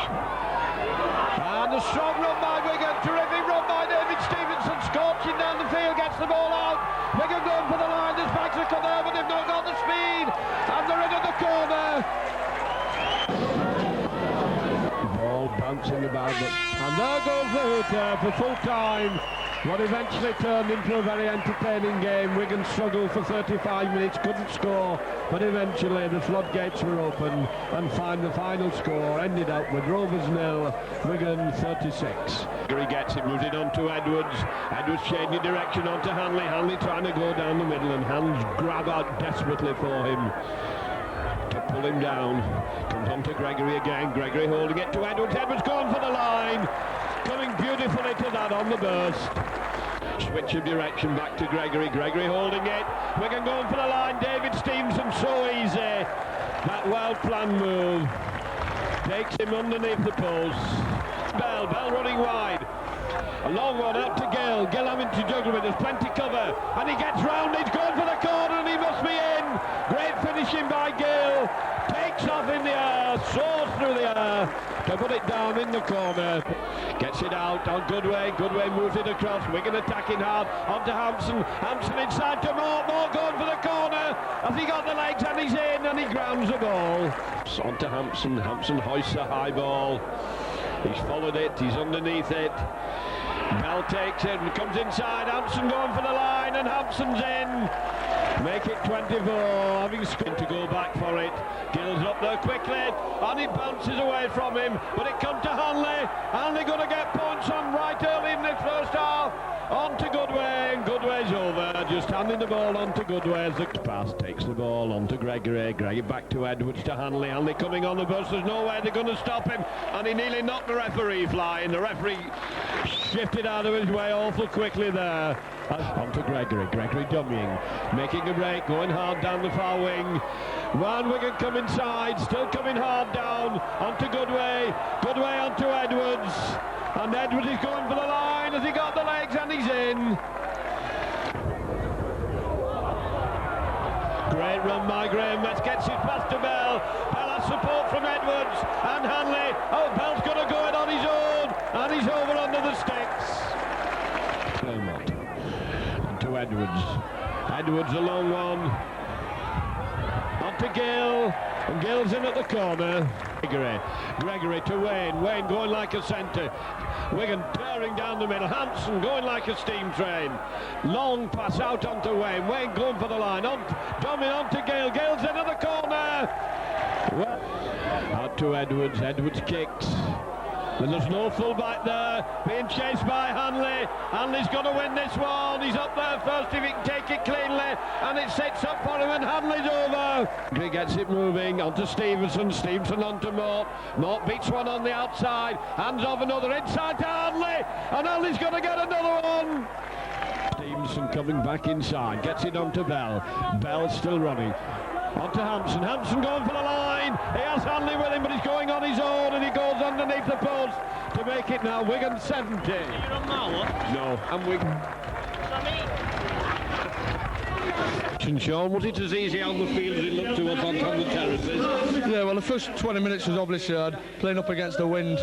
And a strong run by Wigan. Terrific run by David Stevenson. Scorching down the field. Gets the ball out. Wigan going for the line. This backs a cover, but they've not got the speed. And they're into the corner. Ball bouncing about, and there goes the hooter for full time. What eventually turned into a very entertaining game. Wigan struggled for 35 minutes, couldn't score, but eventually the floodgates were open, and the final score ended up with Rovers 0, Wigan 36. He gets it, moves it on to Edwards. Edwards changing direction onto Hanley. Hanley trying to go down the middle, and hands grab out desperately for him to pull him down. Comes on to Gregory again. Gregory holding it to Edwards. Edwards going for the line. Coming beautifully to that on the burst. Switch of direction back to Gregory. Gregory holding it. Wigan going for the line. David Stevenson, so easy. That well-planned move takes him underneath the post. Bell running wide. A long one up to Gill. Gill having to juggle with. There's plenty cover. And he gets round. He's going for the corner and he must be in. Great finishing by Gill. Takes off in the air. Soars through the air to put it down in the corner. Gets it out on Goodway. Goodway moves it across. Wigan attacking hard. On to Hampson. Hampson inside to Mort. Mort going for the corner. Has he got the legs? And he's in. And he grounds the ball. On to Hampson. Hampson hoists a high ball. He's followed it. He's underneath it. Bell takes it and comes inside. Hampson going for the line, and Hampson's in. Make it 24, having scored to go back for it. Gill's up there quickly, and it bounces away from him, but it comes to Hanley. Hanley going to get points on right early in the first half. On to Goodway, and Goodway's over. Just handing the ball on to Goodway as the pass takes the ball on to Gregory. Gregory back to Edwards to Hanley. Hanley coming on the bus, there's no way they're going to stop him, and he nearly knocked the referee flying. The referee shifted out of his way awful quickly there. On to Gregory. Gregory dummying, making a break, going hard down the far wing. Van Wigan come inside, still coming hard down. On to Goodway. Goodway on to Edwards. And Edwards is going for the line. Has he got the legs? And he's in. Great run by Graham. Let's get it past to Bell. Bell has support from Edwards and Hanley. Oh, Bell's going to go it on his own. And he's over under the sticks. Claremont. On to Edwards. Edwards a long one. On to Gill. And Gill's in at the corner. Gregory to Wayne. Wayne going like a centre. Wigan tearing down the middle. Hanson going like a steam train. Long pass out onto Wayne. Wayne going for the line. Doming on to Gale. Gale's in at the corner. Well, out to Edwards. Edwards kicks. And there's no full-back there, being chased by Hanley. Hanley's going to win this one. He's up there first if he can take it cleanly, and it sets up for him, and Hanley's over. He gets it moving, onto Stevenson. Stevenson onto Mort. Mort beats one on the outside, hands off another inside to Hanley, and Hanley's going to get another one. Stevenson coming back inside, gets it onto Bell. Bell still running. On to Hampson. Hampson going for the line. He has Hanley with him, but he's going on his own, and he goes underneath the post to make it now. Wigan 70. You're on Marlow? No, I'm Wigan. Sean, was it as easy on the field as it looked to us on the terraces? Yeah, well, the first 20 minutes was obviously hard, playing up against the wind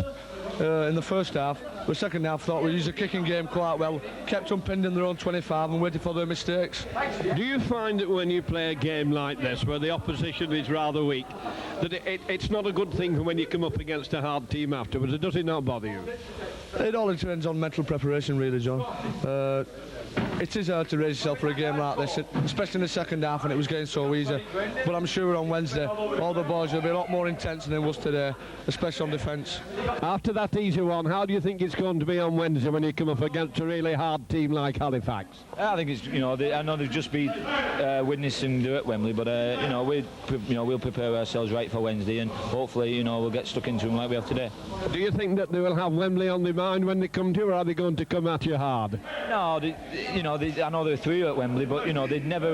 in the first half. The second half, thought we used the kicking game quite well, kept them pinned in their own 25 and waited for their mistakes. Do you find that when you play a game like this, where the opposition is rather weak, that it's not a good thing for when you come up against a hard team afterwards? Does it not bother you? It all depends on mental preparation, really, John. It is hard to raise yourself for a game like this, especially in the second half when it was getting so easy. But I'm sure on Wednesday, all the boys will be a lot more intense than it was today, especially on defence. After that easy one, how do you think it's going to be on Wednesday when you come up against a really hard team like Halifax? I think it's, I know they've just beat Widnes and do at Wembley, but we'll prepare ourselves right for Wednesday, and hopefully, we'll get stuck into them like we have today. Do you think that they will have Wembley on their mind when they come to you, or are they going to come at you hard? No, I know they're through at Wembley, but they'd never,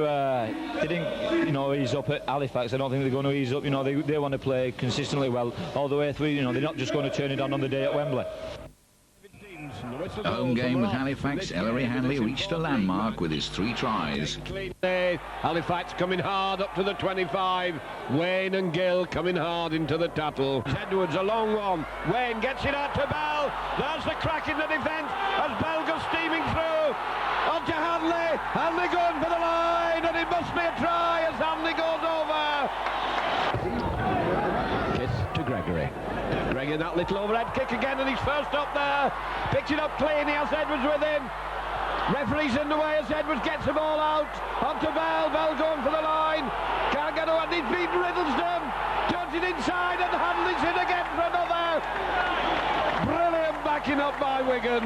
they didn't, ease up at Halifax. I don't think they're going to ease up. They want to play consistently well all the way through. They're not just going to turn it on the day at Wembley. Home game with Halifax. Ellery Hanley reached a landmark with his 3 tries. Halifax coming hard up to the 25. Wayne and Gill coming hard into the tattle. Edwards a long one. Wayne gets it out to Bell. There's the crack in the defence as Bell goes steaming through. On to Hanley. Hanley going for the line, and it must be a try as Hanley goes over. Kiss to Gregory. Gregory, that little overhead kick again, and he's first up there. Picks it up clean, he has Edwards with him. Referee's in the way as Edwards gets the ball out. On to Bell. Bell going for the line. Can't get away, and he's beat Riddleston. Turns it inside, and Hanley's in again for another. Brilliant backing up by Wigan.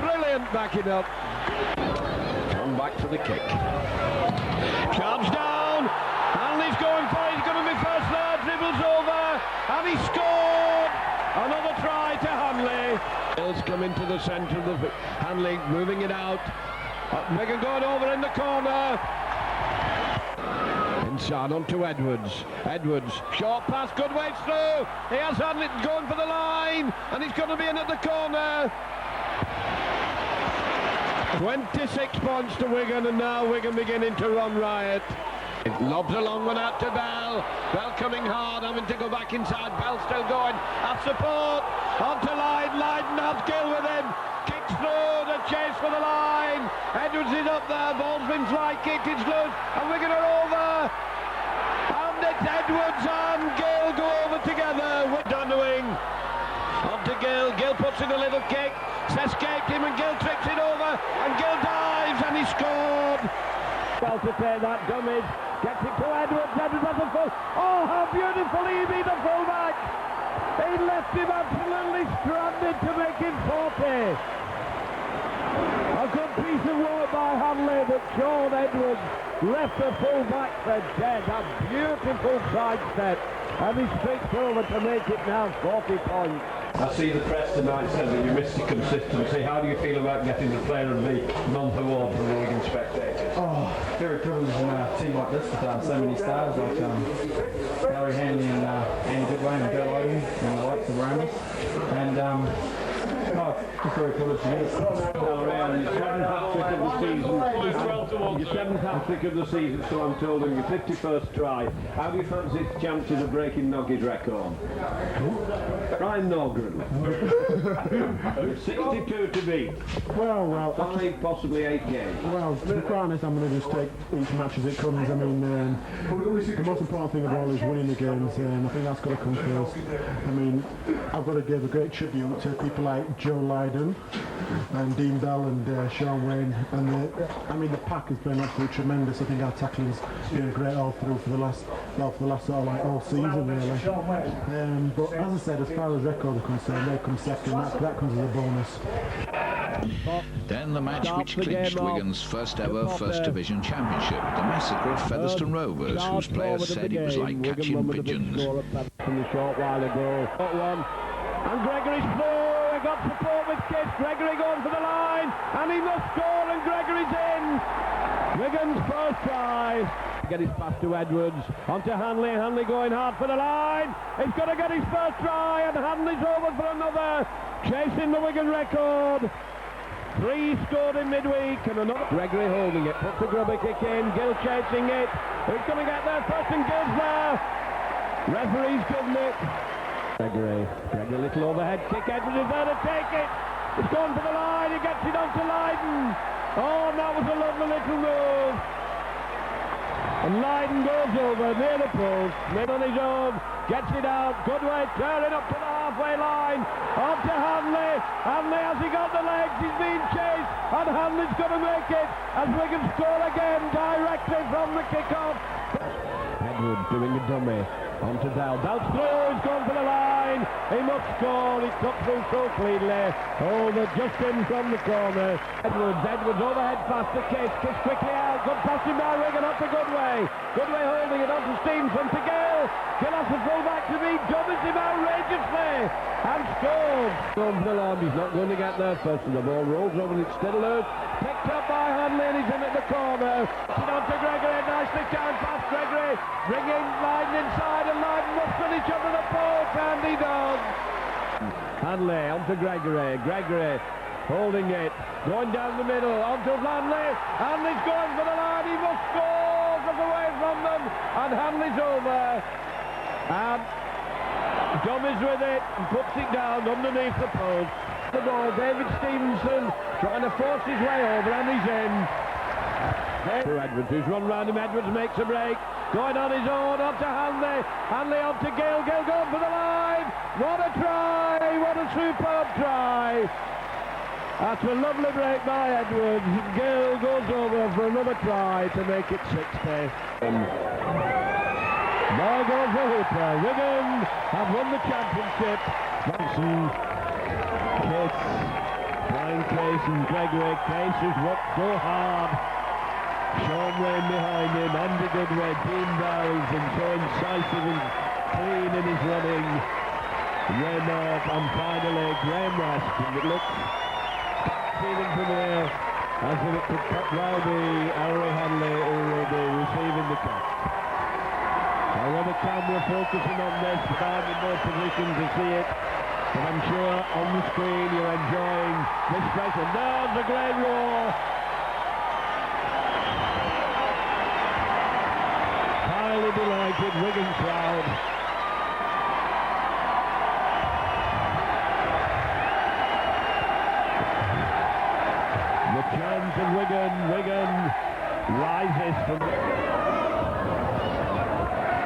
Brilliant backing up. Come back for the kick. Charge down. Hanley's going for it. He's going to be first there. Dribbles over. And he scored. Another try to Hanley. Bill's come into the centre of the Hanley, moving it out. Wigan going over in the corner. Inside on to Edwards. Edwards, short pass, good way through. He has Hanley going for the line, and he's going to be in at the corner. 26 points to Wigan, and now Wigan beginning to run riot. It lobs a long one out to Bell. Bell coming hard, having to go back inside. Bell still going. At support. On to Lydon. Lydon has Gill with him. Kicks through. The chase for the line. Edwards is up there. Ball's been fly kicked. It's loose. And Wigan are over. And it's Edwards and Gill go over together. Down the wing. On to Gill. Gill puts in a little kick. Escaped him, and Gill trips it over. And Gill dives, and he scored. Well to take that, Dummies gets it to Edwards. Edwards has a full. Oh, how beautifully he beat the fullback. He left him absolutely stranded to make him 40. A good piece of work by Hanley, but Sean Edwards left the fullback for dead. A beautiful sidestep, and he streaks over to make it now 40 points. I see the press tonight said that you missed the consistency. How do you feel about getting the Player of the Month award from the Wigan Spectators? Oh, very privileged in a team like this to have so many stars like Larry Hanley and Andy Goodway and Bill Oden and the likes of Ramos. And just very privileged to get it. Around your 7th hat-trick of the season. Your 7th hat-trick of the season, so I'm told, and your 51st try. How do you fancy its chances of breaking Noggy's record? Ryan Norgren. 62 to beat. Well. 5, possibly 8 games. Well, to be quite honest, I'm going to just take each match as it comes. I mean, the most important thing of all is winning the games, and I think that's got to come first. I mean, I've got to give a great tribute to people like Joe Lydon and Dean Bell and Sean Wayne, and the pack has been absolutely tremendous. I think our tackling's been great all through for the last sort of like all season really. But as I said, as far as record are concerned, they come second. That comes as a bonus. Then the match which clinched Wigan's first ever First Division Championship, the massacre of Featherstone Rovers, whose players said it was like catching pigeons. From the short while ago. And Gregory's through. He got support with Kiss. Gregory going for the line, and he must score, and Gregory's in. Wigan's first try. Get his pass to Edwards, onto Hanley. Hanley going hard for the line. He's got to get his first try, and Hanley's over for another, chasing the Wigan record. 3 scored in midweek, and another. Gregory holding it, puts the grubber kick in. Gill chasing it. Who's going to get there first? And Gill's there. Referee's given it. Gregory, a little overhead kick. Edwards is there to take it. It's gone for the line. He gets it onto Lydon. Oh, and that was a lovely little move. And Lydon goes over near the post, mid on his own, gets it out. Goodway turning up to the halfway line. On to Hanley. Hanley, has he got the legs? He's being chased, and Hanley's going to make it as Wigan score again directly from the kick-off. Edwards doing a dummy. On to Dowd. Dowd's through. He's gone for the line. He must score. He's cut through so cleanly. Oh, they're just in from the corner. Edwards overhead pass to Kiss. Kiss quickly out. Good passing by Wigan up to Goodway. Goodway holding it on to Stevenson to Gill. Gill has to pull back to beat. Dummies him outrageously. And scores. Going for the line. He's not going to get there first. And the ball rolls over and it's still loose. Picked up by Hanley, and he's in at the corner. It on to Gregory. Nicely down past Gregory. Bringing Lydon inside, and Lydon must finish under the post, and he does. Hanley on to Gregory. Gregory holding it. Going down the middle. On to Hanley. Hanley's going for the line. He must score. Goes away from them. And Hanley's over. And Dummies with it and puts it down underneath the post. The ball, David Stevenson trying to force his way over, and he's in. To Edwards, who's run round him. Edwards makes a break, going on his own, on to Hanley. Hanley on to Gill. Gill going for the line. What a try! What a superb try! That's a lovely break by Edwards. Gill goes over for another try to make it 60. Ball goes for Hooper. Wigan have won the championship. Kiss, Brian Case and Gregory. Case has worked so hard. Sean Wayne behind him, Andy Goodway, Dean Bowles, and so incisive and clean in his running. Raymond, and finally Graham West, and it looks feeling from there as if it could cut Rowdy, Harry Hanley, who will be receiving the catch. However, camera focusing on this, I'm in no position to see it. But I'm sure on the screen you're enjoying this place. And there's the great roar. Highly delighted Wigan crowd. The chant of Wigan rises from...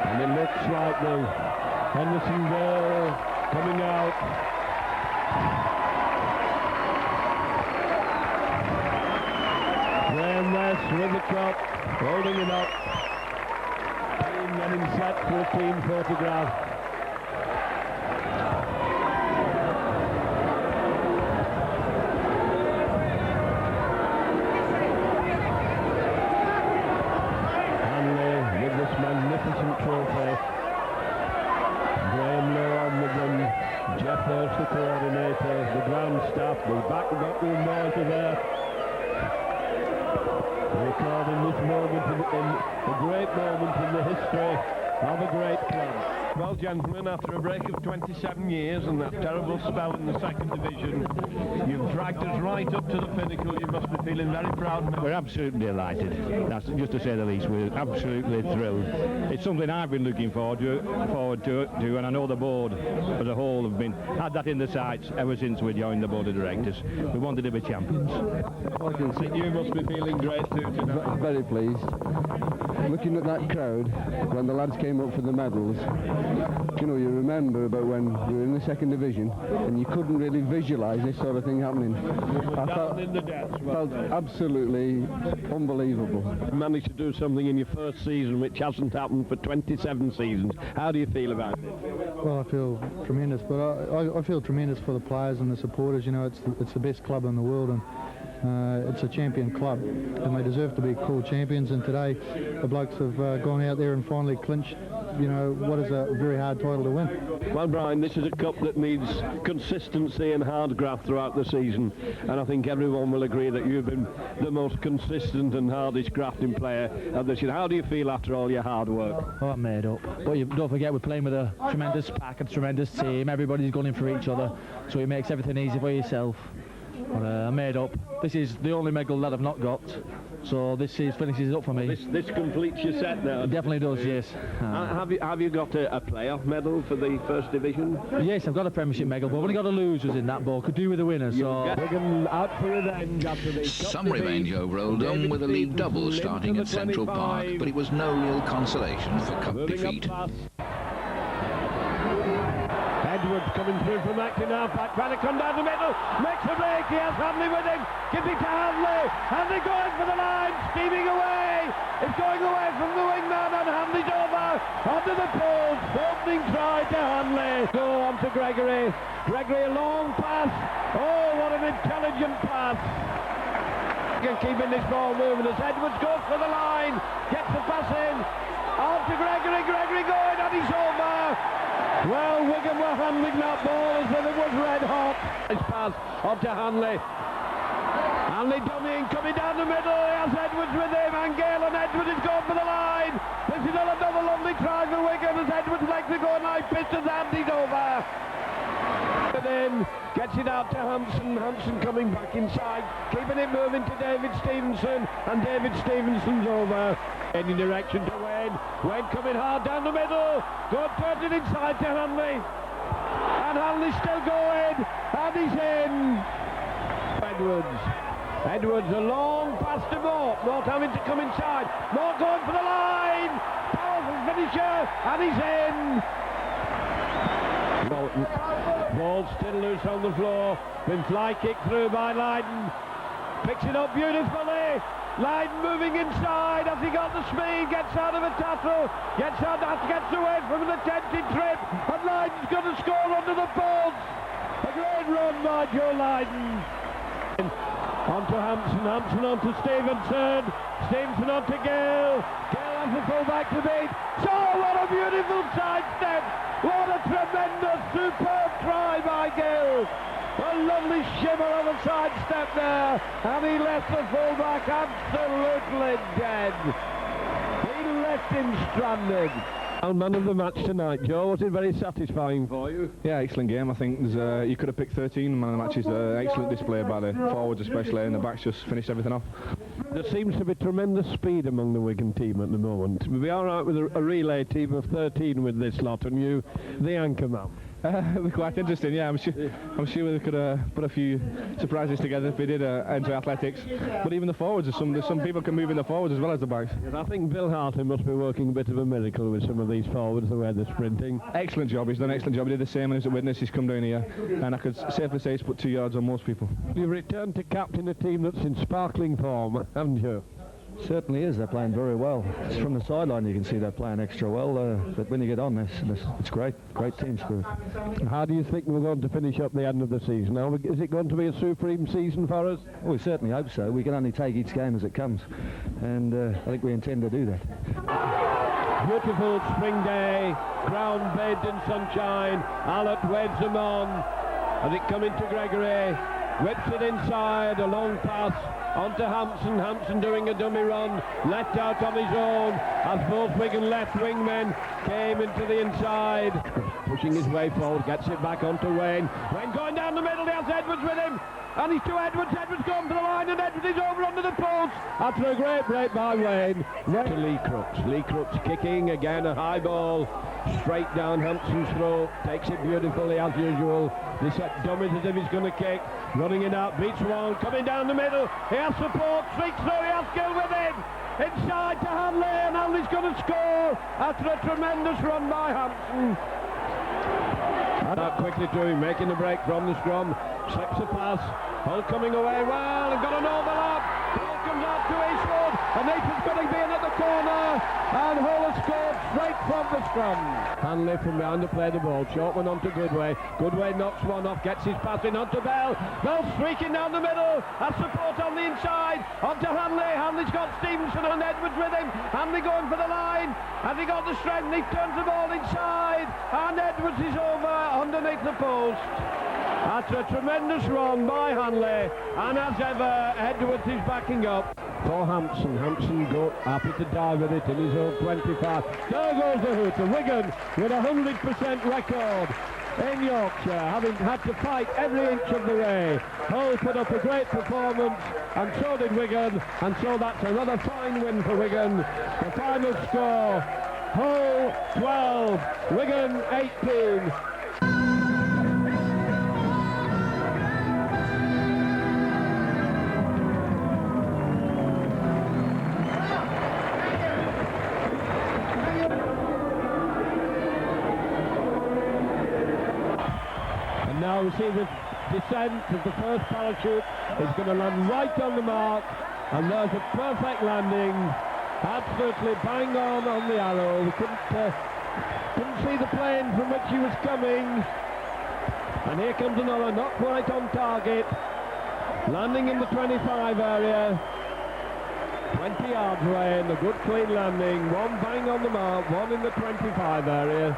And it looks like the Henderson coming out. Graham West with the top, holding him up. Team getting set for a team photograph. Hanley with this magnificent trophy. Graham Lowe with them. Jeff Hurst, the coordinator, the ground staff, the backroom boys are there. Recording this moment in a great moment in the history of a great club. Well, gentlemen, after a break of 27 years and that terrible spell in the second division, you've dragged us right up to the pinnacle. You must be feeling very proud. We're absolutely delighted. That's just to say the least. We're absolutely thrilled. It's something I've been looking forward to, and I know the board as a whole have had that in the sights ever since we joined the board of directors. We wanted to be champions. I can see you must be feeling great too tonight. Very pleased. Looking at that crowd when the lads came up for the medals, you know, you remember about when we were in the second division and you couldn't really visualise this sort of thing happening. I felt absolutely unbelievable. You managed to do something in your first season which hasn't happened for 27 seasons. How do you feel about it? Well, I feel tremendous, but I feel tremendous for the players and the supporters. You know, it's the best club in the world, and it's a champion club, and they deserve to be called champions. And today, the blokes have gone out there and finally clinched, you know, what is a very hard title to win. Well, Brian, this is a cup that needs consistency and hard graft throughout the season, and I think everyone will agree that you've been the most consistent and hardest grafting player of this year. How do you feel after all your hard work? Oh, I'm made up. But you don't forget, we're playing with a tremendous pack, a tremendous team. Everybody's going in for each other, so it makes everything easy for yourself. But I'm made up. This is the only medal that I've not got, so this finishes it up for me. This completes your set now. It definitely does, yes. Have you got a playoff medal for the first division? Yes, I've got a Premiership medal, but I've only got the losers in that ball. Could do with the winners. So Wigan out for revenge after the Some revenge over Oldham with a league double starting at Central Park, but it was no real consolation for cup defeat. Edwards coming through from acting half-back, trying to come down the middle, makes a break, he has Hanley with him, gives it to Hanley, Hanley going for the line, steaming away, it's going away from the wingman, and Hanley's over, onto the post, opening try to Hanley, go on to Gregory, a long pass, oh what an intelligent pass. Keeping this ball moving as Edwards goes for the line, gets the pass in, on to Gregory going, and he's over. Well, Wigan were handling that ball as if it was red hot. His pass on to Hanley. Hanley dummying, coming down the middle. He has Edwards with him, and Gale and Edwards is going for the line. This is another lovely try for Wigan as Edwards legs are going high pistons and he's over. And then gets it out to Hansen coming back inside, keeping it moving to David Stevenson, and David Stevenson's over. Any direction to Wayne coming hard down the middle, turns it inside to Hanley, and Hanley's still going, and he's in. Edwards a long pass to Mort having to come inside, Mort going for the line, powerful finisher, and he's in. Ball still loose on the floor, been fly kicked through by Lydon, picks it up beautifully. Lydon moving inside, has he got the speed, gets out of a tackle, gets away from an attempted trip, and Lydon's going to score under the post. A great run by Joe Lydon. On to Hampson on to Stevenson on to Gale has the full back to beat. So what a beautiful sidestep, what a tremendous, superb try by Gale. A lovely shimmer of a sidestep there, and he left the fullback absolutely dead. He left him stranded. Man of the match tonight, Joe. Was it very satisfying for you? Yeah, excellent game. I think you could have picked 13 man of the matches. Excellent display by the forwards especially, and the backs just finished everything off. There seems to be tremendous speed among the Wigan team at the moment. We'll be all right with a relay team of 13 with this lot, and you, the anchor man. It'll be quite interesting, yeah. I'm sure we could put a few surprises together if we did enter athletics. But even the forwards, there's some people can move in the forwards as well as the backs. Yes, I think Bill Hartley must be working a bit of a miracle with some of these forwards, the way they're sprinting. Excellent job, he's done an excellent job. He did the same when he was at Widnes. He's come down here, and I could safely say he's put 2 yards on most people. You've returned to captain a team that's in sparkling form, haven't you? Certainly is. They're playing very well. It's from the sideline you can see they're playing extra well, but when you get on, it's great team spirit. How do you think we're going to finish up the end of the season? Now, is it going to be a supreme season for us? Well, we certainly hope so. We can only take each game as it comes, and I think we intend to do that. Beautiful spring day, ground bathed in sunshine. Allott waves them on as it comes into Gregory, whips it inside, a long pass onto Hampson. Hampson doing a dummy run, left out on his own as both Wigan left wingmen came into the inside. Pushing his way forward, gets it back onto Wayne. Wayne going down the middle, he has Edwards with him. And he's to Edwards. Edwards going for the line, and Edwards is over under the post. After a great break by Wayne. To Lee Crooks. Lee Crooks kicking again, a high ball straight down Hampson's throat. Takes it beautifully as usual. They set dummies as if he's going to kick. Running it out, beats one, coming down the middle. He has support, streaks through. He has Gill with him. Inside to Hanley, and Hanley's going to score after a tremendous run by Hampson. And out quickly to him, making the break from the scrum. Slips a pass. Hull coming away well, and got an overlap. Hull comes out to Eastwood, and Nathan's got to be in at the corner, and Hull has scored straight from the scrum. Hanley from behind to play the ball. Short one onto Goodway. Goodway knocks one off, gets his pass in onto Bell. Bell streaking down the middle, has support on the inside, onto Hanley. Hanley's got Stevenson and Edwards with him. Hanley going for the line. Has he got the strength? He turns the ball inside, and Edwards is over underneath the post. After a tremendous run by Hanley, and as ever, Edwards is backing up for Hampson. Hampson happy to dive with it in his own 25. There goes the hooter. Wigan with a 100% record in Yorkshire, having had to fight every inch of the way. Hull put up a great performance, and so did Wigan, and so that's another fine win for Wigan. The final score, Hull 12, Wigan 18. Now we see the descent of the first parachute is going to land right on the mark, and there's a perfect landing, absolutely bang on the arrow. We couldn't see the plane from which he was coming, and here comes another, not quite on target, landing in the 25 area, 20 yards away, and a good clean landing, one bang on the mark, one in the 25 area.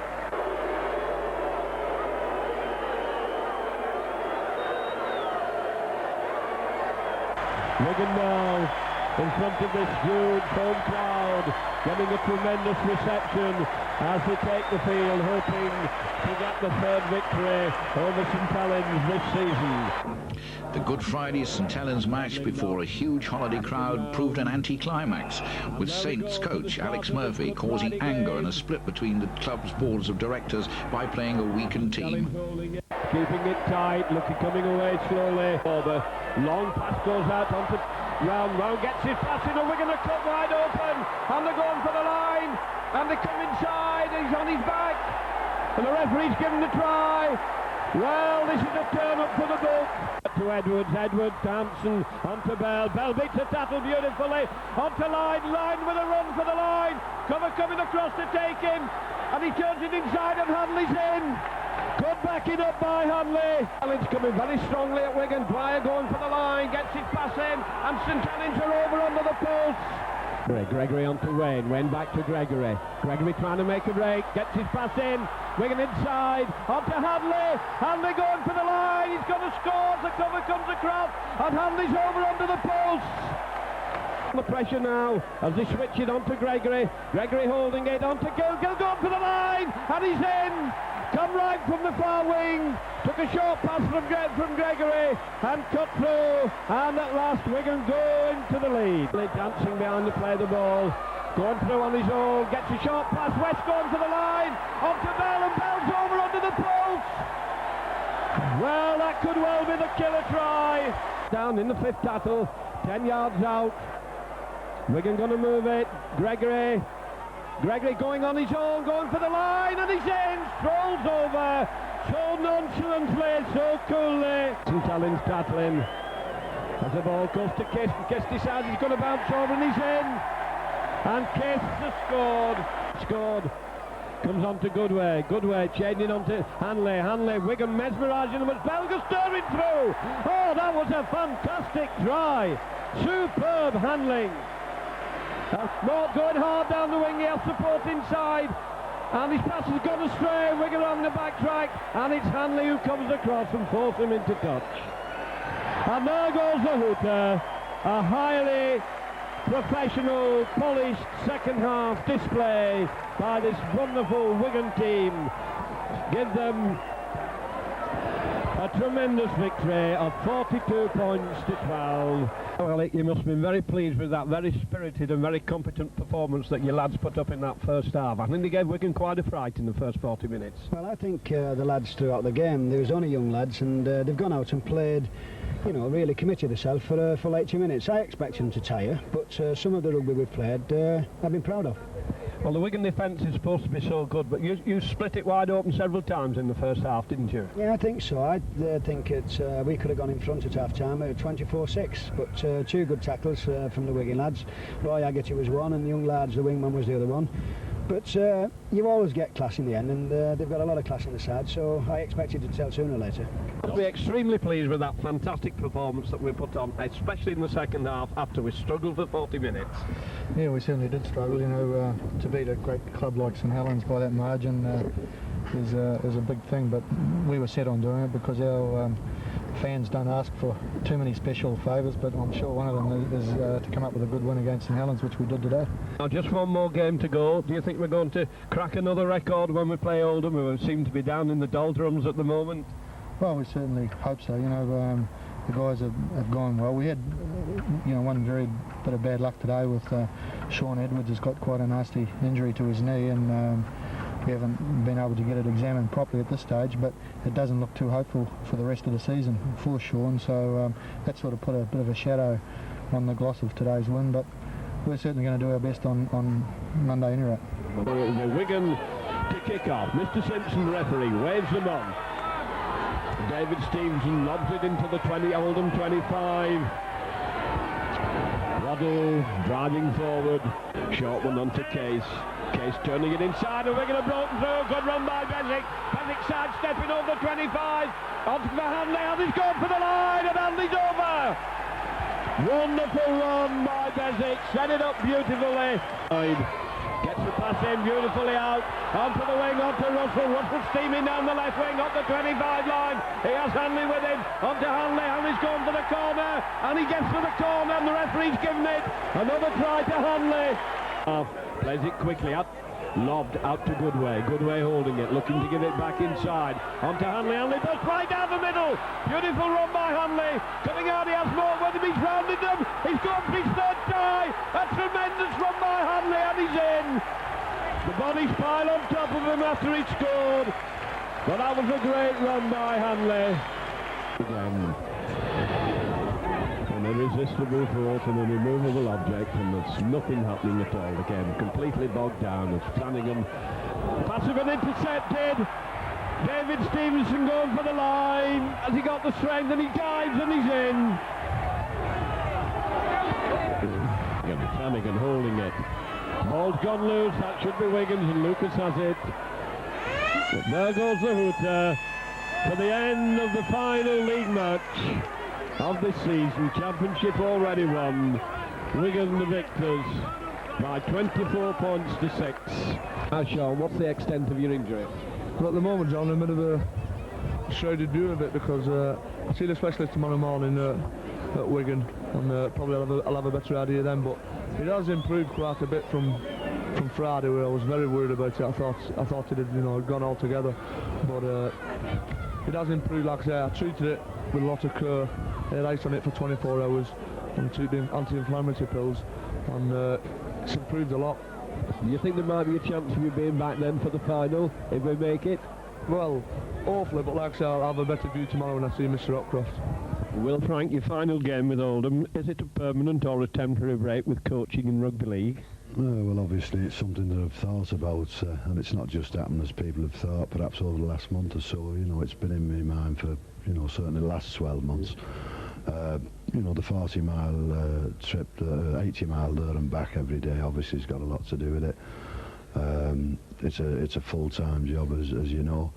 Wigan now in front of this huge home crowd, getting a tremendous reception as they take the field, hoping to get the third victory over St Helens this season. The Good Friday St Helens match before a huge holiday crowd proved an anticlimax, with Saints coach Alex Murphy causing anger and a split between the club's boards of directors by playing a weakened team. Keeping it tight, coming away slowly. Over. Long pass goes out onto Round. Round gets his pass in, and Wigan are cut wide open, and they're going for the line, and they come inside, he's on his back, and the referee's given the try. Well, this is a turn up for the book. To Edwards, Edwards, Hampson, onto Bell. Bell beats the tackle beautifully, onto Line with a run for the line. Cover coming across to take him, and he turns it inside, and Hanley's in. Good backing up by Hanley. Helens coming very strongly at Wigan. Dwyer going for the line, gets his pass in, and St Helens are over under the post. Gregory onto Wayne. Wayne back to Gregory. Gregory trying to make a break, gets his pass in. Wigan inside, onto Hanley. Hanley going for the line, he's going to score. The cover comes across, and Hanley's over under the post. The pressure now as they switch it onto Gregory. Gregory holding it onto Gill. Gill going for the line, and he's in. Come right from the far wing, took a short pass from Gregory, and cut through, and at last Wigan go into the lead. Dancing behind to play the ball, going through on his own, gets a short pass, West going for the line, onto Bell, and Bell's over under the post. Well, that could well be the killer try. Down in the fifth tackle, 10 yards out. Wigan going to move it, Gregory going on his own, going for the line, and he's in, strolls over, so nonchalantly, so coolly. St Helens tackling, As the ball goes to Kiss, Kiss decides he's going to bounce over and he's in. And Kiss has scored. Comes on to Goodway. Goodway changing on to Hanley. Hanley, Wigan mesmerising them as Belga stirring through. Oh, that was a fantastic try. Superb handling. Mort going hard down the wing. He has support inside. And his pass has gone astray. Wigan on the back track. And it's Hanley who comes across and forces him into touch. And there goes the hooter. A highly professional, polished second half display by this wonderful Wigan team. Give them a tremendous victory of 42 points to 12. Well, Alec, you must have been very pleased with that very spirited and very competent performance that your lads put up in that first half. I think they gave Wigan quite a fright in the first 40 minutes. Well, I think the lads throughout the game, there was only young lads, and they've gone out and played, you know, really committed themselves for 80 minutes. I expected them to tire, but some of the rugby we played, I've been proud of. Well, the Wigan defence is supposed to be so good, but you split it wide open several times in the first half, didn't you? Yeah, I think so. I think we could have gone in front at half-time at 24-6, but two good tackles from the Wigan lads. Roy Haggerty was one, and the young lads, the wingman, was the other one. But you always get class in the end, and they've got a lot of class in the side, so I expected to tell sooner or later. I'll be extremely pleased with that fantastic performance that we put on, especially in the second half after we struggled for 40 minutes. Yeah, we certainly did struggle, you know, to beat a great club like St Helens by that margin is a big thing, but we were set on doing it because our fans don't ask for too many special favours, but I'm sure one of them is to come up with a good win against St Helens, which we did today. Now, just one more game to go. Do you think we're going to crack another record when we play Oldham, who seem to be down in the doldrums at the moment? Well, we certainly hope so. You know, the guys have gone well. We had, you know, one very bit of bad luck today with Sean Edwards has got quite a nasty injury to his knee, and we haven't been able to get it examined properly at this stage, but it doesn't look too hopeful for the rest of the season for Sean, so that sort of put a bit of a shadow on the gloss of today's win, but we're certainly going to do our best on Monday anyway. The Wigan to kick off. Mr Simpson, referee, waves them on. David Stevenson lobs it into the 20, Oldham 25. Waddle driving forward. Short one onto Case. Case turning it inside, and Wigan have broken through. Good run by Beswick. Beswick sidestepping over 25. On for Hanley, and he's gone for the line, and Hanley's over. Wonderful run by Beswick. Set it up beautifully. Gets the pass in beautifully out. Onto the wing, onto Russell. Russell steaming down the left wing, up the 25 line. He has Hanley with him. Onto Hanley. Hanley's gone for the corner, and he gets to the corner, and the referee's given it. Another try to Hanley. Plays it quickly up. Lobbed out to Goodway. Goodway holding it, looking to give it back inside. Onto Hanley. Hanley does fly down the middle. Beautiful run by Hanley. Coming out, he has more with him. He's rounded them. He's gone for his third try. A tremendous run by Hanley, and he's in. The bodies pile on top of him after he scored. But that was a great run by Hanley. Again. An irresistible force and an immovable object, and there's nothing happening at all. Again, completely bogged down. It's Flanagan. Pass has been intercepted. David Stevenson going for the line. Has he got the strength? And he dives and he's in. Again, Flanagan holding it. Ball's gone loose. That should be Wiggins, and Lucas has it. But there goes the hooter for the end of the final league match of this season. Championship already won. Wigan the victors by 24 points to 6. Now, Sean, what's the extent of your injury? Well, at the moment, John, I'm in a bit of a shrouded view of it because I see the specialist tomorrow morning at Wigan, and probably I'll have a better idea then. But it has improved quite a bit from Friday, where I was very worried about it. I thought it had, you know, gone altogether, but it has improved. Like I say, I treated it with a lot of care. I had ice on it for 24 hours and took the anti-inflammatory pills, and it's improved a lot. Do you think there might be a chance of you being back then for the final, if we make it? Well, hopefully, but like I say, I'll have a better view tomorrow when I see Mr Upcroft. Will Frank, your final game with Oldham, is it a permanent or a temporary break with coaching in rugby league? Well, obviously it's something that I've thought about, and it's not just happened as people have thought, perhaps over the last month or so. You know, it's been in my mind for, you know, certainly the last 12 months. You know, the 40-mile trip, 80-mile there and back every day, obviously has got a lot to do with it. It's a full-time job, as you know.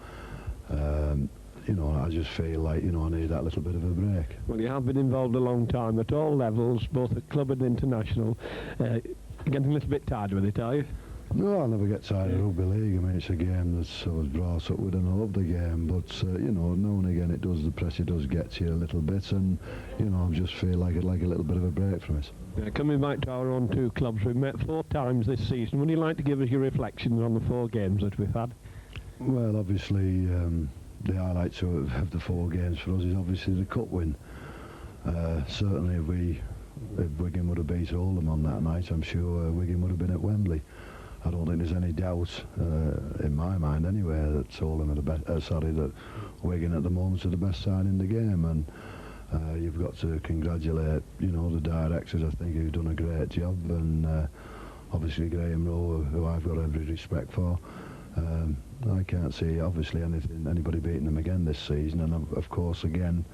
You know, I just feel like, you know, I need that little bit of a break. Well, you have been involved a long time at all levels, both at club and international. Getting a little bit tired with it, are you? No, I never get tired of rugby league. I mean, it's a game that I was brought up with and I love the game, but you know, now and again the pressure does get to you a little bit, and you know, I just feel like I'd like a little bit of a break from it. Coming back to our own two clubs, we've met 4 times this season. Would you like to give us your reflections on the 4 games that we've had? Well, obviously, the highlights of the 4 games for us is obviously the cup win. Certainly, if Wigan would have beat Oldham on that night, I'm sure Wigan would have been at Wembley. I don't think there's any doubt in my mind anyway that Oldham are that Wigan at the moment are the best side in the game, and you've got to congratulate, you know, the directors. I think who've done a great job, and obviously Graham Rowe, who I've got every respect for. I can't see obviously anybody beating them again this season, and of course again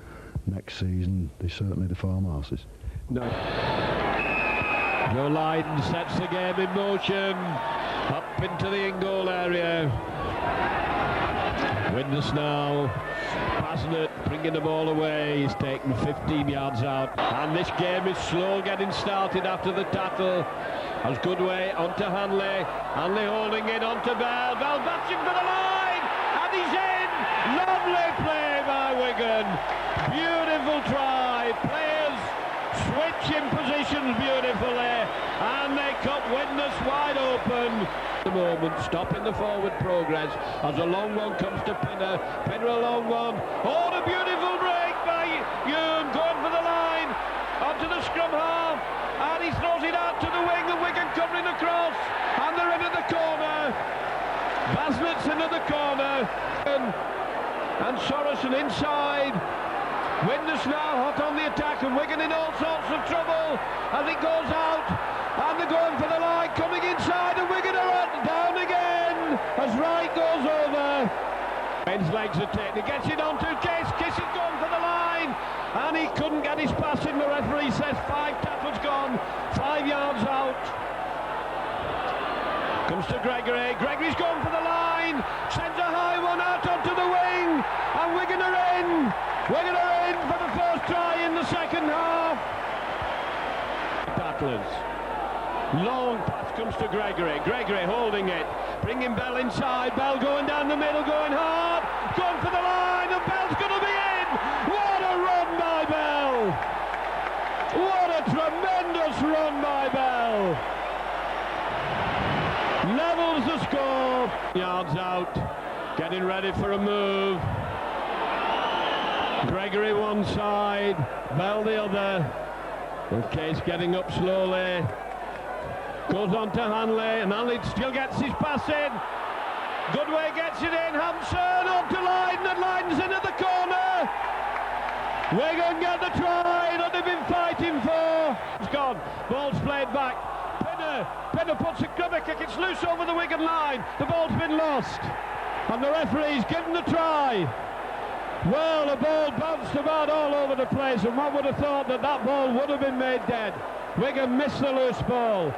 next season they're certainly the farmhouses. No. Joe Lydon sets the game in motion, up into the in-goal area. Witness now, Basnett bringing the ball away, he's taken 15 yards out, and this game is slow getting started after the tackle. As Goodway onto Hanley holding it onto Bell bats him for the line, and he's in! Lovely play by Wigan, beautiful try, players switching positions beautifully, and they cut Widnes wide open. The moment, stopping the forward progress as a long one comes to Pinner a long one. Oh, the beautiful break by Yoon, going for the line, onto the scrum half, and he throws it out to the wing, and Wigan covering across, and they're into the corner. Basnett's into the corner, and Sorensen inside. Widnes now hot on the attack, and Wigan in all sorts of trouble as it goes out, and they're going for the line, coming inside, and Wigan are down again as Wright goes over. Ben's legs are taken, he gets it onto Kiss is going for the line, and he couldn't get his pass in. The referee says 5 tackles gone, 5 yards out. Comes to Gregory's going for the line, sends a high one out onto the wing, and Wigan are in. Wigan are in for the first try in the second half. Tacklers. Long pass comes to Gregory holding it, bringing Bell inside, Bell going down the middle, going hard, going for the line, and Bell's going to be in. What a run by Bell! What a tremendous run by Bell! Levels the score. Yards out, getting ready for a move. Gregory one side, Bell the other. And Case getting up slowly. Goes on to Hanley, and Hanley still gets his pass in. Goodway gets it in, Hampson on to Lydon, and Lydon's in at the corner. Wigan get the try that they've been fighting for. It's gone, ball's played back. Pinner puts a cover kick, it's loose over the Wigan line. The ball's been lost, and the referee's given the try. Well, the ball bounced about all over the place, and one would have thought that ball would have been made dead. Wigan missed the loose ball.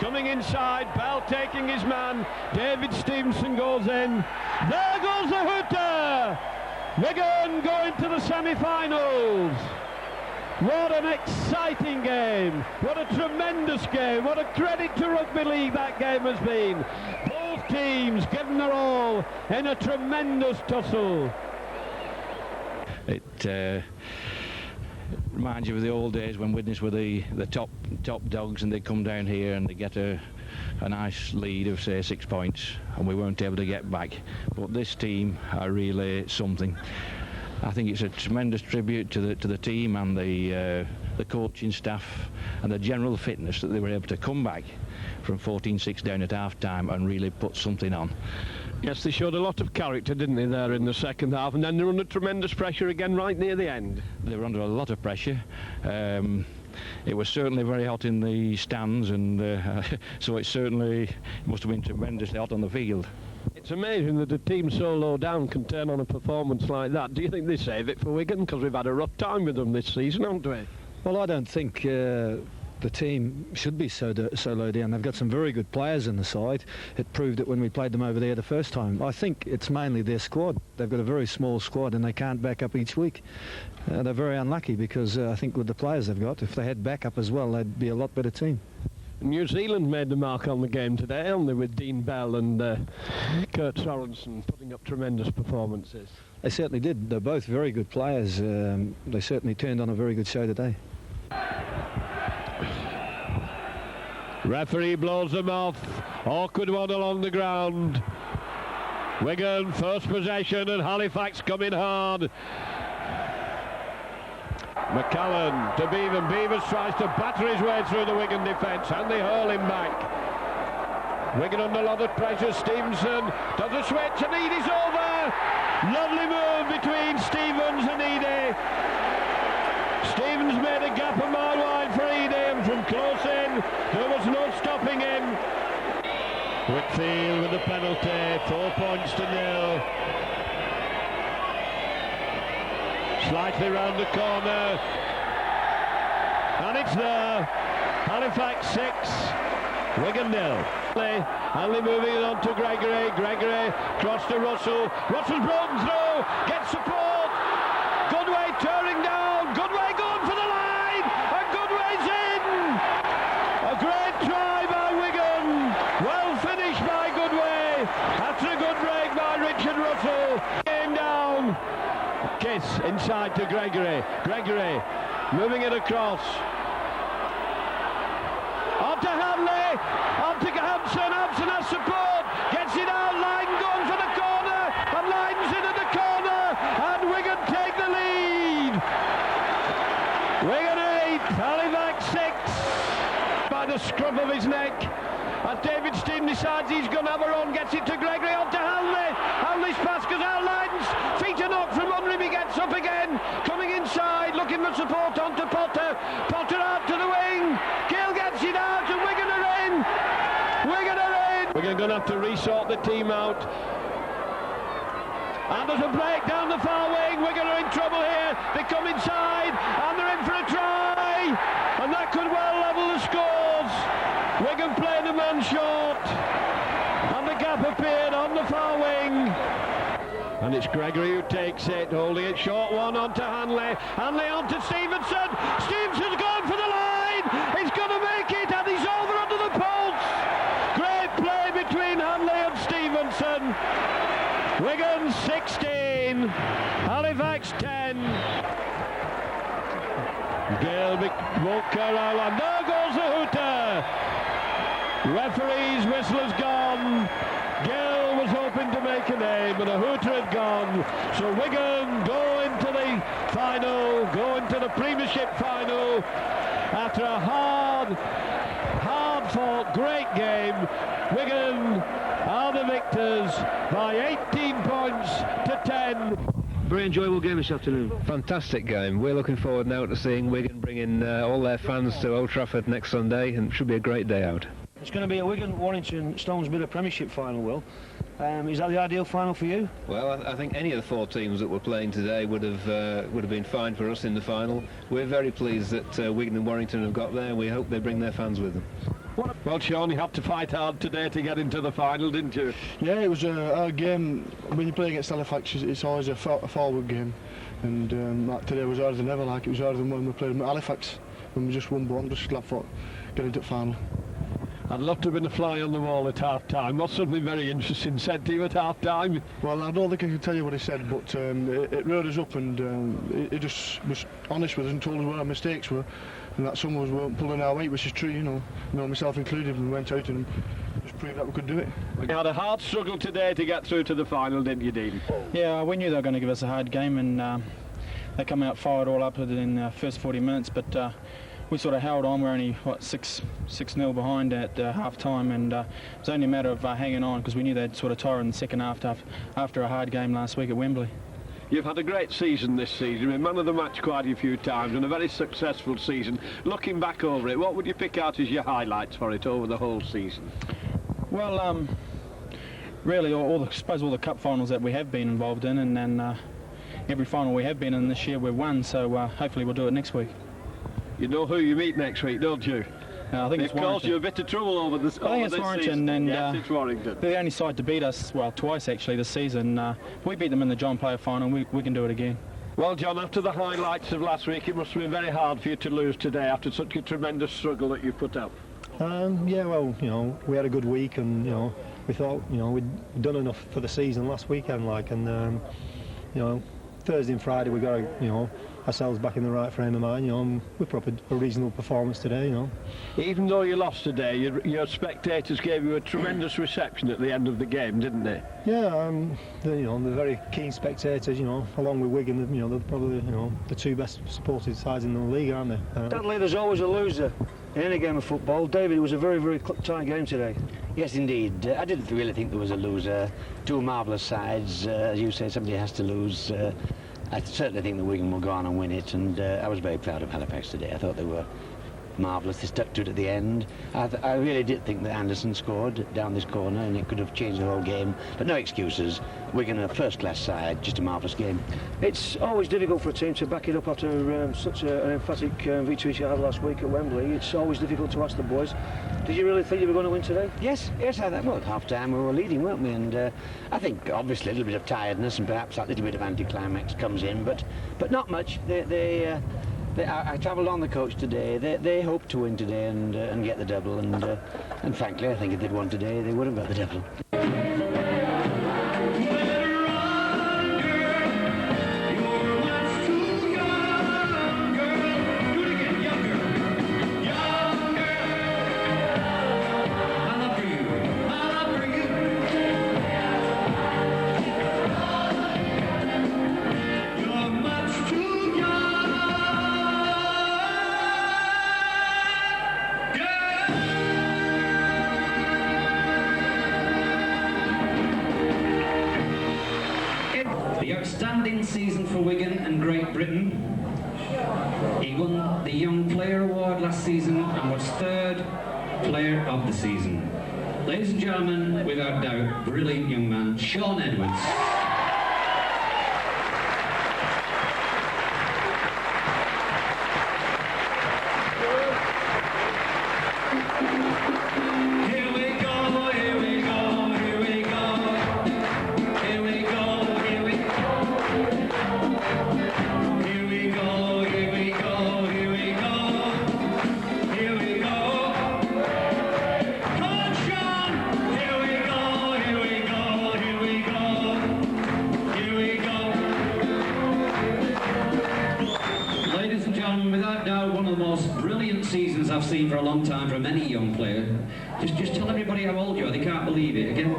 Coming inside, Bell taking his man, David Stevenson goes in. There goes the hooter! Wigan going to the semi-finals. What an exciting game, what a tremendous game, what a credit to rugby league that game has been. Both teams giving their all in a tremendous tussle. It reminds you of the old days when Widnes were the top dogs, and they'd come down here and they get a nice lead of say 6 points, and we weren't able to get back. But this team are really something. I think it's a tremendous tribute to the team and the coaching staff and the general fitness that they were able to come back from 14-6 down at half-time and really put something on. Yes, they showed a lot of character, didn't they, there in the second half, and then they're under tremendous pressure again right near the end. They were under a lot of pressure. It was certainly very hot in the stands, and so it must have been tremendously hot on the field. It's amazing that a team so low down can turn on a performance like that. Do you think they save it for Wigan? Because we've had a rough time with them this season, haven't we? Well, I don't think the team should be so low down. They've got some very good players in the side. It proved it when we played them over there the first time. I think it's mainly their squad. They've got a very small squad and they can't back up each week. They're very unlucky because I think with the players they've got, if they had backup as well, they'd be a lot better team. New Zealand made the mark on the game today, only with Dean Bell and Kurt Sorensen putting up tremendous performances. They certainly did. They're both very good players. They certainly turned on a very good show today. Referee blows them off. Awkward one along the ground. Wigan first possession and Halifax coming hard. McCallan to Bevan. Beavers tries to batter his way through the Wigan defence and they hurl him back. Wigan under a lot of pressure. Stevenson does a switch and Eadie's over. Lovely move between Stevens and Eadie. Stevens made a gap a mile wide for Eadie and from close in there was no stopping him. Whitfield with the penalty, 4 points to 0. Slightly round the corner and it's there. Halifax 6, Wigan 0. Hanley moving it on to Gregory. Gregory cross to Russell. Russell's broken through, gets support. Goodway tearing down. Goodway going for the line and Goodway's in. A great try by Wigan. Well finished by Goodway after a good break by Richard Russell. Game down. Kiss inside to Gregory. Gregory moving it across. On to Hanley. On to Hampson. Hampson has support. Gets it out. Line going for the corner. And Line's in at the corner. And Wigan take the lead. Wigan 8. Halifax 6. By the scruff of his neck. As David Steen decides he's going to have a run. Gets it to Gregory. On to Hanley. Hanley's pass goes out. Line's feet are knocked from under him. He gets up again. Coming inside. Looking for support on to Potter. Potter out to the wing. Gill gets it out and Wigan are in. Wigan are in. Wigan going to have to resort the team out. And there's a break down the far wing. Wigan are in trouble here. They come inside and they're in for a try. And that could well level the scores. Wigan playing a man short. And the gap appeared on the far wing. And it's Gregory who takes it, holding it short one onto Hanley. Hanley onto Stevenson. Stevenson's going for the line. He's going to make it and he's over under the post. Great play between Hanley and Stevenson. Wigan 16, Halifax 10. Gale won't corral and there goes the hooter. Referee's whistle has gone. Gale was hoping to make a name and a hooter had gone. So Wigan go into the final, go into the Premiership final after a hard-fought, great game. Wigan are the victors by 18 points to 10. Very enjoyable game this afternoon. Fantastic game. We're looking forward now to seeing Wigan bring in all their fans to Old Trafford next Sunday, and it should be a great day out. It's going to be a Wigan-Warrington Stones Borough Premiership final, Will. Is that the ideal final for you? Well, I think any of the 4 teams that were playing today would have been fine for us in the final. We're very pleased that Wigan and Warrington have got there. We hope they bring their fans with them. Well, Sean, you had to fight hard today to get into the final, didn't you? Yeah, it was a game. When you play against Halifax, it's always a forward game, and like today was harder than ever. Like it was harder than when we played at Halifax, when we just won. But I'm just glad for getting to the final. I'd love to have been a fly on the wall at half-time. What's something very interesting said to you at half-time? Well, I don't think I can tell you what he said, but it rode us up, and he just was honest with us and told us what our mistakes were, and that some of us weren't pulling our weight, which is true, you know, myself included. We went out and just proved that we could do it. We had a hard struggle today to get through to the final, didn't you, Dean? Yeah, we knew they were going to give us a hard game, and they come out fired all up in the first 40 minutes, but we sort of held on. We're only 6-0 behind at half time, and it was only a matter of hanging on because we knew they'd sort of tire in the second half after a hard game last week at Wembley. You've had a great season this season. You've been man of the match quite a few times and a very successful season. Looking back over it, what would you pick out as your highlights for it over the whole season? Well, really I suppose all the cup finals that we have been involved in, and then every final we have been in this year we've won, so hopefully we'll do it next week. You know who you meet next week, don't you? I think it's They've caused Warrington. you a bit of trouble over this. I think it's Warrington, and yes, it's Warrington. they're the only side to beat us, well, twice actually this season. We beat them in the John Player final, we can do it again. Well, John, after the highlights of last week, it must have been very hard for you to lose today after such a tremendous struggle that you put up. Yeah, well, you know, we had a good week, and you know, we thought, you know, we'd done enough for the season last weekend, like, and you know, Thursday and Friday we got, you know, ourselves back in the right frame of mind, you know, and we put up a reasonable performance today, you know. Even though you lost today, your spectators gave you a tremendous reception at the end of the game, didn't they? Yeah, you know, they're very keen spectators, you know, along with Wigan, you know, they're probably, you know, the two best supported sides in the league, aren't they? Sadly, there's always a loser in any game of football. David, it was a very, very tight game today. Yes, indeed. I didn't really think there was a loser. Two marvellous sides. As you say, somebody has to lose. I certainly think that Wigan will go on and win it, and I was very proud of Halifax today. I thought they were marvellous. They stuck to it at the end. I really did think that Anderson scored down this corner, and it could have changed the whole game. But no excuses. Wigan are a first-class side, just a marvellous game. It's always difficult for a team to back it up after such an emphatic victory as you had last week at Wembley. It's always difficult to ask the boys. Did you really think you were going to win today? Yes, I thought, well, at half-time we were leading, weren't we? And I think, obviously, a little bit of tiredness and perhaps that little bit of anticlimax comes in, but not much. I travelled on the coach today. They hoped to win today and get the double, and frankly, I think if they'd won today, they would have got the double. The outstanding season for Wigan and Great Britain. He won the Young Player Award last season and was third Player of the Season. Ladies and gentlemen, without doubt, brilliant young man, Shaun Edwards. Seasons I've seen for a long time from any young player. Just tell everybody how old you are. They can't believe it. Again,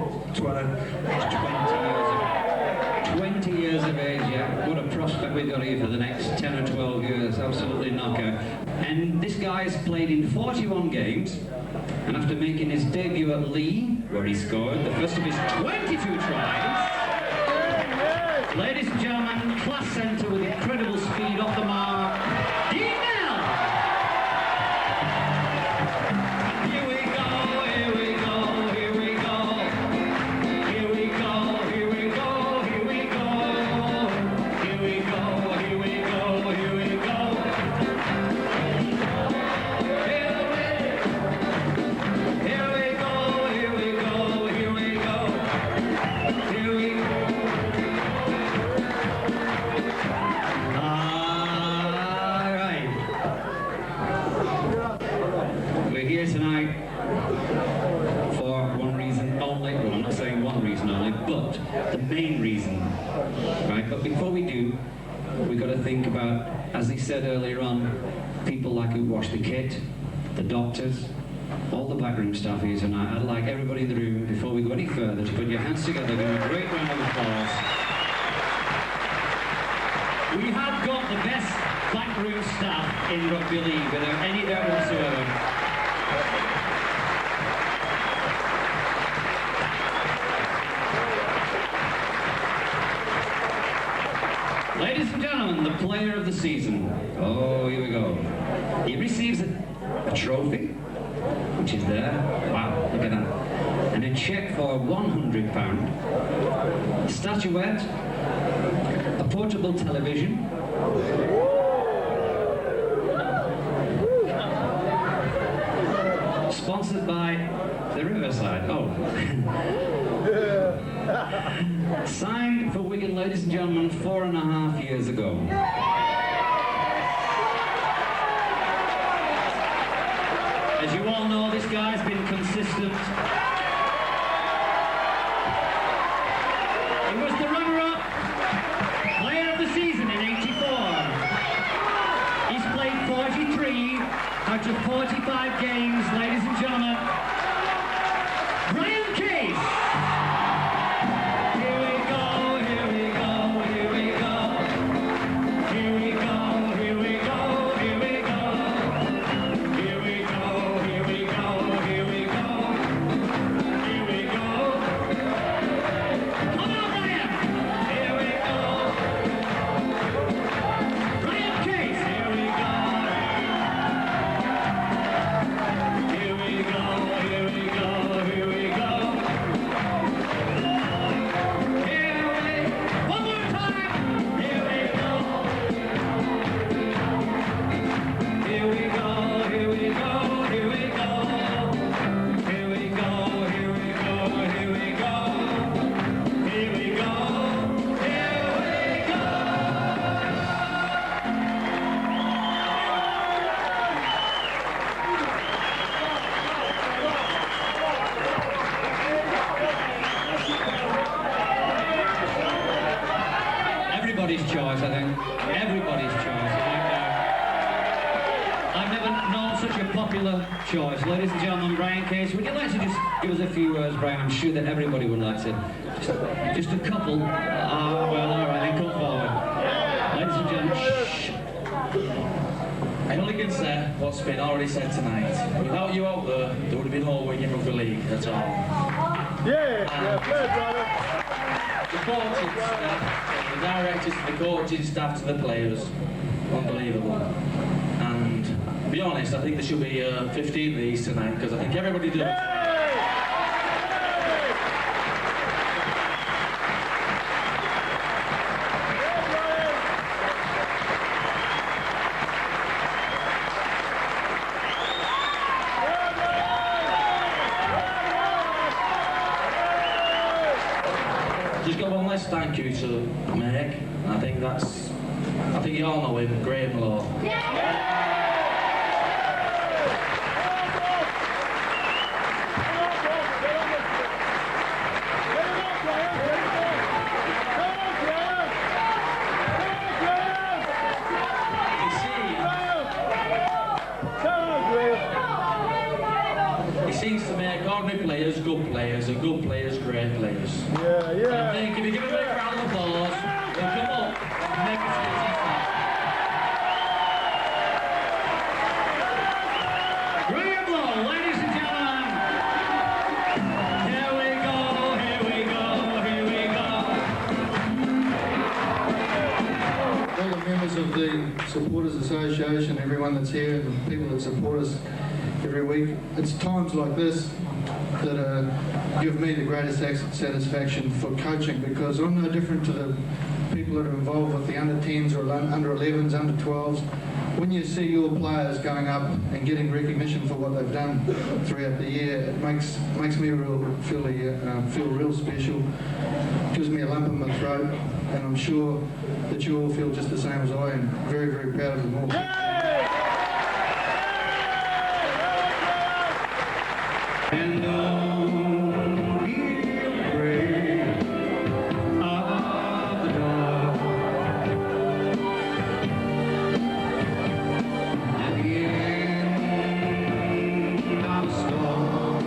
20 years of age, yeah. What a prospect we've got here for the next 10 or 12 years. Absolutely knockout. And this guy's played in 41 games, and after making his debut at Lee, where he scored the first of his 22 tries, ladies and gentlemen, class centre with incredible speed off the mark, the main reason, right? But before we do, we've got to think about, as he said earlier on, people like who wash the kit, the doctors, all the backroom staff here tonight. I'd like everybody in the room, before we go any further, to put your hands together, give them a great round of applause. We have got the best backroom staff in rugby league, without any doubt whatsoever. Ladies and gentlemen, the player of the season. Oh, here we go. He receives a trophy, which is there. Wow, look at that. and a cheque for £100, a statuette, a portable television, sponsored by the Riverside. Oh. Signed for Wigan, ladies and gentlemen, 4.5 years ago. As you all know, this guy's been consistent. He was the runner-up player of the season in '84. He's played 43 out of 45 games, ladies and gentlemen. Brian Case! Here we go, here we go, here we go. Here we go, here we go, here we go. Here we go, here we go, here we go. Here we go. Come on, Brian! Here we go. Brian Case, here we go. Here we go, here we go, here we go. One more time. Here we go. Here we go, here we go, here we go. Here we go, here we go, here we go. Here we go, here we go. Everybody's choice, I think. Everybody's choice. I think, I've never known such a popular choice. Ladies and gentlemen, Brian Case, would you like to just give us a few words, Brian? I'm sure that everybody would like to. Just a couple. Well, all right, then come forward. Ladies and gentlemen, shh. I only can say what's been already said tonight. Without you out there, there would have been no Wigan Rugby League at all. Yeah, fair, brother. The coaching staff, the directors, the coaching staff to the players, unbelievable. And to be honest, I think there should be 15 of these tonight because I think everybody did it. Just got one last thank you to make. I think you all know him, Graham Law. He seems to make ordinary players good players and good players great players. I think if you give him a big round of applause, he'll come up and make us get his Graham Law, ladies and gentlemen. Here we go, here we go, here we go. All the members of the Supporters Association, everyone that's here, the people that support us every week, it's times like this that give me the greatest satisfaction for coaching, because I'm no different to the people that are involved with the under-10s or under-11s, under-12s. When you see your players going up and getting recognition for what they've done throughout the year, it makes me feel real special. Gives me a lump in my throat, and I'm sure that you all feel just the same as I am. Very, very proud of them all. And don't be afraid of the dark. At the end of the storm,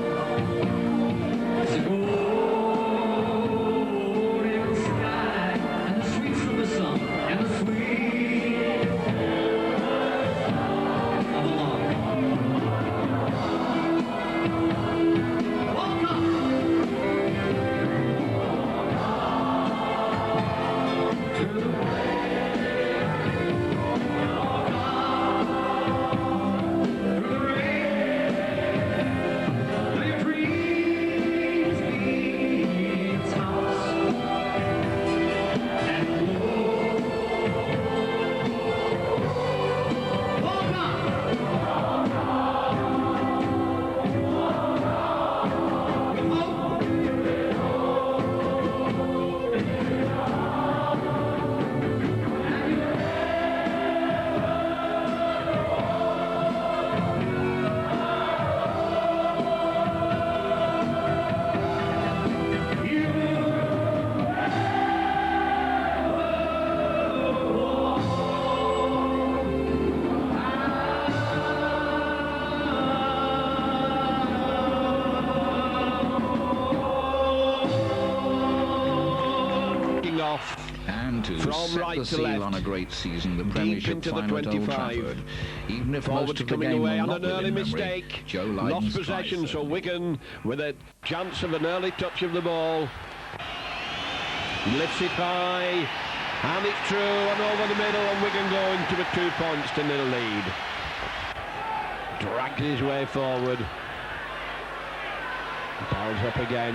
it's a golden sky and the sweet from the sun and the sweet off. And to from set right the to seal left. on a great season, the Deep Premiership into the final at Old 25. Trafford. Even if Forward most of the coming game away will on not an live early in memory, mistake. Joe Lost Lydon's possession, try, so Wigan with a chance of an early touch of the ball. Lifts it high, and it's true, and over the middle, and Wigan going to a 2 points to nil lead. Drags his way forward. Barrels up again.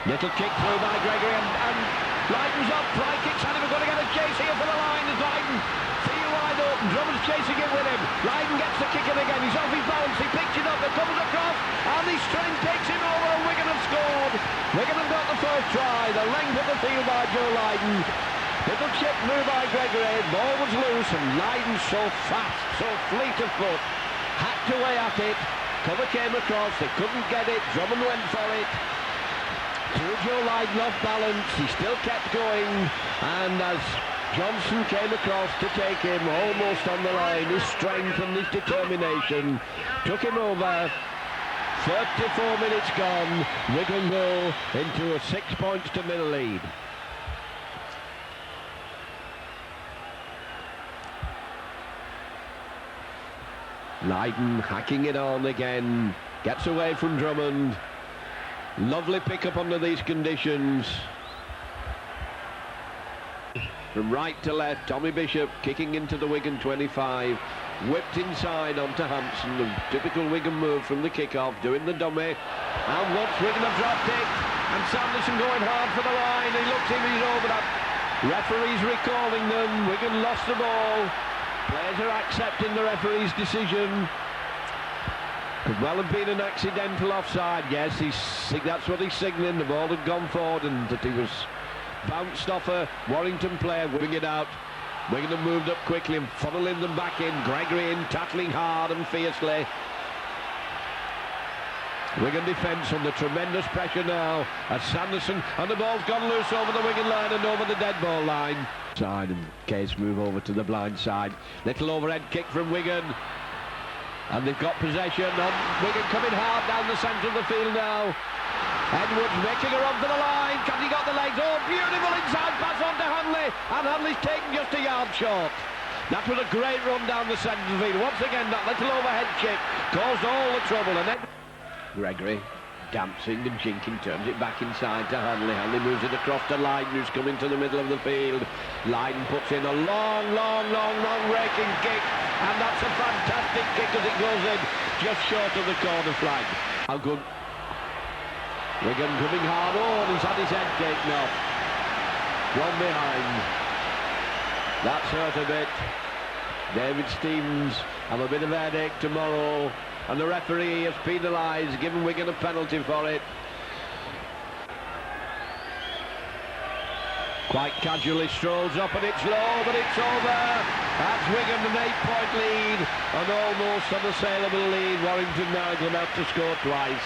Little kick through by Gregory, and Lydon's up. Fly kicks at him. We're going to get a chase here for the line. Is Lydon field wide open? Drummond's chasing it with him. Lydon gets the kick in again. He's off his balance. He picks it up. It comes across, and his strength takes him over. And Wigan have scored. Wigan have got the first try. The length of the field by Joe Lydon. Little chip through by Gregory. Ball was loose, and Lydon so fast, so fleet of foot, hacked away at it. Cover came across. They couldn't get it. Drummond went for it. Through Joe Lydon off balance, he still kept going, and as Johnson came across to take him almost on the line, his strength and his determination took him over. 34 minutes gone, Wigan go into a 6 points to nil lead. Lydon hacking it on again, gets away from Drummond. Lovely pick-up under these conditions. From right to left, Tommy Bishop kicking into the Wigan 25. Whipped inside onto Hampson, the typical Wigan move from the kick-off, doing the dummy. And once Wigan have dropped it, and Sanderson going hard for the line. He looks in, he's over that. Referees recalling them. Wigan lost the ball. Players are accepting the referee's decision. Could well have been an accidental offside. Yes, that's what he's signalling. The ball had gone forward and that he was bounced off a Warrington player, whipping it out. Wigan have moved up quickly and funneling them back in. Gregory in, tackling hard and fiercely. Wigan defence under tremendous pressure now as Sanderson, and the ball's gone loose over the Wigan line and over the dead ball line. Side, and Case move over to the blind side. Little overhead kick from Wigan. And they've got possession, and Wigan coming hard down the centre of the field now. Edwards making a run for the line. Can he got the legs? Oh, beautiful inside pass on to Hanley, and Hanley's taken just a yard short. That was a great run down the centre of the field. Once again, that little overhead kick caused all the trouble. And then Gregory dancing and jinking, turns it back inside to Hanley. Hanley moves it across to Lydon, who's coming to the middle of the field. Lydon puts in a long raking kick, and that's a fantastic kick as it goes in just short of the corner flag. How good. Wigan coming hard. Oh, and he's had his head taken off. One behind. That's hurt a bit. David Stevens have a bit of a headache tomorrow, and the referee has penalised, given Wigan a penalty for it. Quite casually strolls up, and it's low, but it's over. That's Wigan an 8-point lead, and almost unassailable lead. Warrington now going to have to score twice.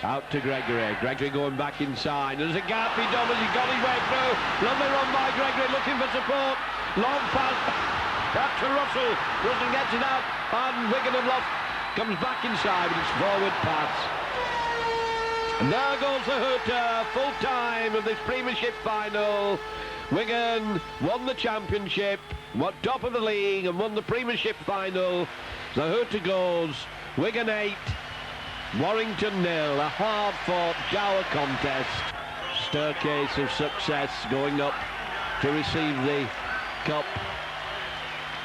Out to Gregory. Gregory going back inside. There's a gap. He doubles. He got his way through. Lovely run by Gregory, looking for support. Long pass out to Russell. Russell gets it out, and Wigan have lost. Comes back inside, but it's forward pass. And there goes the hooter. Full time of this Premiership final. Wigan won the championship, won top of the league, and won the Premiership final. The hooter goes. Wigan 8. Warrington 0, a hard-fought dour contest. Staircase of success going up to receive the cup.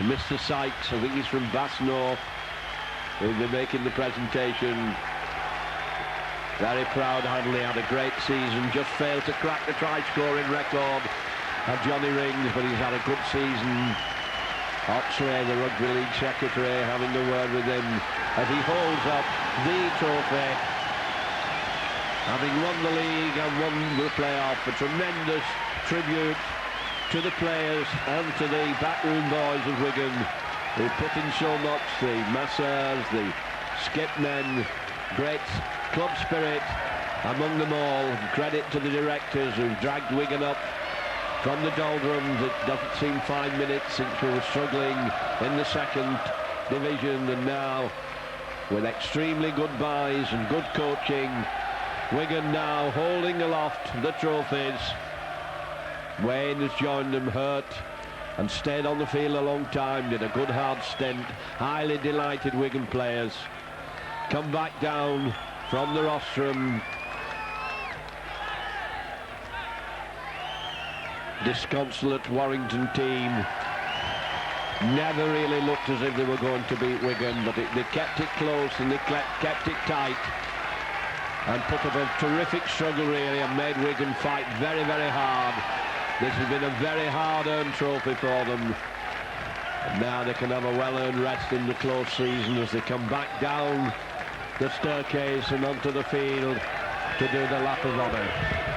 And Mr. Sykes, I think he's from Bass North, who'll be making the presentation. Very proud. Hanley had a great season, just failed to crack the try-scoring record of Johnny Rings, but he's had a good season. Oxley, the Rugby League secretary, having a word with him as he holds up the trophy, having won the league and won the playoff. A tremendous tribute to the players and to the backroom boys of Wigan, who put in so much. The masseurs, the skip men, great club spirit among them all. Credit to the directors who've dragged Wigan up from the doldrums. It doesn't seem 5 minutes since we were struggling in the second division, and now with extremely good buys and good coaching, Wigan now holding aloft the trophies. Wayne has joined them, hurt, and stayed on the field a long time, did a good hard stint. Highly delighted Wigan players. Come back down from the rostrum. Disconsolate Warrington team. Never really looked as if they were going to beat Wigan, but they kept it close and they kept it tight and put up a terrific struggle really and made Wigan fight very, very hard. This has been a very hard-earned trophy for them. And now they can have a well-earned rest in the close season as they come back down the staircase and onto the field to do the lap of honour.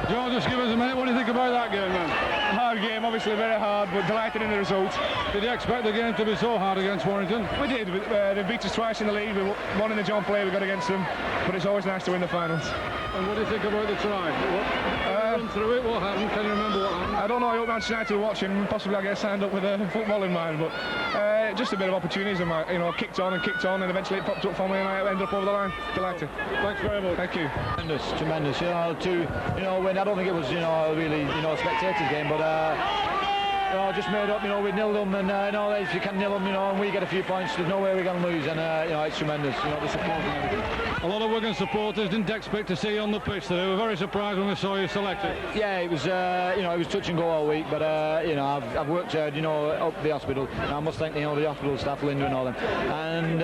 Joe, just give us a minute. What do you think about that game, man? Hard game, obviously very hard, but delighted in the result. Did you expect the game to be so hard against Warrington? We did. They beat us twice in the league. We won in the John play we got against them, but it's always nice to win the finals. And what do you think about the try? Run through it. What happened? Can you remember what happened? I don't know. I hope Manchester United were watching. Possibly I get signed up with a football in mind, but just a bit of opportunities. And kicked on, and eventually it popped up for me, and I ended up over the line. Delighted. Thanks very much. Thank you. Tremendous. Win. I don't think it was, a really, spectator's game, but. Just made up, we nilled them, and if you can nil them, and we get a few points, there's no way we're going to lose, and it's tremendous, the support and everything. A lot of Wigan supporters didn't expect to see you on the pitch today. They were very surprised when they saw you selected. Yeah, it was, it was touch and go all week, but I've worked hard, up the hospital, and I must thank the hospital staff, Linda and all them, and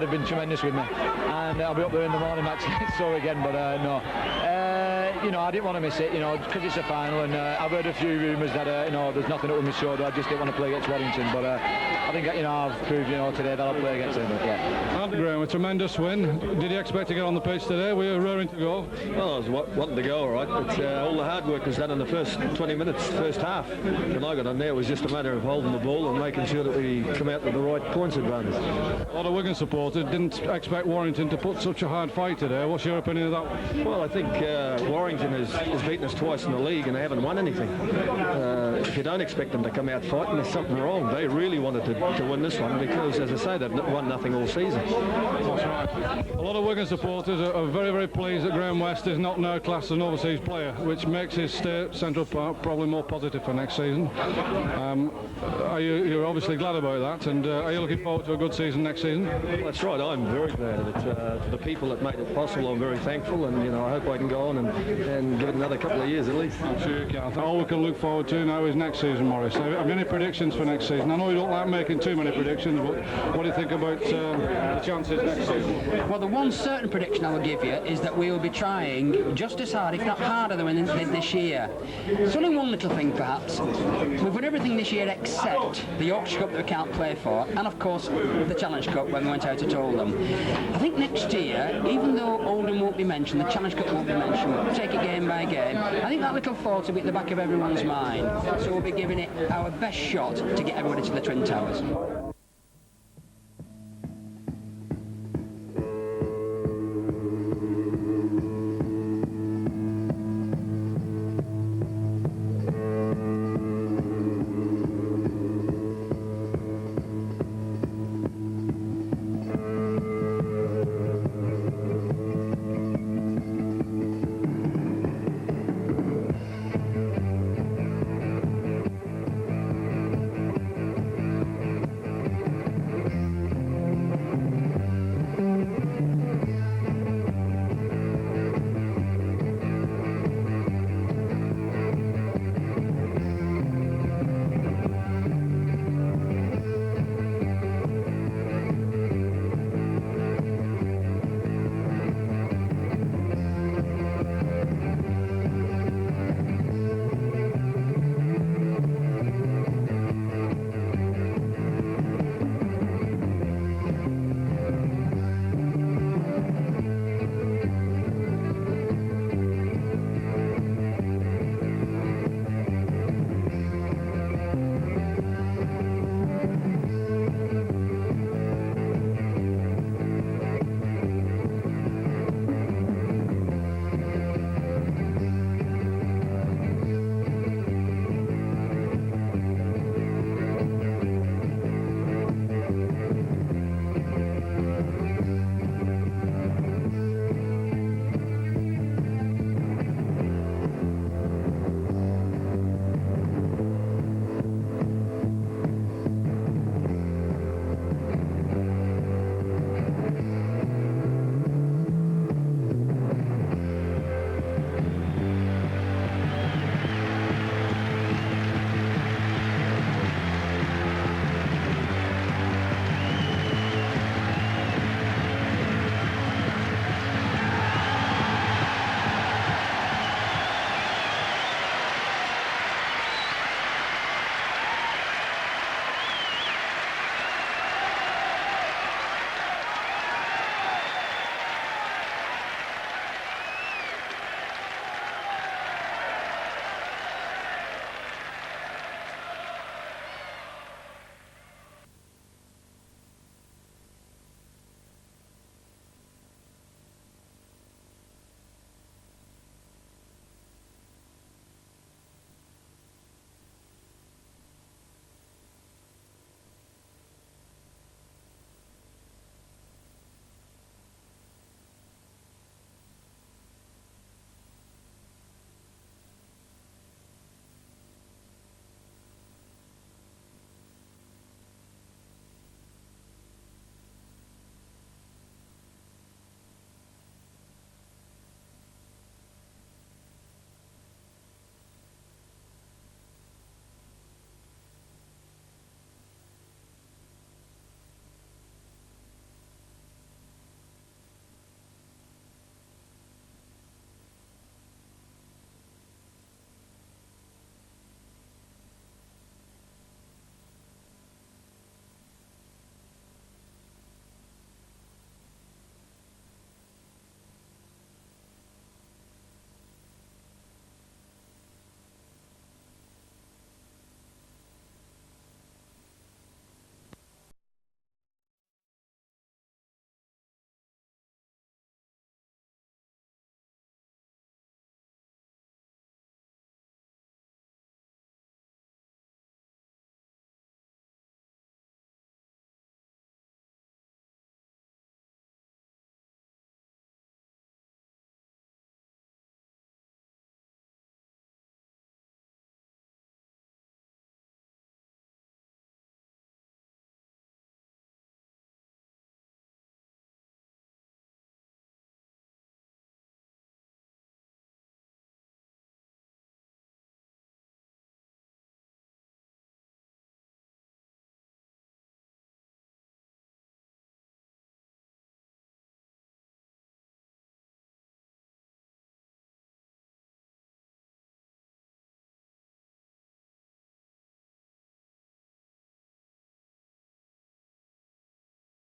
they've been tremendous with me, and I'll be up there in the morning actually, so again, but no. I didn't want to miss it, because it's a final, and I've heard a few rumours that, there's nothing up with my shoulder. I just didn't want to play against Warrington, but I think, I've proved, today that I'll play against them. But, yeah. Andy Graham, a tremendous win. Did you expect to get on the pitch today? Were you raring to go? Well, I was wanting to go, all right, but all the hard work was done in the first 20 minutes, first half. When I got on there, it was just a matter of holding the ball and making sure that we come out with the right points advantage. A lot of Wigan supporters didn't expect Warrington to put such a hard fight today. What's your opinion of that? Well, I think Warrington has beaten us twice in the league and they haven't won anything. If you don't expect them to come out fighting, there's something wrong. They really wanted to win this one because, as I say, they've won nothing all season. That's right. A lot of Wigan supporters are very, very pleased that Graham West is not now classed as an overseas player, which makes his stay at Central Park probably more positive for next season. You're obviously glad about that, and are you looking forward to a good season next season? That's right. I'm very glad. For the people that made it possible, I'm very thankful, and I hope I can go on and give it another couple of years at least. I'm sure you can. All we can look forward to now is next season, Morris. Have you any predictions for next season? I know you don't like making too many predictions, but what do you think about the chances next season? Well, the one certain prediction I will give you is that we will be trying just as hard, if not harder, than we did this year. There's only one little thing, perhaps. We've won everything this year except the Yorkshire Cup that we can't play for, and of course the Challenge Cup when we went out to Oldham. I think next year, even though Oldham won't be mentioned, the Challenge Cup won't be mentioned, we'll take it game by game. I think that little thought will be at the back of everyone's mind, so we'll be giving it our best shot to get everybody to the Twin Towers.